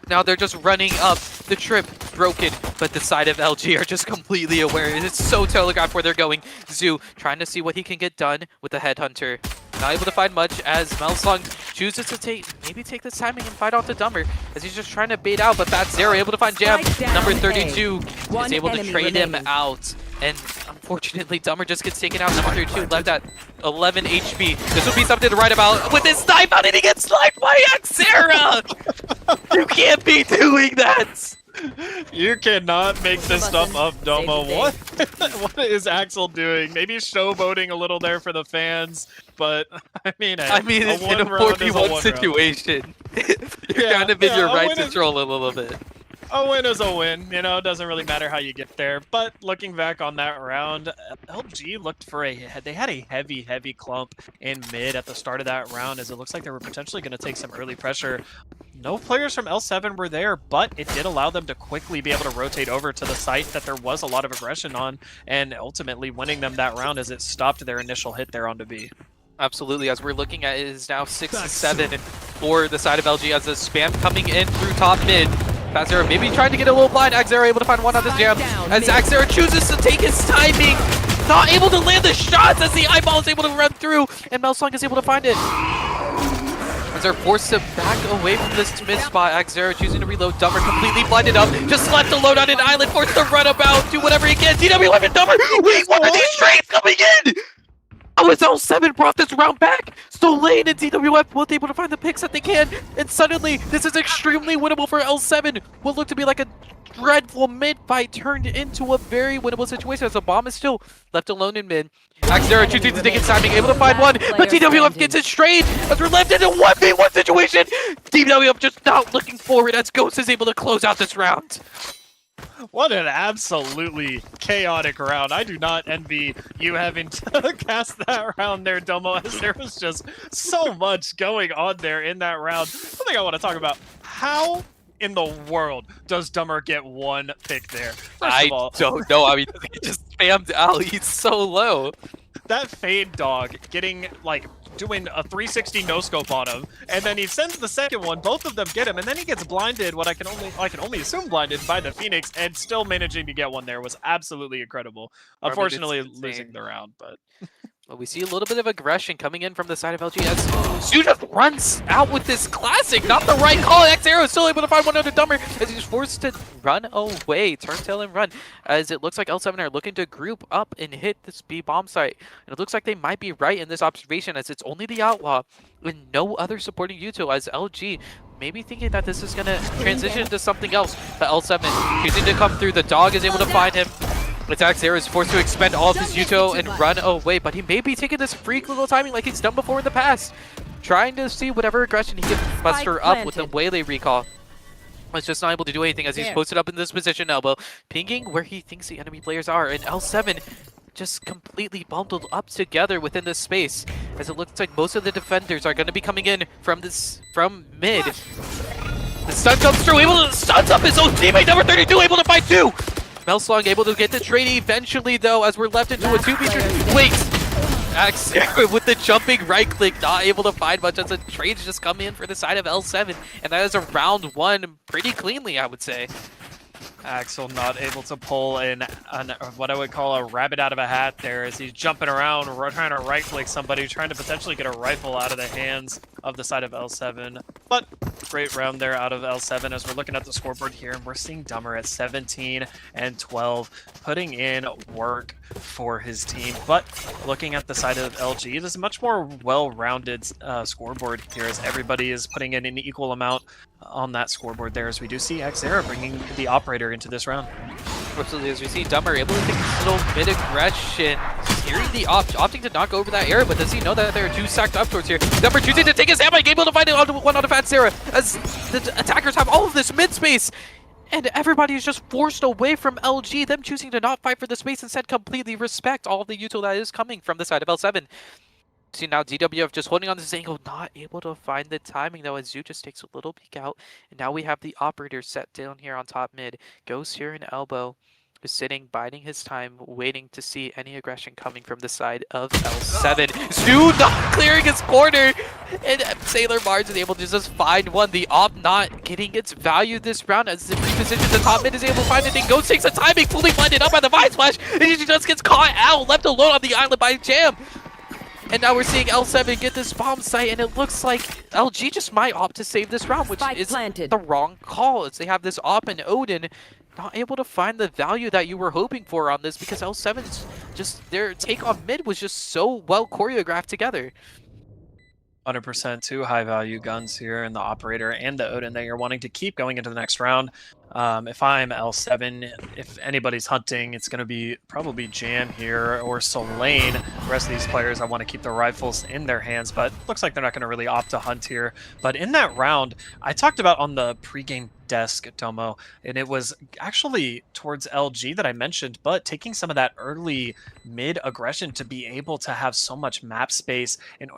Now they're just running up the trip, broken, but the side of LG are just completely aware. It's so telegraphed where they're going. Zoo trying to see what he can get done with the Headhunter. Not able to find much, as Melsung chooses to maybe take this timing and fight off the Dummer, as he's just trying to bait out, but Fat Zero able to find Jam. Number 32 is able to trade him out. And unfortunately, Dummer just gets taken out. Number 32 left at 11 HP. This would be something to write about with his snipe out, and he gets sniped by Xera! You can't be doing that! You cannot make this stuff up, Domo. What is Axel doing? Maybe showboating a little there for the fans, but I mean, in a 4v1 situation, you're kind of in your right to troll a little bit. A win is a win, you know, it doesn't really matter how you get there. But looking back on that round, LG looked for they had a heavy clump in mid at the start of that round, as it looks like they were potentially going to take some early pressure. No players from L7 were there, but it did allow them to quickly be able to rotate over to the site that there was a lot of aggression on, and ultimately winning them that round as it stopped their initial hit there onto B. Absolutely, as we're looking at it is now 6-7 for the side of LG, as the spam coming in through top mid. Fat Zero maybe trying to get a little blind. Xera able to find one on this jam, as Xera chooses to take his timing. Not able to land the shots, as the eyeball is able to run through, and Melsung is able to find it. As they're forced to back away from this mid spot, Xera choosing to reload. Dummer completely blinded up, just left alone on an island, forced to run about, do whatever he can. DWF and Dummer, wait, what are these trades coming in? Oh, as L7 brought this round back, so Lane and DWF both able to find the picks that they can, and suddenly this is extremely winnable for L7. What looked to be like a dreadful mid fight turned into a very winnable situation, as the bomb is still left alone in mid. Xera choosing to take his timing, able to find one, but DWF gets it straight as we're left in a 1v1 situation. DWF just not looking forward, as Ghost is able to close out this round. What an absolutely chaotic round. I do not envy you having to cast that round there, Domo, as there was just so much going on there in that round. Something I want to talk about. How in the world does Dummer get 1 pick there? First of all, don't know. I mean, he just spammed out. He's so low. That Fade dog getting, like, doing a 360 no-scope on him, and then he sends the second one, both of them get him, and then he gets blinded, I can only assume blinded by the Phoenix, and still managing to get one there was absolutely incredible. Unfortunately, losing the round, but... Well, we see a little bit of aggression coming in from the side of LG, as Stu just runs out with this classic, not the right call. Xera is still able to find one under Dummer, as he's forced to run away, turn tail and run, as it looks like L7 are looking to group up and hit this B bomb site. And it looks like they might be right in this observation, as it's only the Outlaw with no other supporting util, as LG maybe thinking that this is going to transition into something else. But L7 choosing to come through, the dog is able to find him. Attack Zero is forced to expend all of his util and run away, but he may be taking this freak little timing like he's done before in the past, trying to see whatever aggression he can muster up with the Waylay recall. He's just not able to do anything, as he's posted up in this position elbow, pinging where he thinks the enemy players are, and L7 just completely bundled up together within this space, as it looks like most of the defenders are going to be coming in from mid. The stun comes through, able to stuns up his own teammate, number 32, able to fight two. Melslong able to get the trade eventually though, as we're left into a 2v3. Wait! Axe with the jumping right click, not able to find much as the trades just come in for the side of L7, and that is a round one pretty cleanly, I would say. Axel not able to pull in what I would call a rabbit out of a hat there as he's jumping around, trying to right-click somebody, trying to potentially get a rifle out of the hands of the side of L7. But great round there out of L7 as we're looking at the scoreboard here, and we're seeing Dummer at 17 and 12, putting in work for his team. But looking at the side of LG, there's a much more well-rounded scoreboard here as everybody is putting in an equal amount on that scoreboard there, as we do see Xera bringing the operator into this round. Absolutely, as we see Dummer able to take this little mid-aggression, hearing the opting to not go over that area, but does he know that there are two stacked up towards here? Dummer choosing to take his ammo, able to find it on one on Fat Sarah, as the attackers have all of this mid-space, and everybody is just forced away from LG, them choosing to not fight for the space, instead completely respect all of the util that is coming from the side of L7. See now DWF just holding on to this angle, not able to find the timing though, as Zoo just takes a little peek out. And now we have the operator set down here on top mid. Ghost here in elbow, is sitting, biding his time, waiting to see any aggression coming from the side of L7. Zoo not clearing his corner, and Sailor Mars is able to just find one. The op not getting its value this round as the reposition the top mid is able to find it. And Ghost takes the timing, fully blended up by the Vine Splash, and he just gets caught out, left alone on the island by Jam. And now we're seeing L7 get this bomb site, and it looks like LG just might opt to save this round, which is the wrong call, as they have this op and Odin not able to find the value that you were hoping for on this, because L7's just, their take on mid was just so well choreographed together. 100% two high value guns here, and the operator and the Odin that you're wanting to keep going into the next round. If I'm L7, if anybody's hunting, it's going to be probably Jam here or Solane. The rest of these players, I want to keep the rifles in their hands, but looks like they're not going to really opt to hunt here. But in that round, I talked about on the pregame desk, Domo, and it was actually towards LG that I mentioned, but taking some of that early mid aggression to be able to have so much map space, and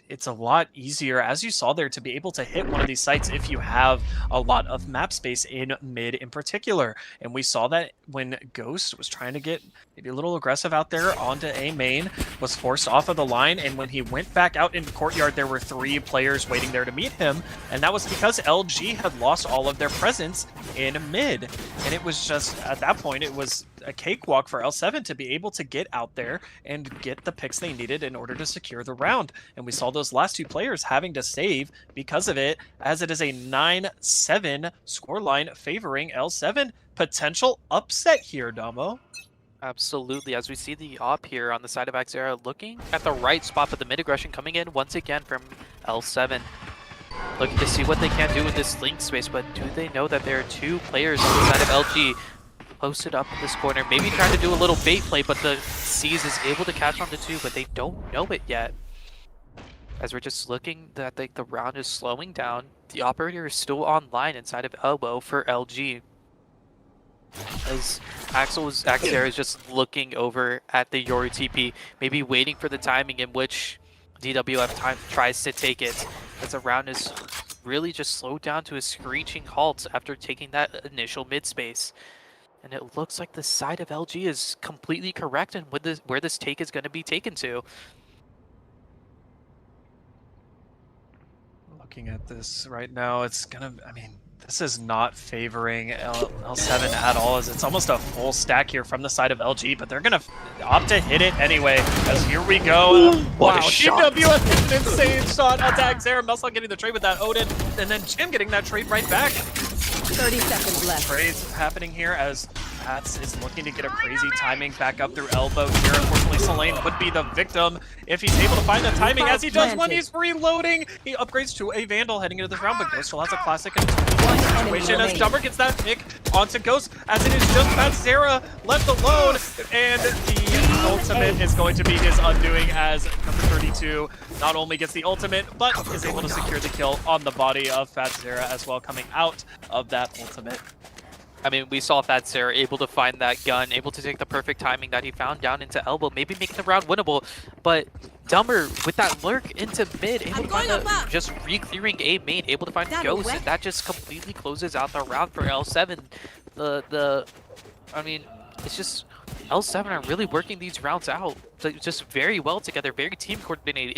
it's a lot easier, as you saw there, to be able to hit one of these sites if you have a lot of map space in mid in particular. And we saw that when Ghost was trying to get maybe a little aggressive out there onto A main, was forced off of the line, and when he went back out into courtyard, there were 3 players waiting there to meet him, and that was because LG had lost all of their presence in mid. And it was just, at that point, it was a cakewalk for L7 to be able to get out there and get the picks they needed in order to secure the round. And we saw those last 2 players having to save because of it, as it is a 9-7 scoreline favoring L7. Potential upset here, Damo. Absolutely, as we see the op here on the side of Xera looking at the right spot, but the mid aggression coming in once again from L7. Looking to see what they can do in this link space, but do they know that there are 2 players on the side of LG posted up in this corner, maybe trying to do a little bait play, but the C's is able to catch on to 2, but they don't know it yet. As we're just looking that the round is slowing down, the operator is still online inside of elbow for LG. As Xera is just looking over at the Yoru TP, maybe waiting for the timing in which DWF tries to take it, as the round is really just slowed down to a screeching halt after taking that initial mid space. And it looks like the side of LG is completely correct in where this take is going to be taken to. Looking at this right now, it's gonna, I mean, this is not favoring L7 at all, as it's almost a full stack here from the side of LG, but they're gonna opt to hit it anyway, as here we go. What wow, a shot. DWF hits an insane shot onto Xera. Melslong getting the trade with that Odin, and then Jim getting that trade right back. 30 seconds left. Trades happening here as Pats is looking to get a crazy timing back up through elbow here. Unfortunately, Solane would be the victim if he's able to find the timing, as he does when he's reloading. He upgrades to a Vandal heading into this round, but Ghost still has a classic situation as Dummer gets that pick onto Ghost, as it is just Xera left alone, and the ultimate is going to be his undoing, as number 32 not only gets the ultimate, but is able to secure the kill on the body of Xera as well, coming out of that ultimate. I mean, we saw Fatsera able to find that gun, able to take the perfect timing that he found down into elbow, maybe making the round winnable. But Dumber, with that lurk into mid, able to find just re-clearing A main, able to find Ghost, and that just completely closes out the round for L7. I mean, it's just L7 are really working these rounds out just very well together, very team coordinated.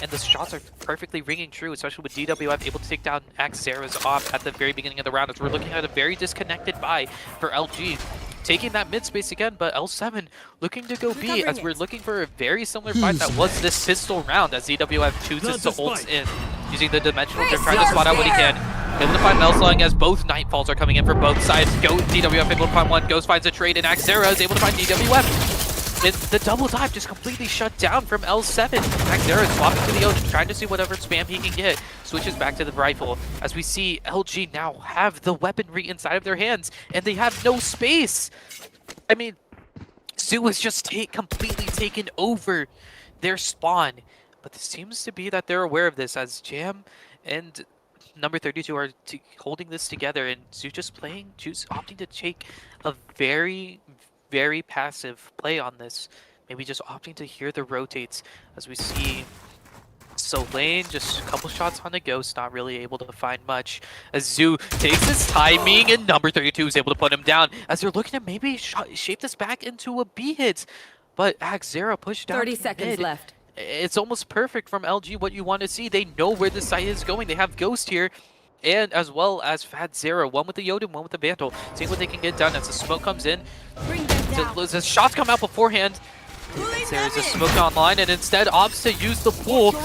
And the shots are perfectly ringing true, especially with DWF able to take down Axera's off at the very beginning of the round. As we're looking at a very disconnected buy for LG. Taking that mid space again, but L7 looking to go B as we're looking for a very similar fight that was this pistol round as DWF chooses to ult in. Using the dimensional drift, trying to spot out what he can. Able to find Melslung as both Nightfalls are coming in for both sides. DWF able to find one, Ghost finds a trade, and Axera is able to find DWF. The double dive just completely shut down from L7. Axera is swapping to the Ocean, trying to see whatever spam he can get. Switches back to the rifle as we see LG now have the weaponry inside of their hands, and they have no space. I mean, Zoo has just completely taken over their spawn, but it seems to be that they're aware of this as Jam and number 32 are holding this together, and Zoo just opting to take a very, very passive play on this. Maybe just opting to hear the rotates as we see Lane just a couple shots on the Ghost, not really able to find much. As Zoo takes his timing and number 32 is able to put him down as they're looking to maybe shape this back into a B hit. But Axera pushed down 30 seconds mid. left. It's almost perfect from LG, what you want to see. They know where the site is going. They have Ghost here, and as well as Fatsera, one with the Yodin, one with the Vandal. Seeing what they can get done as the smoke comes in. The shots come out beforehand. There's a smoke online, and instead opts to use the pool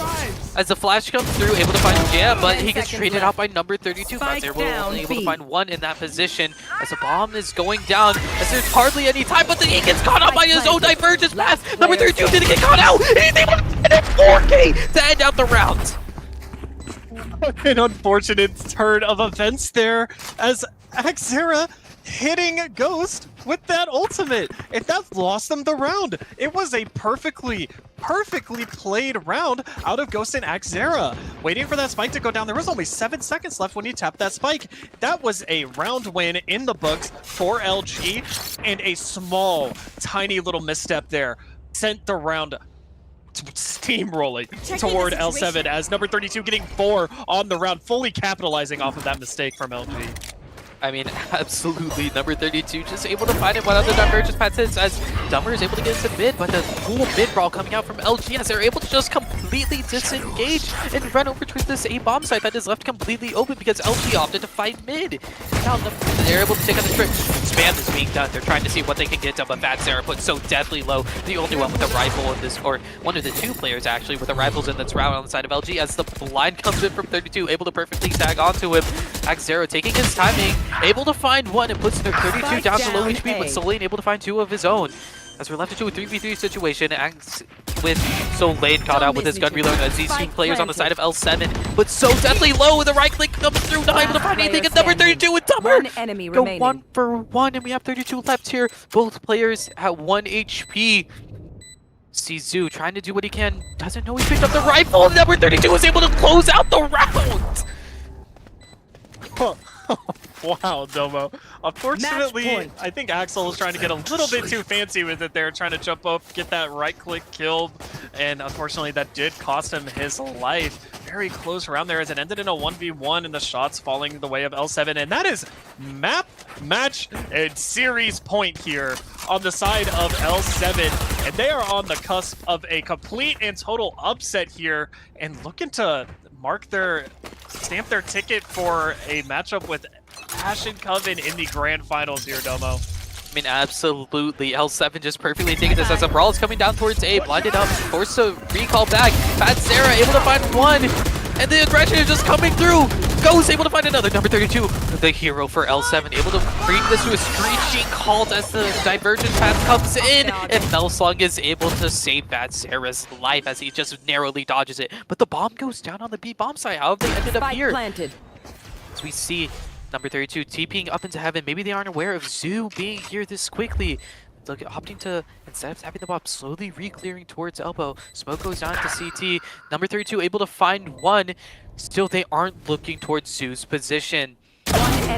as the flash comes through, able to find Jam, but he gets traded out by number 32. Fatsera only able to find one in that position as the bomb is going down, as there's hardly any time, but then he gets caught out by his own divergence pass. Number 32 didn't get caught out, and he's able to finish 4K to end out the round. An unfortunate turn of events there as Axera hitting Ghost with that ultimate, and that lost them the round. It was a perfectly played round out of Ghost and Axera. Waiting for that spike to go down. There was only 7 seconds left when he tapped that spike. That was a round win in the books for LG, and a small, tiny little misstep there sent the round steamrolling toward L7 as number 32 getting 4 on the round, fully capitalizing off of that mistake from LG. I mean, absolutely. Number 32 just able to find it. One of the divergence patterns as Dumber is able to get into mid, but the cool mid brawl coming out from LG as they're able to just completely disengage and run over towards this A bomb site that is left completely open because LG opted to fight mid. Now they're able to take on the trip. Spam is being done. They're trying to see what they can get done, but Fatsera put so deadly low. The only one with a rifle in this, or one of the 2 players actually with the rifles in this round on the side of LG as the blind comes in from 32, able to perfectly tag onto him. Axera taking his timing, able to find one and puts their 32 down to low HP, but Solane able to find 2 of his own. As we're left into a 3v3 situation, with Solane caught out with his gun reload as these 2 players on the side of L7, but so deadly low with the right click comes through, not able to find anything, and number 32 with Dumber go 1 for 1, and we have 32 left here. Both players at 1 HP. See Zoo trying to do what he can, doesn't know he picked up the rifle, and number 32 was able to close out the round! Wow, Domo. Unfortunately, I think Axel was trying to get a little bit too fancy with it there, trying to jump up, get that right-click kill, and unfortunately that did cost him his life. Very close round there as it ended in a 1v1 and the shots falling the way of L7, and that is map, match, and series point here on the side of L7, and they are on the cusp of a complete and total upset here, and looking to stamp their ticket for a matchup with Ash and Coven in the grand finals here, Domo. I mean, absolutely. L7 just perfectly taking this as a brawl is coming down towards A, blinded up, forced to recall back. Fatsera able to find 1, and the aggression is just coming through. Ghost able to find another. Number 32, the hero for L7, able to bring this to a screeching halt as the divergent path comes in, and Melslung is able to save Fatsera's life as he just narrowly dodges it. But the bomb goes down on the B bomb site. How have they ended up here? As we see number 32 TPing up into heaven. Maybe they aren't aware of Zoo being here this quickly. Look, opting to, instead of tapping the bomb, slowly re-clearing towards elbow. Smoke goes down to CT. Number 32 able to find 1. Still, they aren't looking towards Zoo's position.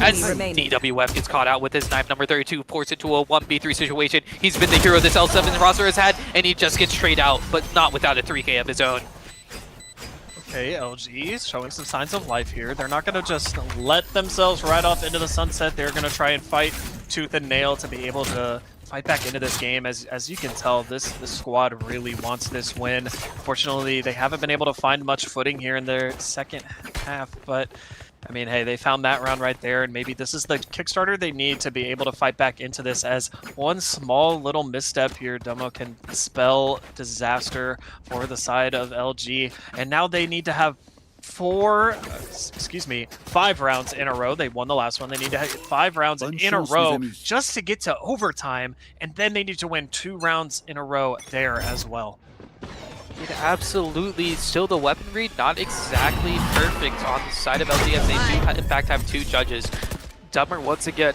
As remaining. DWF gets caught out with his knife, number 32 forced into a 1v3 situation. He's been the hero this L7 roster has had, and he just gets straight out, but not without a 3K of his own. Okay, LG is showing some signs of life here. They're not going to just let themselves ride off into the sunset. They're going to try and fight tooth and nail to be able to fight back into this game. As you can tell, this squad really wants this win. Fortunately, they haven't been able to find much footing here in their second half, but I mean, hey, they found that round right there, and maybe this is the Kickstarter they need to be able to fight back into this, as one small little misstep here, Domo, can spell disaster for the side of LG, and now they need to have 5 rounds in a row. They won the last one. They need to have 5 rounds in a row just to get to overtime, and then they need to win 2 rounds in a row there as well. It absolutely, still the weapon read not exactly perfect on the side of LDF. They do in fact have 2 judges. Dummer once again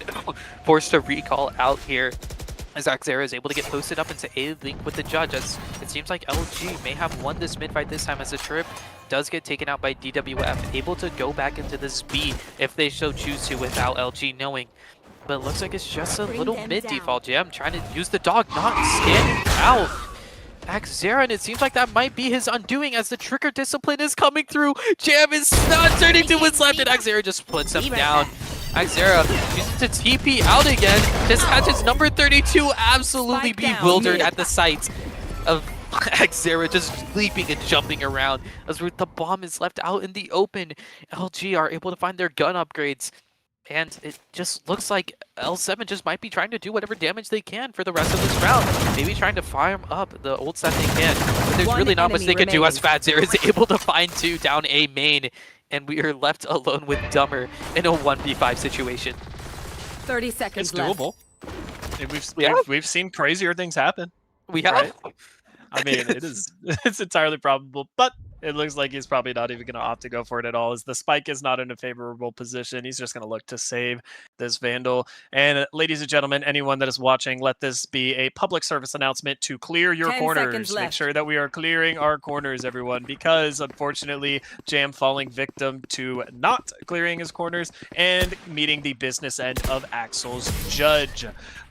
forced to recall out here as Axera is able to get posted up into a link with the judge, as it seems like LG may have won this mid fight this time, as the trip does get taken out by DWF, able to go back into this B if they so choose to without LG knowing. But it looks like it's just a little mid default jam, trying to use the dog, not scanning out Axera, and it seems like that might be his undoing as the trigger discipline is coming through. Jam is not turning to his left, and Axera just puts him down. Axera uses to TP out again, just catches number 32 absolutely bewildered at the sight of Axera just leaping and jumping around as the bomb is left out in the open. LG are able to find their gun upgrades, and it just looks like L7 just might be trying to do whatever damage they can for the rest of this round. Maybe trying to farm up the ult set they can. But there's really not much they can do as Fadzera is able to find 2 down A main. And we are left alone with Dummer in a 1v5 situation. 30 seconds It's doable. We've seen crazier things happen. We have. Right? I mean, it's entirely probable, but it looks like he's probably not even going to opt to go for it at all, as the spike is not in a favorable position. He's just going to look to save this Vandal. And ladies and gentlemen, anyone that is watching, let this be a public service announcement to clear your 10 corners. seconds Make left. sure that we are clearing our corners, everyone, because unfortunately, Jam falling victim to not clearing his corners and meeting the business end of Axel's judge.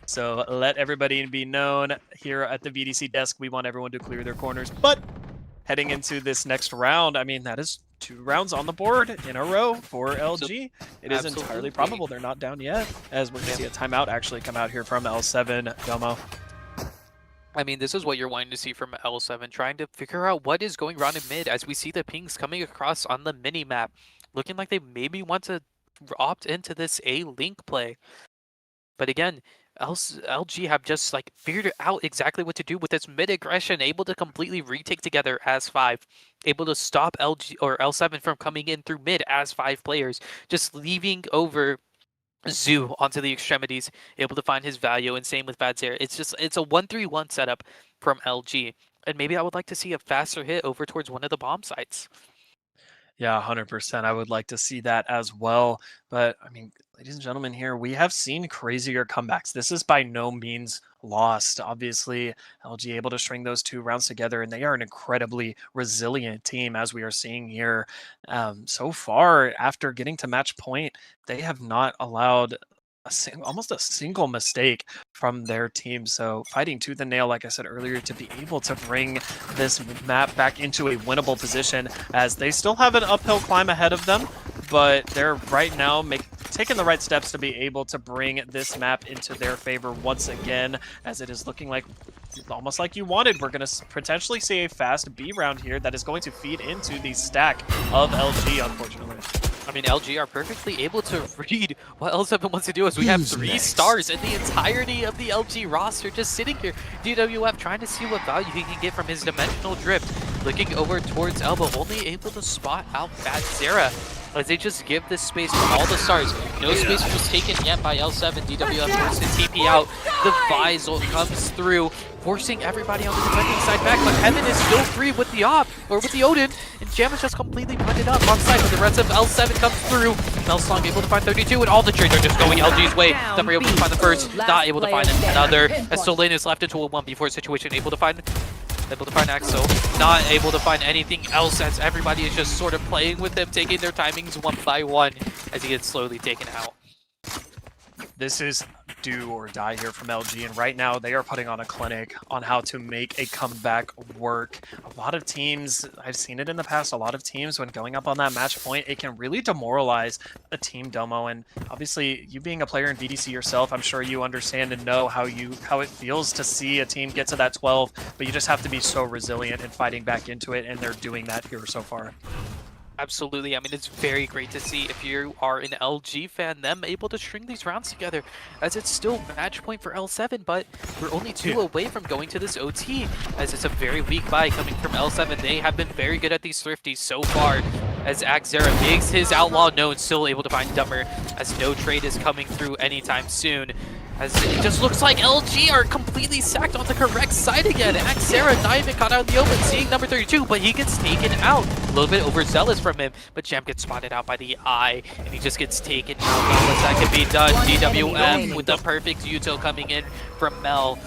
So let everybody be known here at the VDC desk, we want everyone to clear their corners. But heading into this next round, I mean, that is 2 rounds on the board in a row for LG. It is entirely probable they're not down yet, as we're going to see a timeout actually come out here from L7 Domo. I mean, this is what you're wanting to see from L7, trying to figure out what is going wrong in mid as we see the pings coming across on the mini-map, looking like they maybe want to opt into this A-Link play. But again, LG have just like figured out exactly what to do with this mid aggression, able to completely retake together as 5, able to stop LG or L7 from coming in through mid as 5 players, just leaving over Zoo onto the extremities, able to find his value, and same with Fadzera. It's a 1-3-1 setup from LG, and maybe I would like to see a faster hit over towards one of the bomb sites. Yeah, 100%. I would like to see that as well. But, I mean, ladies and gentlemen, here we have seen crazier comebacks. This is by no means lost. Obviously, LG able to string those 2 rounds together, and they are an incredibly resilient team, as we are seeing here. So far, after getting to match point, they have not allowed almost a single mistake from their team. So fighting tooth and nail, like I said earlier, to be able to bring this map back into a winnable position, as they still have an uphill climb ahead of them, but they're right now taking the right steps to be able to bring this map into their favor once again, as it is looking like almost like you wanted. We're going to potentially see a fast B round here that is going to feed into the stack of LG, unfortunately. I mean, LG are perfectly able to read what L7 wants to do, as we have 3 stars in the entirety of the LG roster just sitting here. DWF trying to see what value he can get from his dimensional drift, looking over towards Elbow, only able to spot out Fadzera as they just give this space to all the stars. No space was taken yet by L7. DWF forces to TP out. The Visal comes through, forcing everybody on the defending side back, but Heaven is still free with the op, or with the Odin, and Jam is just completely punted up on site, but the rest of L7 comes through. Melslong able to find 32, and all the trades are just going LG's way. Some are able to find the first, not able to find another, as Solane is left into a 1v4 situation, able to find Axel, not able to find anything else, as everybody is just sort of playing with him, taking their timings one by one. as he gets slowly taken out. This is do or die here from LG, and right now they are putting on a clinic on how to make a comeback work. A lot of teams, I've seen it in the past, a lot of teams when going up on that match point, it can really demoralize a team, Domo, and obviously you being a player in VDC yourself, I'm sure you understand and know how it feels to see a team get to that 12, but you just have to be so resilient and fighting back into it, and they're doing that here so far. Absolutely. I mean, it's very great to see, if you are an LG fan, them able to string these rounds together, as it's still match point for L7, but we're only 2 away from going to this OT, as it's a very weak buy coming from L7. They have been very good at these thrifties so far, as Axera makes his outlaw known, still able to find Dummer, as no trade is coming through anytime soon. As it just looks like LG are completely sacked on the correct side again. Axera not even caught out in the open, seeing number 32, but he gets taken out. A little bit overzealous from him, but Jam gets spotted out by the eye, and he just gets taken out. Not much that can be done. DWF with the perfect util coming in from Mel.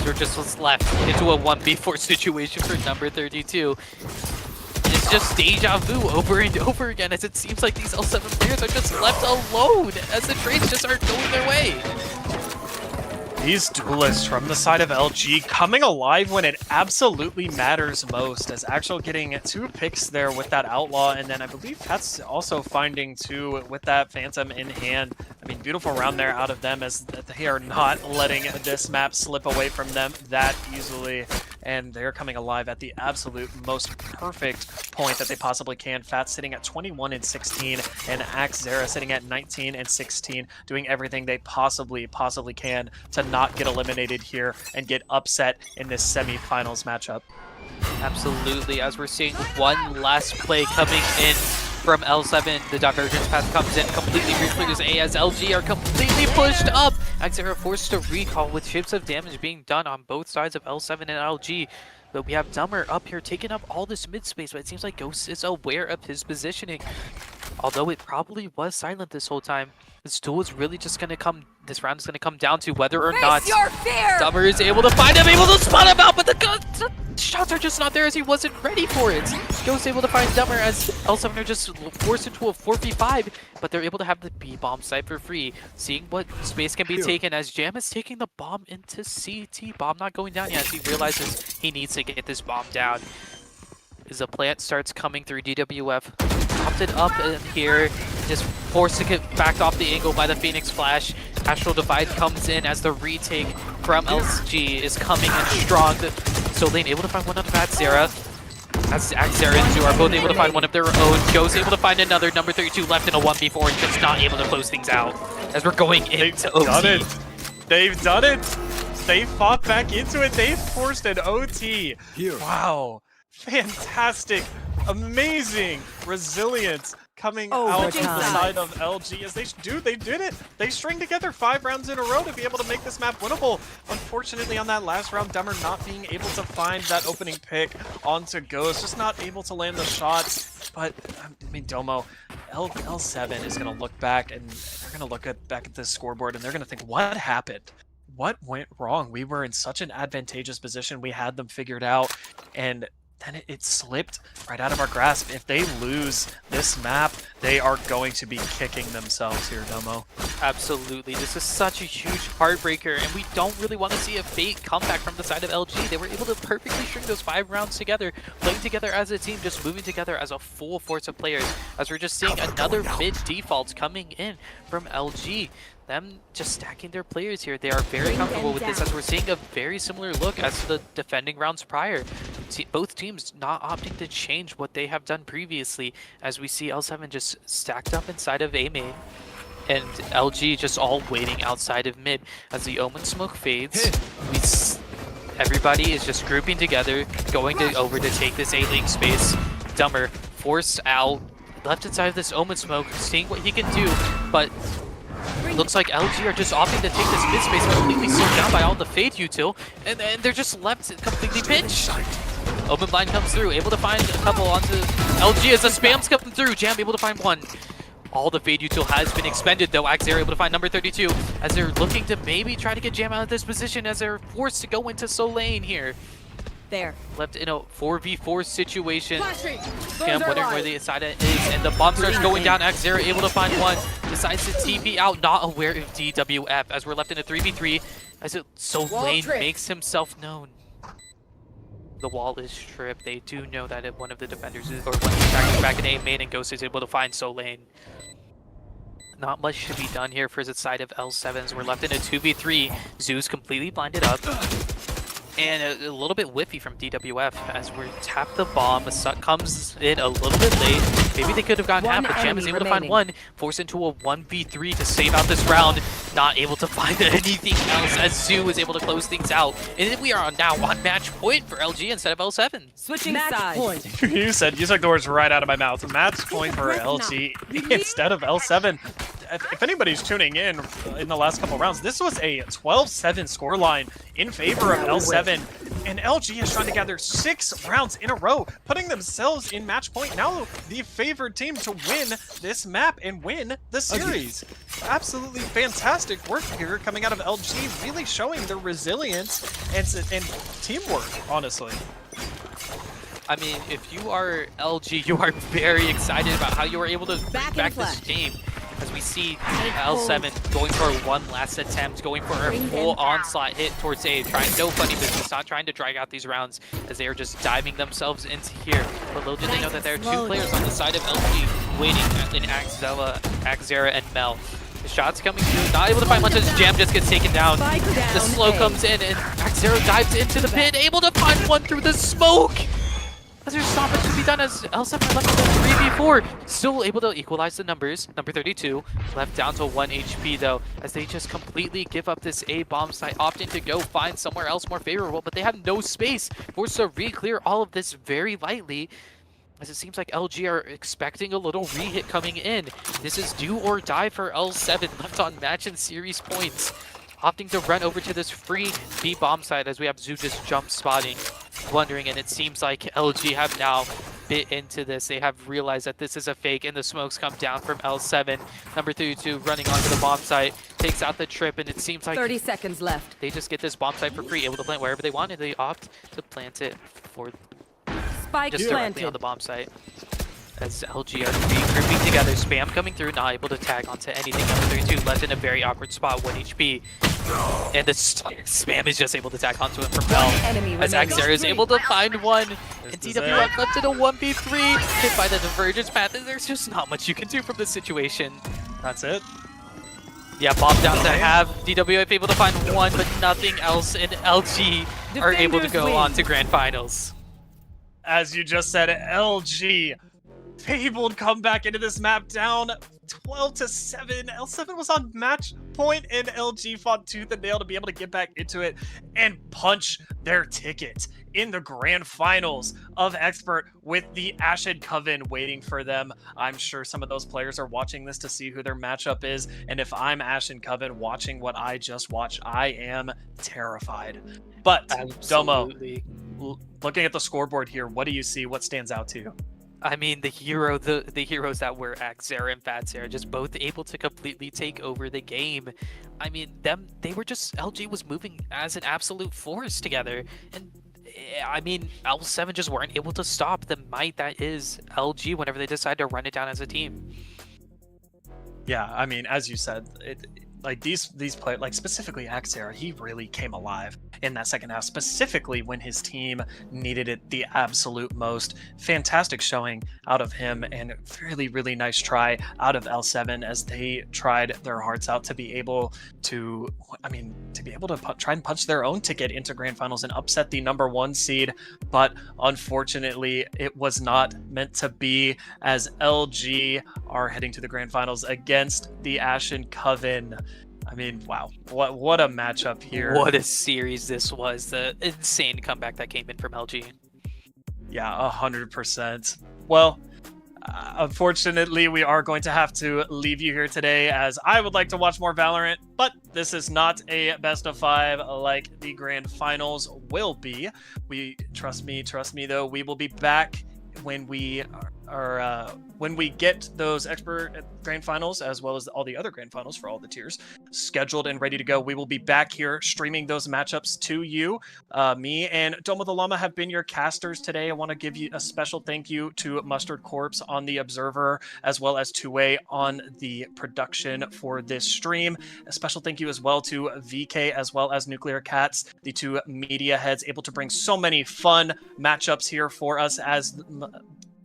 We're just left into a 1v4 situation for number 32. It's just deja vu over and over again, as it seems like these L7 players are just left alone as the trades just aren't going their way. These duelists from the side of LG coming alive when it absolutely matters most, as Actual getting 2 picks there with that Outlaw, and then I believe Pat's also finding 2 with that Phantom in hand. I mean, beautiful round there out of them, as they are not letting this map slip away from them that easily, and they're coming alive at the absolute most perfect point that they possibly can. Fat sitting at 21 and 16, and Axera sitting at 19 and 16, doing everything they possibly can to not get eliminated here and get upset in this semifinals matchup. Absolutely, as we're seeing one last play coming in from L7, the divergence path comes in, completely reclears A as LG are completely pushed up. Axera forced to recall with ships of damage being done on both sides of L7 and LG. But we have Dummer up here taking up all this mid space, but it seems like Ghost is aware of his positioning. Although it probably was silent this whole time. This duel is really just going to come, this round is going to come down to whether or not Dummer is able to find him, able to spot him out, but the shots are just not there as he wasn't ready for it. Ghost able to find Dummer as L7 are just forced into a 4v5, but they're able to have the B-bomb site for free. Seeing what space can be taken as Jam is taking the bomb into CT. Bomb not going down yet as he realizes he needs to get this bomb down. As the plant starts coming through, DWF popped it up in here, just forced to get backed off the angle by the Phoenix Flash. Astral Divide comes in as the retake from LG is coming in strong. So Lane able to find one of Axera. As Axera and Zoo are both able to find one of their own. Joe's able to find another, number 32 left in a 1v4 and just not able to close things out. As we're going into OT. Done it. They've done it. They fought back into it. They forced an OT. Wow. Fantastic, amazing resilience coming out from the side of LG as they did it. They string together 5 rounds in a row to be able to make this map winnable. Unfortunately, on that last round, Dummer not being able to find that opening pick onto Ghost, just not able to land the shots. But I mean, Domo, L7 is going to look back and they're going to look back at this scoreboard and they're going to think, what happened? What went wrong? We were in such an advantageous position. We had them figured out, and then it slipped right out of our grasp. If they lose this map, they are going to be kicking themselves here, Domo. Absolutely. This is such a huge heartbreaker, and we don't really want to see a fake comeback from the side of LG. They were able to perfectly string those 5 rounds together, playing together as a team, just moving together as a full force of players, as we're just seeing another mid default coming in from LG. Them just stacking their players here. They are very comfortable with this, as we're seeing a very similar look as the defending rounds prior. Both teams not opting to change what they have done previously, as we see L7 just stacked up inside of A main, and LG just all waiting outside of mid. As the Omen smoke fades, everybody is just grouping together, going over to take this A-link space. Dummer forced out, left inside of this Omen smoke, seeing what he can do, but looks like LG are just opting to take this mid space completely slowed down by all the Fade util, and they're just left completely pinched. Open blind comes through, able to find a couple onto LG as the spams come through. Jam able to find one. All the Fade util has been expended though. Axera able to find number 32 as they're looking to maybe try to get Jam out of this position as they're forced to go into Soul Lane here. There. Left in a 4v4 situation. Flashing. I'm wondering where the side is, and the bomb starts going down. X0 able to find one, decides to TP out, not aware of DWF as we're left in a 3v3. As Lane makes himself known. The wall is stripped. They do know that if one of the defenders is, or one of the attackers back in A main, and Ghost is able to find Lane. Not much should be done here for the side of L7s. We're left in a 2v3. Zoo's completely blinded up. And a little bit whiffy from DWF as we tap the bomb. The Sut comes in a little bit late. Maybe they could have gotten half, but Jam is able to find one. Forced into a 1v3 to save out this round. Not able to find anything else as Zoo is able to close things out. And then we are now on match point for LG instead of L7. Switching sides. You took the words right out of my mouth. Match point for LG instead of L7. If anybody's tuning in the last couple rounds, this was a 12-7 scoreline in favor of L7. And LG is trying to gather 6 rounds in a row, putting themselves in match point. Now the favored team to win this map and win the series. Absolutely fantastic work here coming out of LG, really showing their resilience and teamwork, honestly. I mean, if you are LG, you are very excited about how you were able to bring back this game. As we see L7 going for one last attempt, going for a full onslaught hit towards A, trying no funny business, not trying to drag out these rounds as they are just diving themselves into here. But little did they know that there are 2 players on the side of LG waiting in Axera and Mel. The shots coming through, not able to find much as Jam just gets taken down. The slow comes in and Axera dives into the pit, able to find one through the smoke. There's not much to be done as L7 left with a 3v4. Still able to equalize the numbers. Number 32 left down to 1 HP though, as they just completely give up this A bomb site, opting to go find somewhere else more favorable, but they have no space. Forced to re-clear all of this very lightly, as it seems like LG are expecting a little re-hit coming in. This is do or die for L7, left on match and series points. Opting to run over to this free B bomb site as we have Zoo just jump spotting, wondering, and it seems like LG have now bit into this. They have realized that this is a fake, and the smokes come down from L7. Number 32 running onto the bomb site, takes out the trip, and it seems like 30 seconds left. They just get this bomb site for free, able to plant wherever they want, and they opt to plant it for Spike just directly on the bomb site. As LG are regrouping together, spam coming through, not able to tag onto anything. Number 32 left in a very awkward spot, 1 HP. And the spam is just able to tag onto him from Bell. As Axera is able to find one. And DWF left in a 1v3, hit by the divergence path, and there's just not much you can do from this situation. That's it. Yeah, bomb down to have. DWF able to find one, but nothing else, and LG are able to go on to Grand Finals. As you just said, LG fabled come back into this map down 12-7. L7 was on match point, and LG fought tooth and nail to be able to get back into it and punch their ticket in the grand finals of Expert with the Ashen Coven waiting for them. I'm sure some of those players are watching this to see who their matchup is, and if I'm Ashen Coven watching what I just watched, I am terrified. But Absolutely. Domo, looking at the scoreboard here, what do you see? What stands out to you? I mean, the heroes that were Axera and Fatsera just both able to completely take over the game. I mean, they were just, LG was moving as an absolute force together. And I mean, L7 just weren't able to stop the might that is LG whenever they decide to run it down as a team. Yeah, I mean, as you said, like these players, like specifically Axera, he really came alive in that second half, specifically when his team needed it the absolute most. Fantastic showing out of him, and really nice try out of L7 as they tried their hearts out to be able to, try and punch their own ticket into grand finals and upset the number 1 seed. But unfortunately, it was not meant to be, as LG are heading to the grand finals against the Ashen Coven. I mean, wow, what a matchup here. What a series this was. The insane comeback that came in from LG. Yeah, 100%. Well, unfortunately, we are going to have to leave you here today, as I would like to watch more Valorant, but this is not a best of 5 like the grand finals will be. Trust me though, we will be back when we when we get those expert grand finals, as well as all the other grand finals for all the tiers scheduled and ready to go, we will be back here streaming those matchups to you. Me and Dome of the Llama have been your casters today. I want to give you a special thank you to Mustard Corpse on the Observer, as well as Two-Way on the production for this stream. A special thank you as well to VK as well as Nuclear Cats, the two media heads, able to bring so many fun matchups here for us, as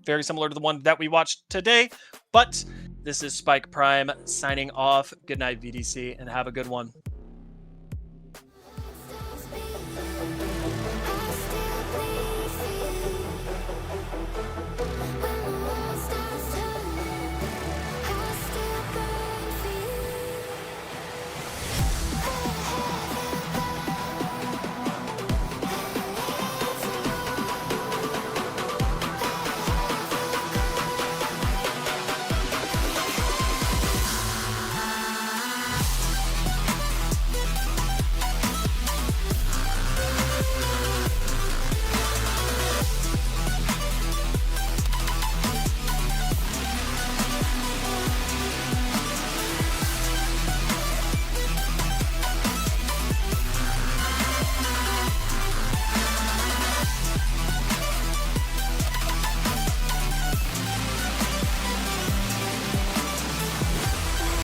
very similar to the one that we watched today. But this is Spike Prime signing off. Good night, VDC, and have a good one.